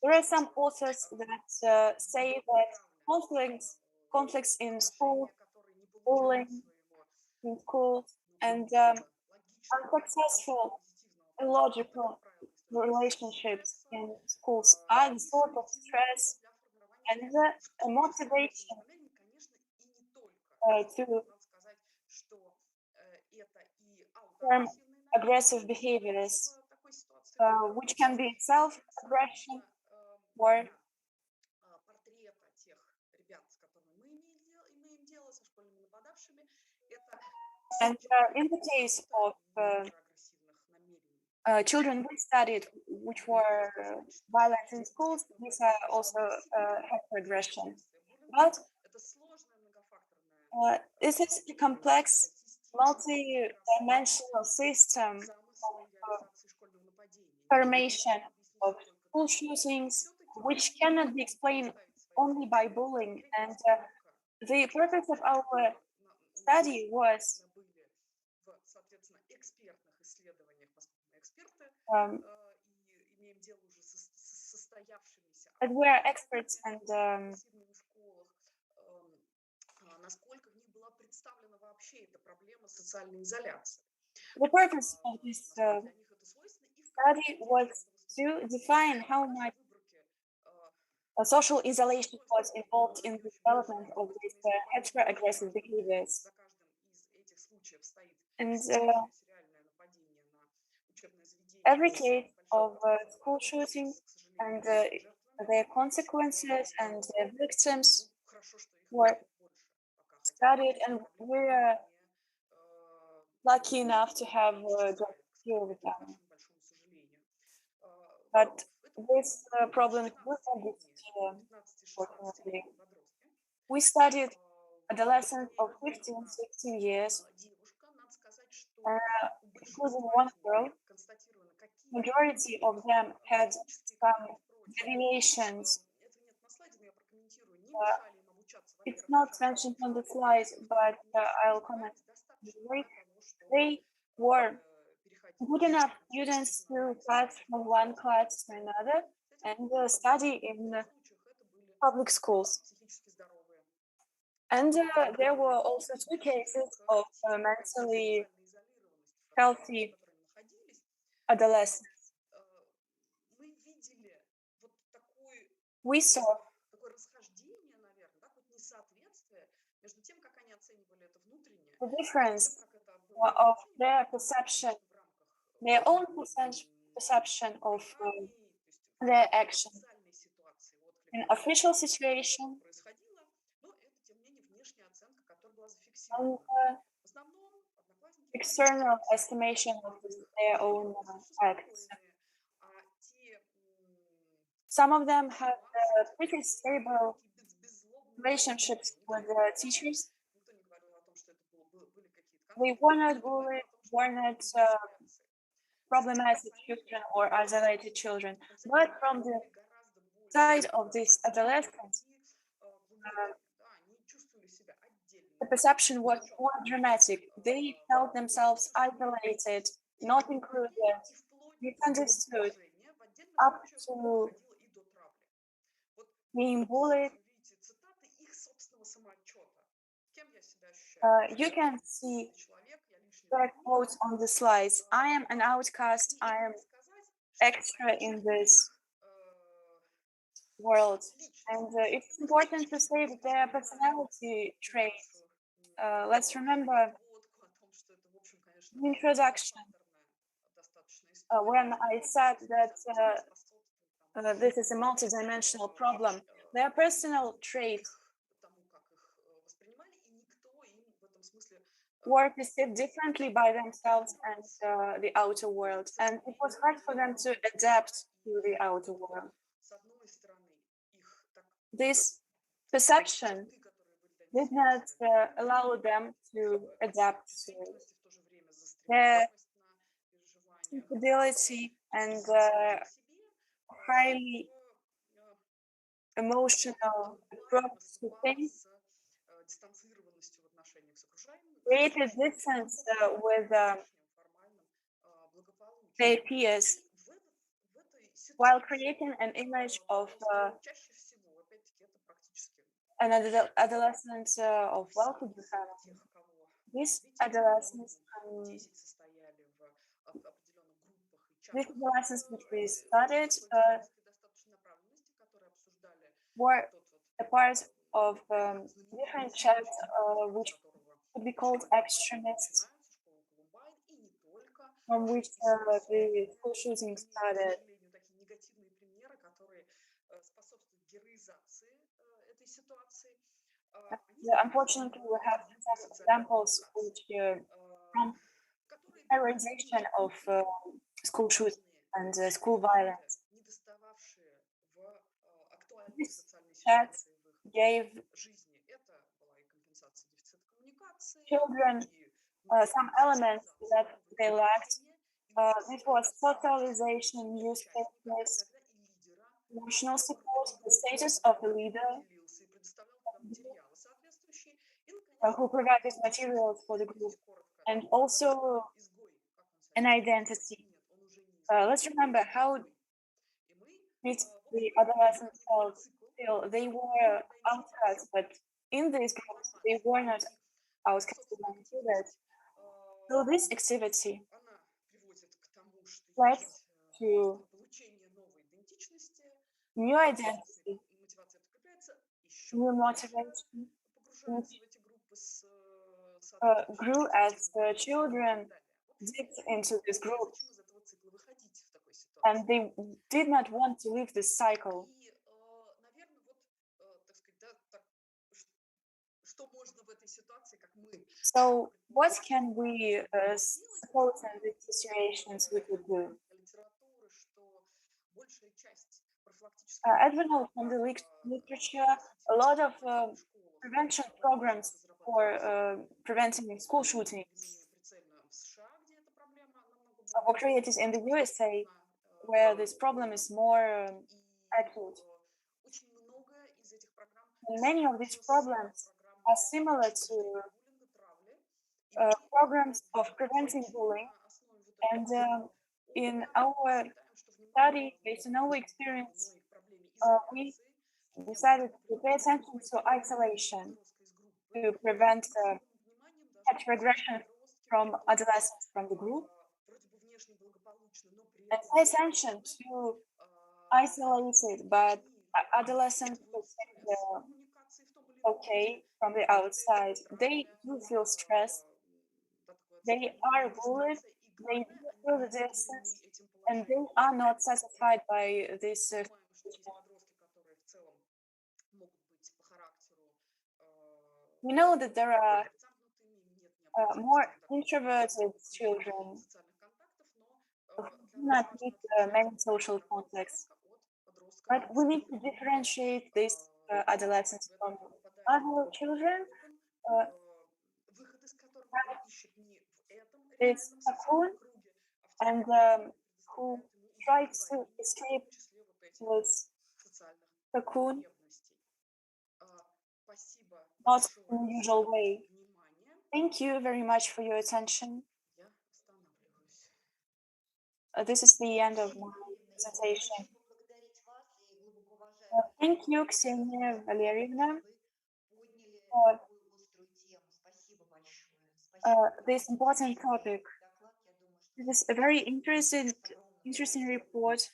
there are some authors that say that conflicts in school, bullying in schools, and unsuccessful illogical relationships in schools are the sort of stress and a motivation to form aggressive behaviors, which can be self-aggression or and in the case of children we studied which were violent in schools, these are also hyperaggression. But this is a complex, multi-dimensional system of formation of school shootings, which cannot be explained only by bullying. And the purpose of our study was that we are experts and the purpose of this study was to define how much social isolation was involved in the development of these heteroaggressive behaviors. And every case of school shooting and their consequences and their victims were studied, and we're lucky enough to have just few of them. But this problem will unfortunately. We studied adolescents of 15, 16 years, including one girl. Majority of them had some deviations. It's not mentioned on the slide, but I'll comment. They were good enough students to pass from one class to another and study in public schools. And there were also two cases of mentally healthy adolescents. We saw the difference of their perception, their own perception of their action in official situation and external estimation of their own acts. Some of them had pretty stable relationships with their teachers. They were not bullied, were not problematic children or isolated children, but from the side of these adolescents, the perception was more dramatic. They felt themselves isolated, not included, misunderstood, up to being bullied You can see the quotes on the slides. I am an outcast. I am extra in this world. And it's important to say that there are personality traits. Let's remember the introduction when I said that this is a multidimensional problem. There are personal traits were perceived differently by themselves and the outer world, and it was hard for them to adapt to the outer world. This perception did not allow them to adapt to their sensibility and highly emotional approach to things created distance with their peers while creating an image of an adolescent of well-to-do family. These adolescents which we studied were a part of different chats which could be called extremists, from which the school shooting started. Unfortunately, we have some examples which from terrorization of school shooting and school violence. This chat gave children some elements that they lacked. This was socialization, newspapers, emotional support, the status of the leader who provided materials for the group, and also an identity. Let's remember how the adolescents felt. Still, they were outcasts, but in these groups, they were not outcasts included. So this activity led to new identity, new motivation, which grew as the children dipped into this group, and they did not want to leave this cycle. So what can we suppose in these situations we could do? As we know from the literature, a lot of prevention programs for preventing school shootings were created in the USA, where this problem is more acute. And many of these problems are similar to programs of preventing bullying. And in our study, based on our experience, we decided to pay attention to isolation to prevent regression from adolescents from the group, and pay attention to isolated but adolescents who think they're okay from the outside. They do feel stressed, they are bullied, they do feel the distance, and they are not satisfied by this we know that there are more introverted children who do not need many social contacts. But we need to differentiate these adolescents from other children. This cocoon, and who tries to escape this cocoon not in the usual way. Thank you very much for your attention. This is the end of my presentation. Thank you, Ksenia Valerievna, for this important topic. This is a very interesting report.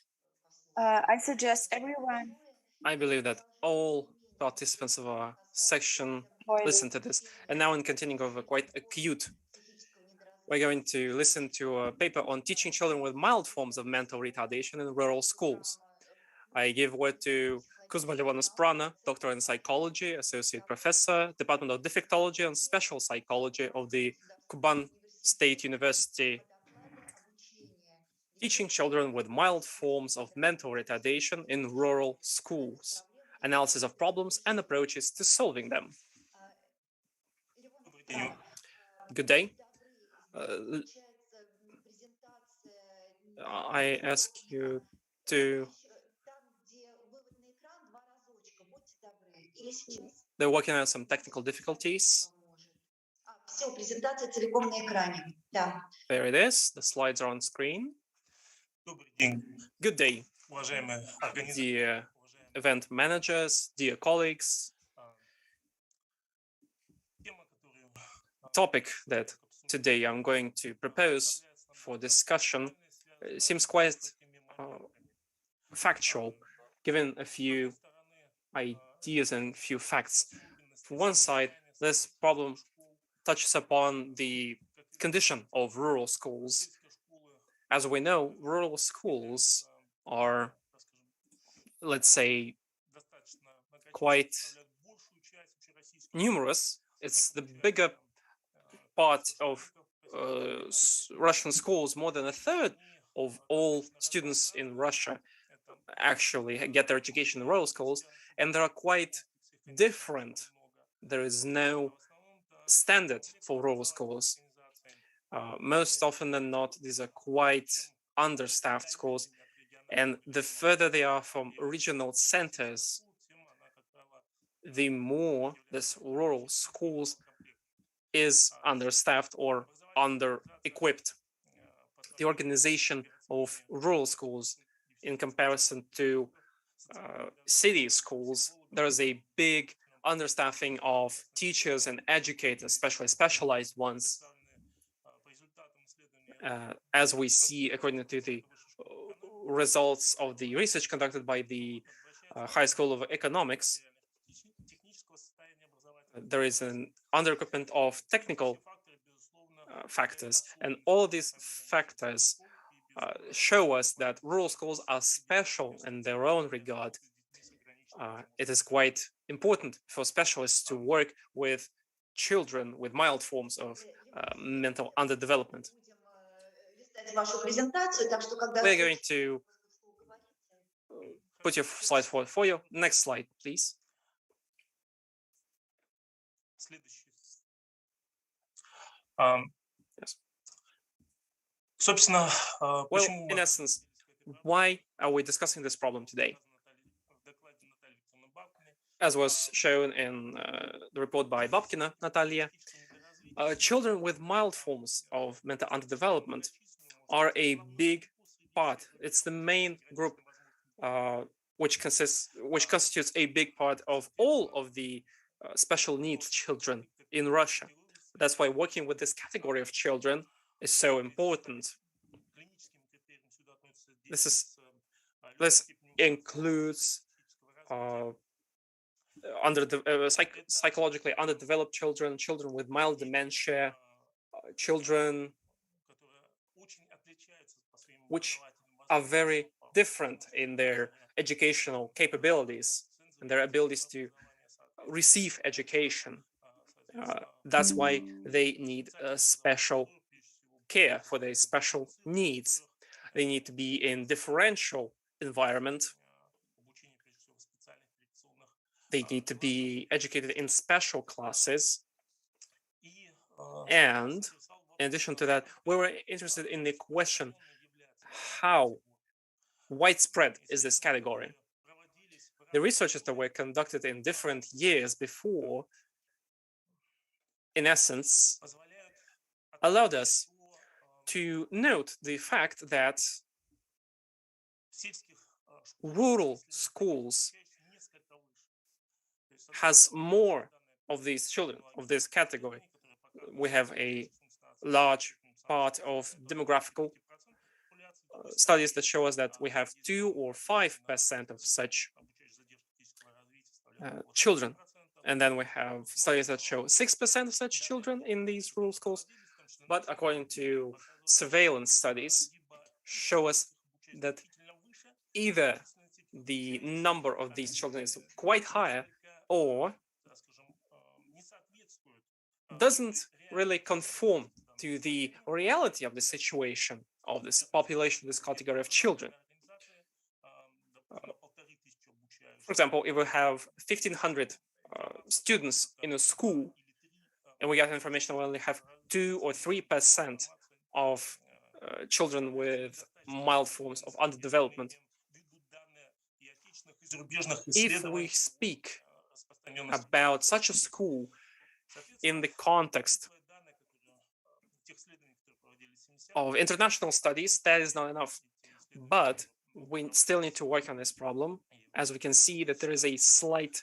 I suggest everyone I believe that all participants of our section listen to this. And now in continuing of a quite acute, we're going to listen to a paper on teaching children with mild forms of mental retardation in rural schools. I give word to Kuzma Levona Sprana, doctor in psychology, associate professor, Department of Defectology and Special Psychology of the Kuban State University, teaching children with mild forms of mental retardation in rural schools, analysis of problems and approaches to solving them. Good day. I ask you to... They're working on some technical difficulties. Все, презентация целиком на экране. Да. There it is. The slides are on screen. Good day, dear event managers, dear colleagues. Topic that today I'm going to propose for discussion seems quite factual, given a few ideas and few facts. From one side, this problem touches upon the condition of rural schools. As we know, rural schools are, let's say, quite numerous. It's the bigger part of Russian schools. More than a third of all students in Russia actually get their education in rural schools, and they are quite different. There is no standard for rural schools. Most often than not, these are quite understaffed schools, and the further they are from regional centers, the more this rural schools is understaffed or under-equipped. The organization of rural schools in comparison to city schools, there is a big understaffing of teachers and educators, especially specialized ones. As we see, according to the results of the research conducted by the High School of Economics, there is an under-equipment of technical factors, and all these factors show us that rural schools are special in their own regard. It is quite important for specialists to work with children with mild forms of mental underdevelopment. We're going to put your slides forward for you. Next slide, please. Yes. Well, in essence, why are we discussing this problem today? As was shown in the report by Babkina Natalia, children with mild forms of mental underdevelopment are a big part. It's the main group which constitutes a big part of all of the special needs children in Russia. That's why working with this category of children is so important. This includes psychologically underdeveloped children, children with mild dementia, children which are very different in their educational capabilities and their abilities to receive education. That's why they need special care for their special needs. They need to be in differential environment. They need to be educated in special classes. And in addition to that, we were interested in the question, how widespread is this category? The researches that were conducted in different years before, in essence, allowed us to note the fact that rural schools has more of these children of this category. We have a large part of demographical studies that show us that we have 2 or 5% of such children. And then we have studies that show 6% of such children in these rural schools. But according to surveillance studies, show us that either the number of these children is quite higher or doesn't really conform to the reality of the situation of this population, this category of children. For example, if we have 1,500 students in a school and we get information we only have 2 or 3% of children with mild forms of underdevelopment, if we speak about such a school in the context of international studies, that is not enough. But we still need to work on this problem, as we can see that there is a slight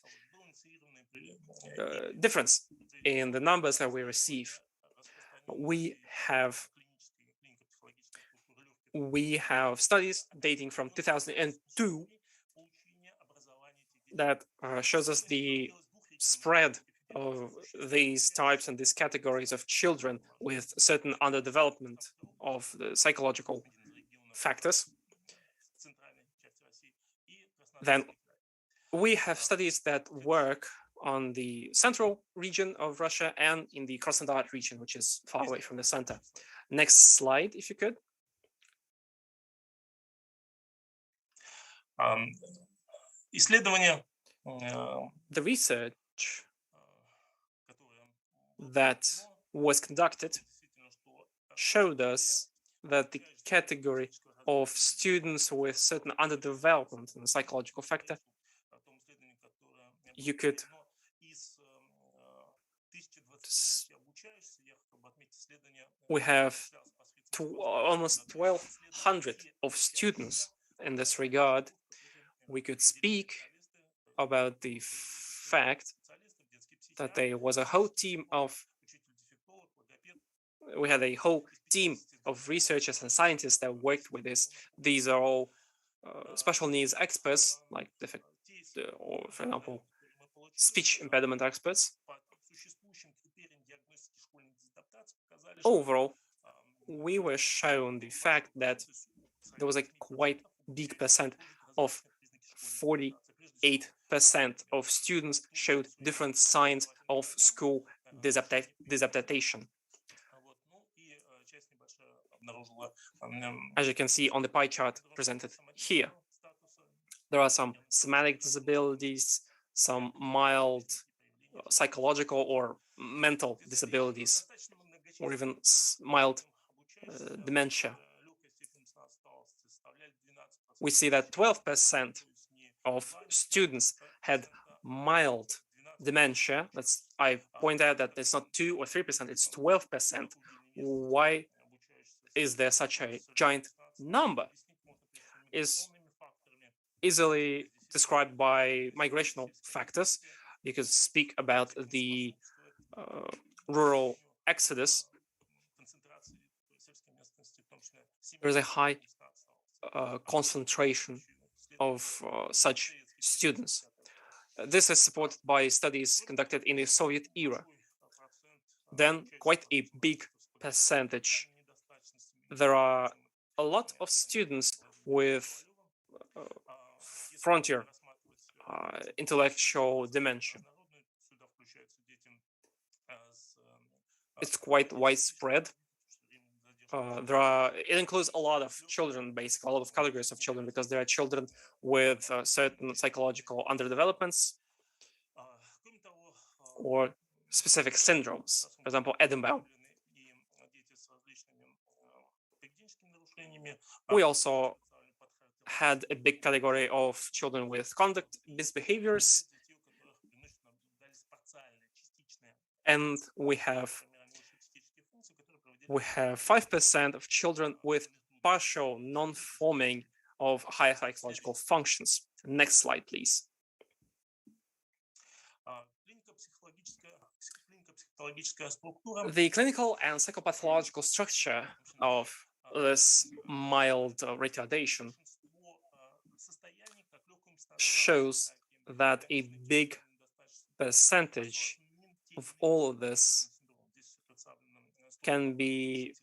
difference in the numbers that we receive. We have studies dating from 2002 that shows us the spread of these types and these categories of children with certain underdevelopment of the psychological factors. Then we have studies that work on the central region of Russia and in the Krasnodar region, which is far away from the center. Next slide, if you could. The research that was conducted showed us that the category of students with certain underdevelopment in the psychological factor, you could we have almost 1,200 of students in this regard. We could speak about the fact that there was a whole team of researchers and scientists that worked with this. These are all special needs experts, like or for example, speech impediment experts. Overall, we were shown the fact that there was a quite big percent of 48% of students showed different signs of school disadaptation. As you can see on the pie chart presented here, there are some somatic disabilities, some mild psychological or mental disabilities, or even mild dementia. We see that 12% of students had mild dementia. I point out that it's not 2 or 3%, it's 12%. Why is there such a giant number? Is easily described by migrational factors. You could speak about the rural exodus. There is a high concentration of such students. This is supported by studies conducted in the Soviet era. Then quite a big percentage. There are a lot of students with frontier intellectual dementia. It's quite widespread. It includes a lot of children, basically, a lot of categories of children, because there are children with certain psychological underdevelopments or specific syndromes. For example, Edinburgh. We also had a big category of children with conduct misbehaviors, and we have 5% of children with partial non-forming of higher psychological functions. Next slide, please. The clinical and psychopathological structure of this mild retardation shows that a big percentage of all of this can be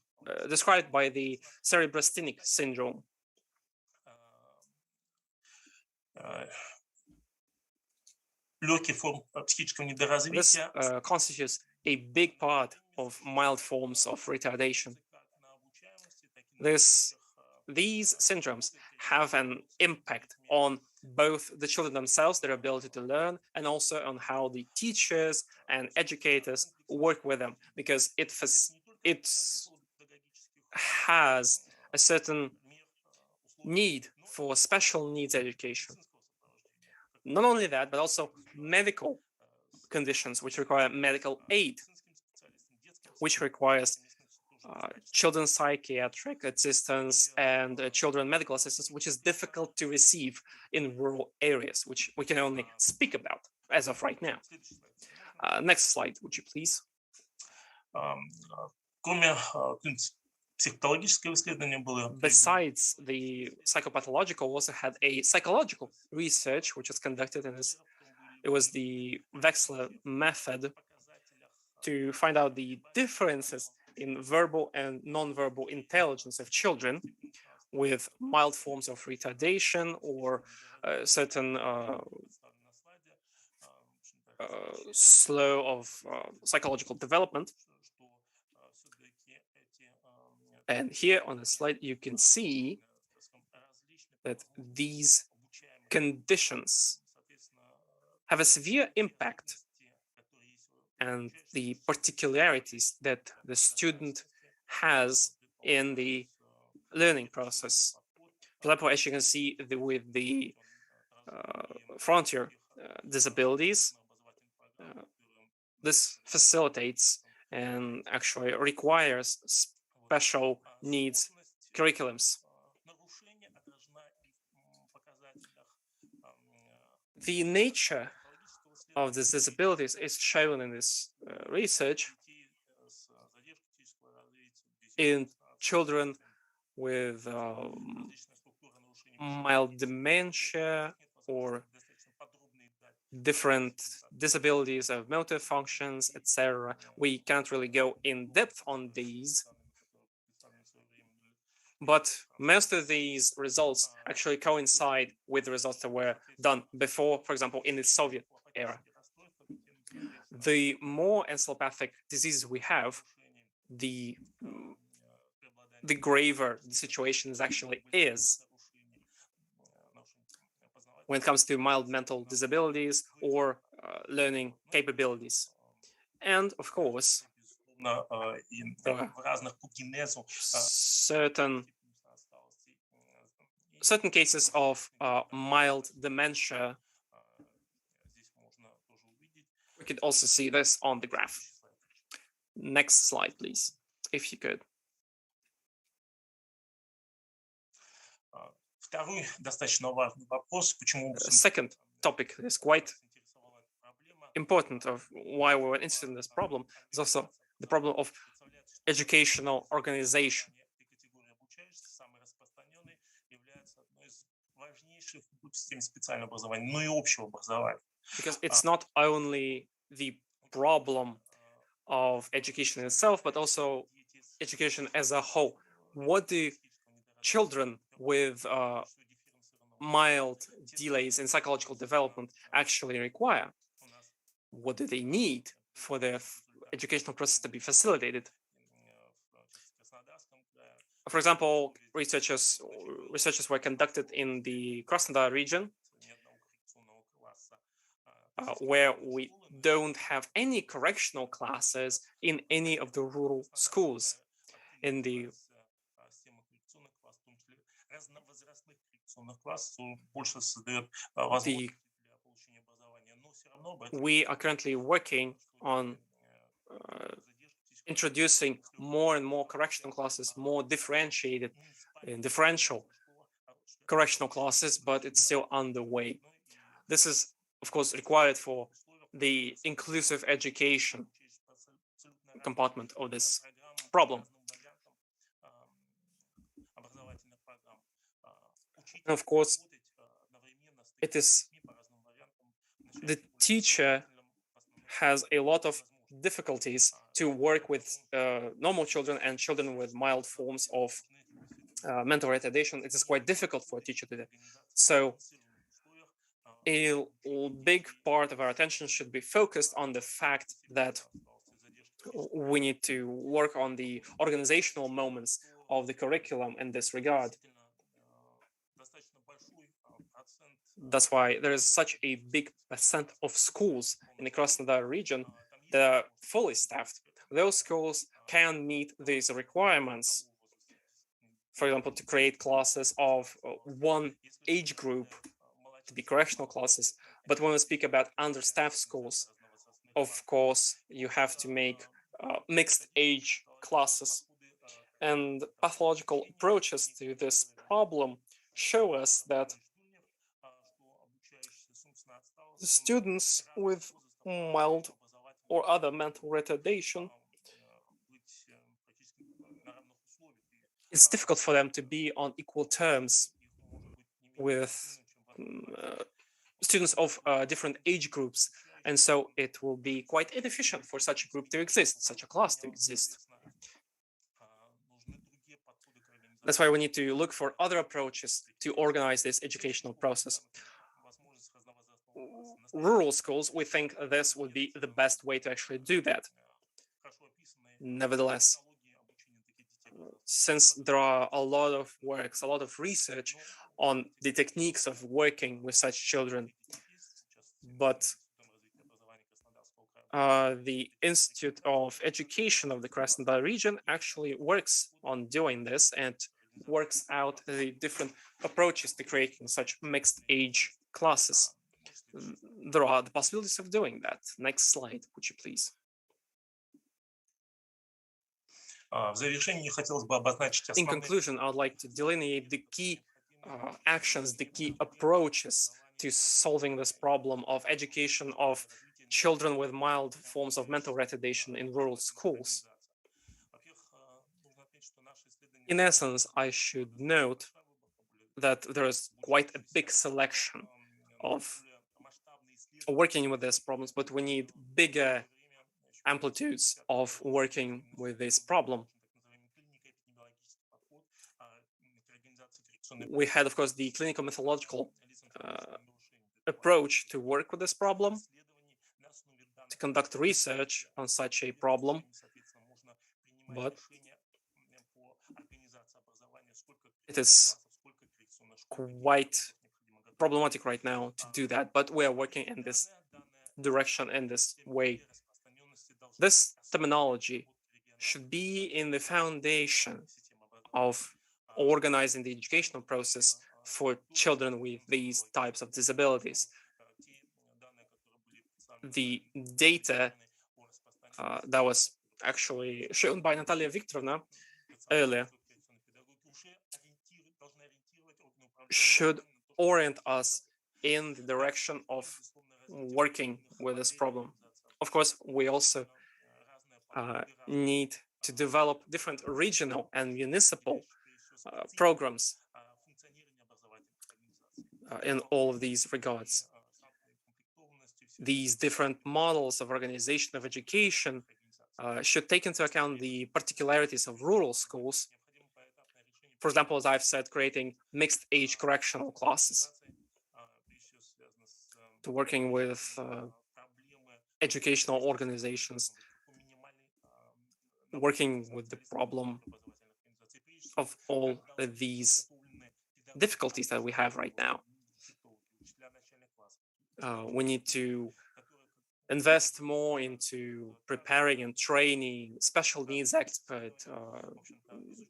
described by the cerebrostenic syndrome. This constitutes a big part of mild forms of retardation. These syndromes have an impact on both the children themselves, their ability to learn, and also on how the teachers and educators work with them, because it has a certain need for special needs education. Not only that, but also medical conditions which require medical aid, which requires children's psychiatric assistance and children medical assistance, which is difficult to receive in rural areas, which we can only speak about as of right now. Next slide, would you please? Besides the psychopathological, we also had a psychological research which was conducted in this. It was the Wechsler method to find out the differences in verbal and nonverbal intelligence of children with mild forms of retardation or certain slow of psychological development. And here on the slide, you can see that these conditions have a severe impact and the particularities that the student has in the learning process. For example, as you can see with the frontier disabilities, this facilitates and actually requires special needs curriculums. The nature of these disabilities is shown in this research in children with mild dementia or different disabilities of motor functions, etc. We can't really go in depth on these, but most of these results actually coincide with the results that were done before, for example, in the Soviet era. The more encephalopathic diseases we have, the graver the situation actually is when it comes to mild mental disabilities or learning capabilities. And of course, certain cases of mild dementia. We could also see this on the graph. Next slide, please, if you could. Second topic is quite important of why we were interested in this problem is also the problem of educational organization. Because it's not only the problem of education itself, but also education as a whole. What do children with mild delays in psychological development actually require? What do they need for their educational process to be facilitated? For example, researches were conducted in the Krasnodar region, where we don't have any correctional classes in any of the rural schools. In the we are currently working on introducing more and more correctional classes, more differentiated and differential correctional classes, but it's still underway. This is, of course, required for the inclusive education compartment of this problem. And of course, it is the teacher has a lot of difficulties to work with normal children and children with mild forms of mental retardation. It is quite difficult for a teacher to do. So a big part of our attention should be focused on the fact that we need to work on the organizational moments of the curriculum in this regard. That's why there is such a big percent of schools in the Krasnodar region that are fully staffed. Those schools can meet these requirements. For example, to create classes of one age group, to be correctional classes. But when we speak about understaffed schools, of course, you have to make mixed age classes. And pathological approaches to this problem show us that the students with mild or other mental retardation, it's difficult for them to be on equal terms with students of different age groups. And so it will be quite inefficient for such a group to exist, such a class to exist. That's why we need to look for other approaches to organize this educational process. Rural schools, we think this would be the best way to actually do that. Nevertheless, since there are a lot of works, a lot of research on the techniques of working with such children, but the Institute of Education of the Krasnodar region actually works on doing this and works out the different approaches to creating such mixed age classes. There are the possibilities of doing that. Next slide, would you please? In conclusion, I would like to delineate the key actions, the key approaches to solving this problem of education of children with mild forms of mental retardation in rural schools. In essence, I should note that there is quite a big selection of working with these problems, but we need bigger amplitudes of working with this problem. We had, of course, the clinical methodological approach to work with this problem, to conduct research on such a problem, but it is quite problematic right now to do that, but we are working in this direction, in this way. This terminology should be in the foundation of organizing the educational process for children with these types of disabilities. The data that was actually shown by Natalia Viktorovna earlier should orient us in the direction of working with this problem. Of course, we also need to develop different regional and municipal programs in all of these regards. These different models of organization of education should take into account the particularities of rural schools. For example, as I've said, creating mixed age correctional classes, to working with educational organizations, working with the problem of all of these difficulties that we have right now. We need to invest more into preparing and training special needs experts,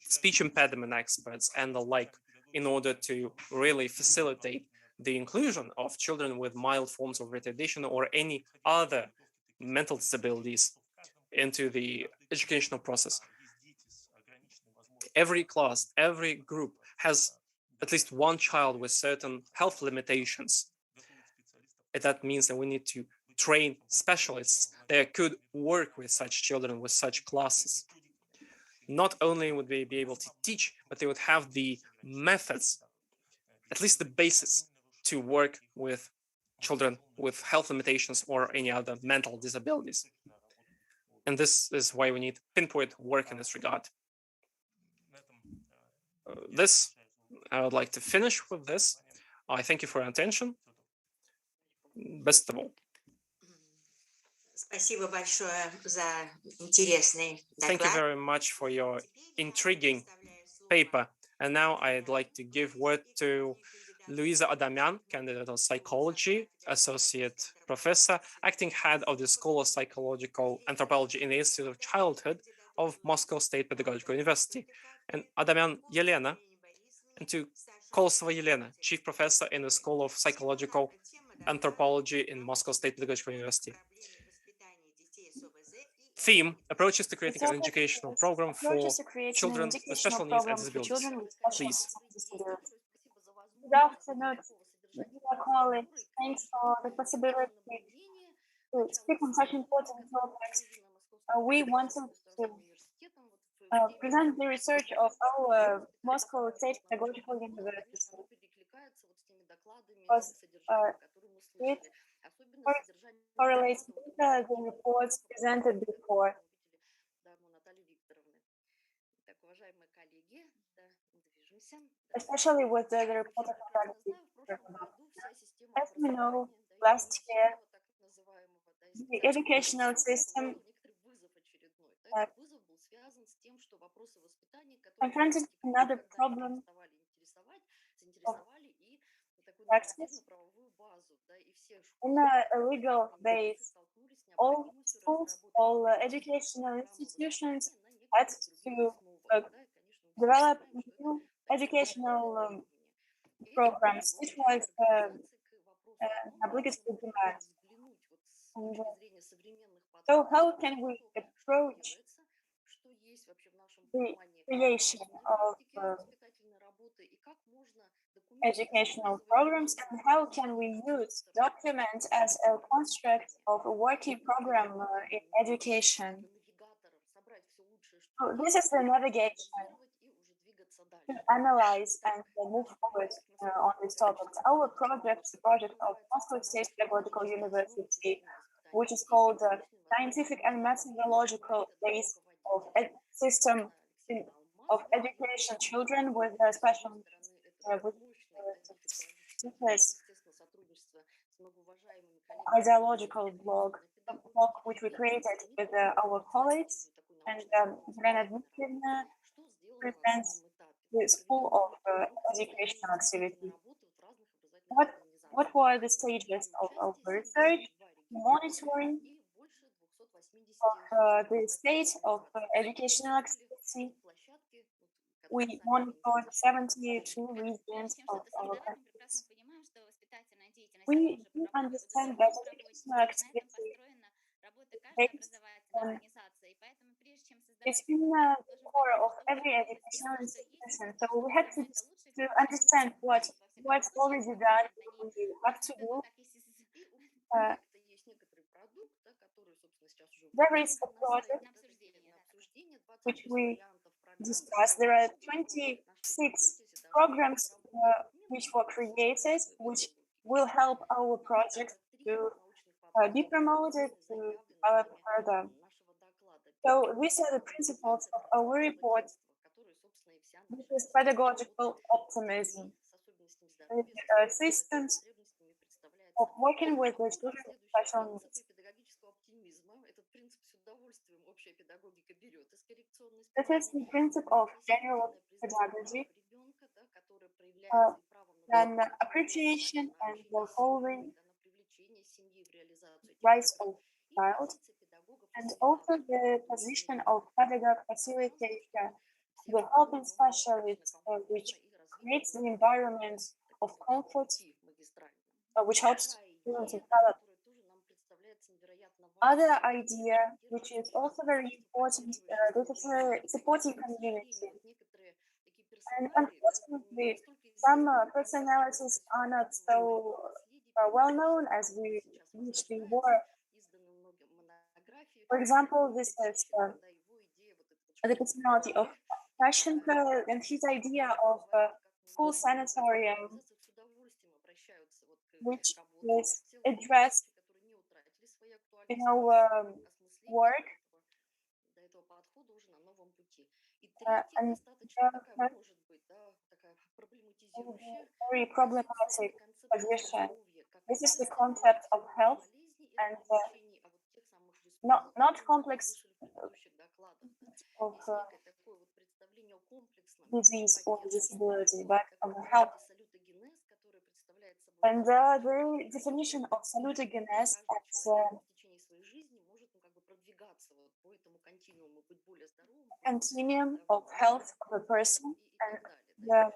speech impediment experts, and the like, in order to really facilitate the inclusion of children with mild forms of retardation or any other mental disabilities into the educational process. Every class, every group has at least one child with certain health limitations. And that means that we need to trained specialists that could work with such children, with such classes. Not only would they be able to teach, but they would have the methods, at least the basis, to work with children with health limitations or any other mental disabilities. And this is why we need pinpoint work in this regard. I would like to finish with this. I thank you for your attention. Best of all. Спасибо большое за интересный Thank you доклад. very much for your intriguing paper. And now I'd like to give word to Luisa Adamian, candidate of psychology, associate professor, acting head of the School of Psychological Anthropology in the Institute of Childhood of Moscow State Pedagogical University, and Adamian Yelena, and to Kolosova Yelena, chief professor in the School of Psychological Anthropology in Moscow State Pedagogical University. Theme: approaches to creating an educational program for children with special needs and disabilities. Please. Good afternoon, dear colleagues. Thanks for the possibility to speak on such important topics. We wanted to present the research of our Moscow State Pedagogical University, because it correlates with the reports presented before. Especially with the report of Nataliy. As we know, last year, the educational system confronted another problem of practice in a legal base. All schools, all educational institutions had to develop new educational programs. It was an obligatory demand. And, so how can we approach the creation of educational programs, and how can we use documents as a construct of a working program in education? So this is the navigation to analyze and move forward on this topic. Our project, the project of Moscow State Pedagogical University, which is called the Scientific and Methodological Base of System of Education Children with Special ideological blog, which we created with our colleagues, and Elena Dmitrievna presents the School of Educational Activity. What were the stages of our research? Monitoring of the state of educational activity. We monitored 72 regions of our countries. We understand that educational activity is in the core of every educational institution. So we had to understand what's already done, what we have to do. There is a project which we discussed. There are 26 programs which were created, which will help our project to be promoted, to develop further. So these are the principles of our report. This is pedagogical optimism. The systems of working with the children with special needs. This is the principle of general pedagogy, then appreciation and the following rights of child, and also the position of pedagogue facilitator, the helping specialist, which creates the environment of comfort, which helps students develop. Other idea, which is also very important, this is a supporting community. And unfortunately, some personalities are not so well known as which we were. For example, this is the personality of Pashenko and his idea of school sanatorium, which is addressed in our work. And very problematic position. This is the concept of health and not complex of disease or disability, but of health. And the definition of salutogenes as continuum of health of a person, and the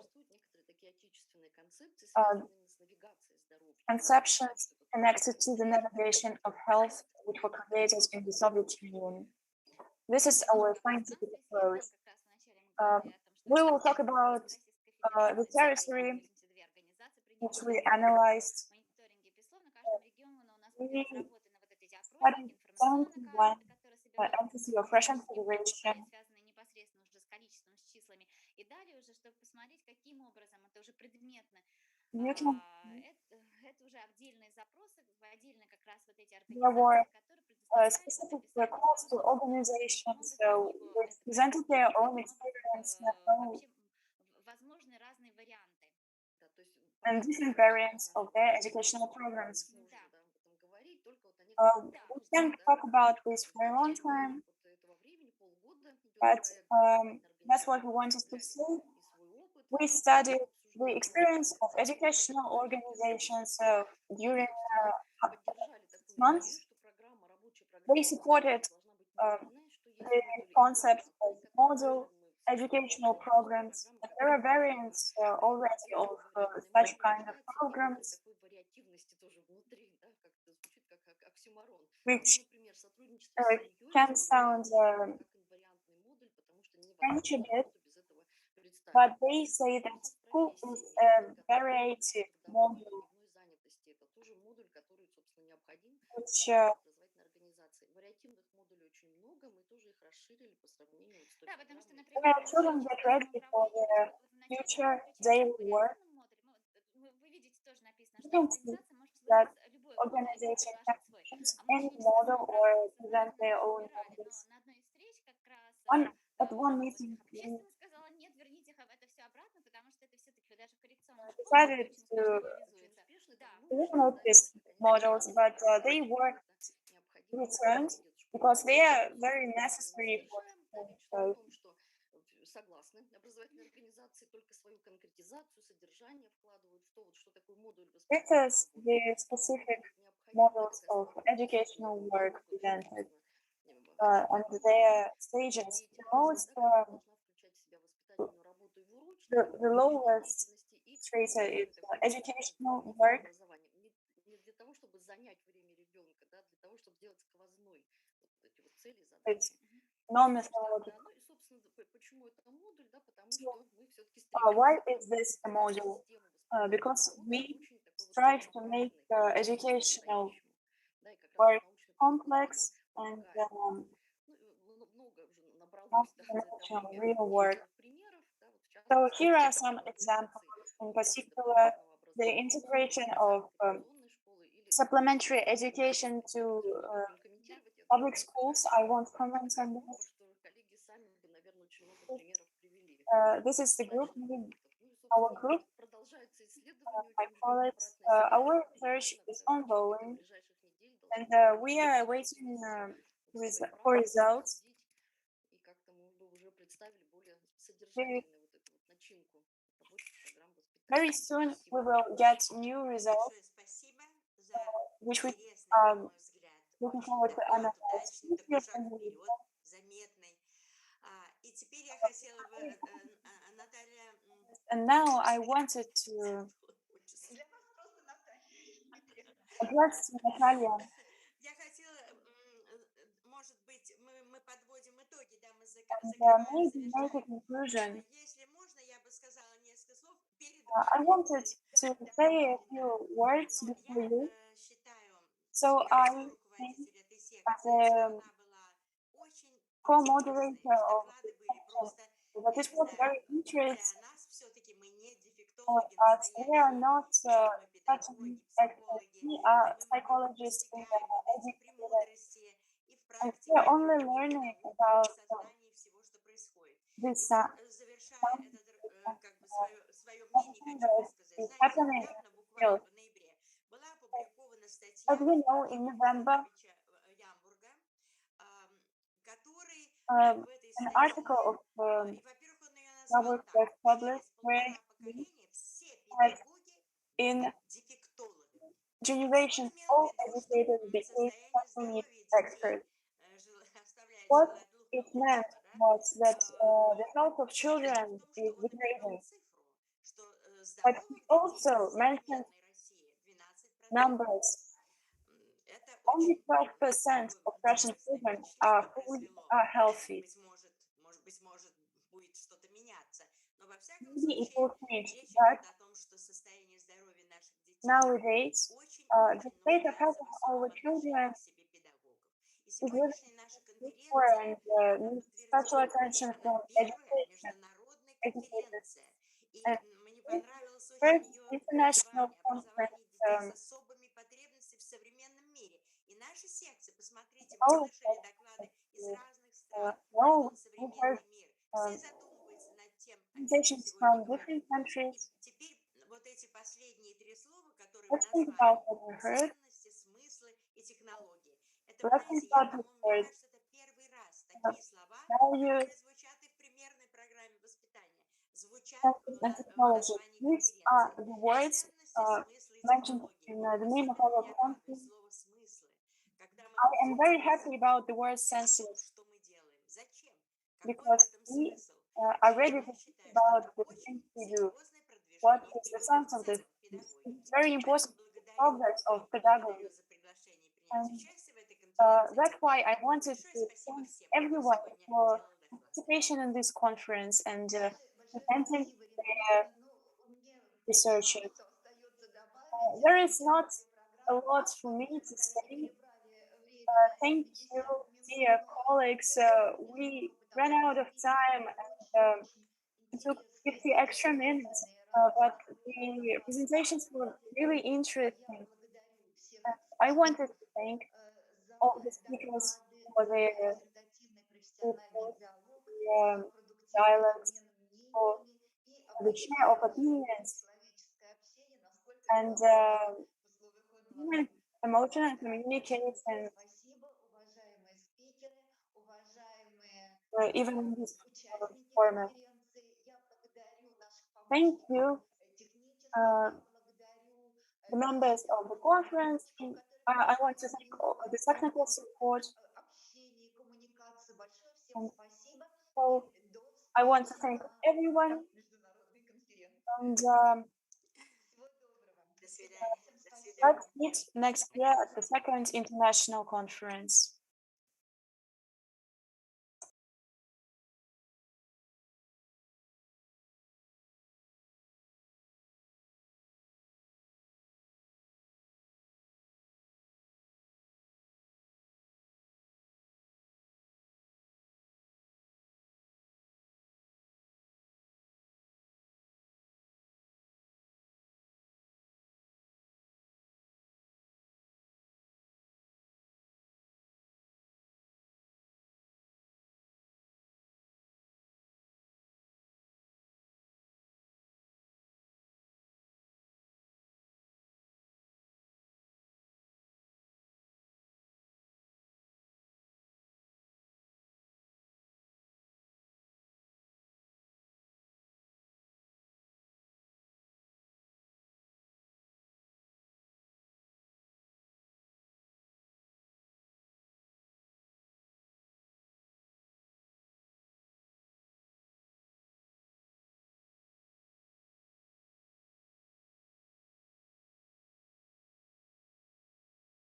conceptions connected to the navigation of health which were created in the Soviet Union. This is our scientific approach. We will talk about the territory which we analyzed. We studied 71 entities of Russian Federation. You can there were specific calls to organizations which presented their own experience and different variants of their educational programs. We can talk about this for a long time, but that's what we wanted to say. We studied the experience of educational organizations during 6 months. They supported the concept of model educational programs. And there are variants already of such kind of programs, which can sound strange a bit, but they say that school is a variative model, which where children get ready for their future daily work. You can see that organization can choose any model or present their own models. At one meeting, we decided to eliminate these models, but they were returned because they are very necessary for school. This is the specific models of educational work presented and their stages. The lowest strata is educational work. It's non-methodological. So, why is this a module? Because we strive to make educational work complex and real work. So here are some examples, in particular, the integration of supplementary education to public schools. I won't comment on this. This is the group, our group, my colleagues. Our research is ongoing, and we are waiting for results. Very soon we will get new results, which we looking forward to analyze. And now I wanted to address Natalia. And maybe make a conclusion. I wanted to say a few words before you. So I think as a co-moderator of the session that it was very interesting for us. We are not such experts. We are psychologists in the educated, and we are only learning about this something that is happening in the field. As we know, in November, an article of Robert was published where he had in generation all educated became special needs experts. What it meant was that the health of children is degrading. But he also mentioned numbers. Only 12% of Russian children are healthy. Maybe it will change, but nowadays, the state of health of our children is really poor and needs special attention from educators. And first international conference no, we heard presentations from different countries. Let's think about what we heard. Let's think about the words values and technology. These are the words mentioned in the name of our conference. I am very happy about the word senses because we are ready to think about the things we do. What is the sense of this? It's very important for the progress of pedagogy. And that's why I wanted to thank everyone for participation in this conference and presenting their researches. There is not a lot for me to say. Thank you, dear colleagues. We ran out of time and it took 50 extra minutes, but the presentations were really interesting. I wanted to thank all the speakers for their dialogues, for the share of opinions, and emotional communication. Even in this format. Thank you, the members of the conference. I want to thank all the technical support. And so I want to thank everyone. And let's meet next year at the second international conference.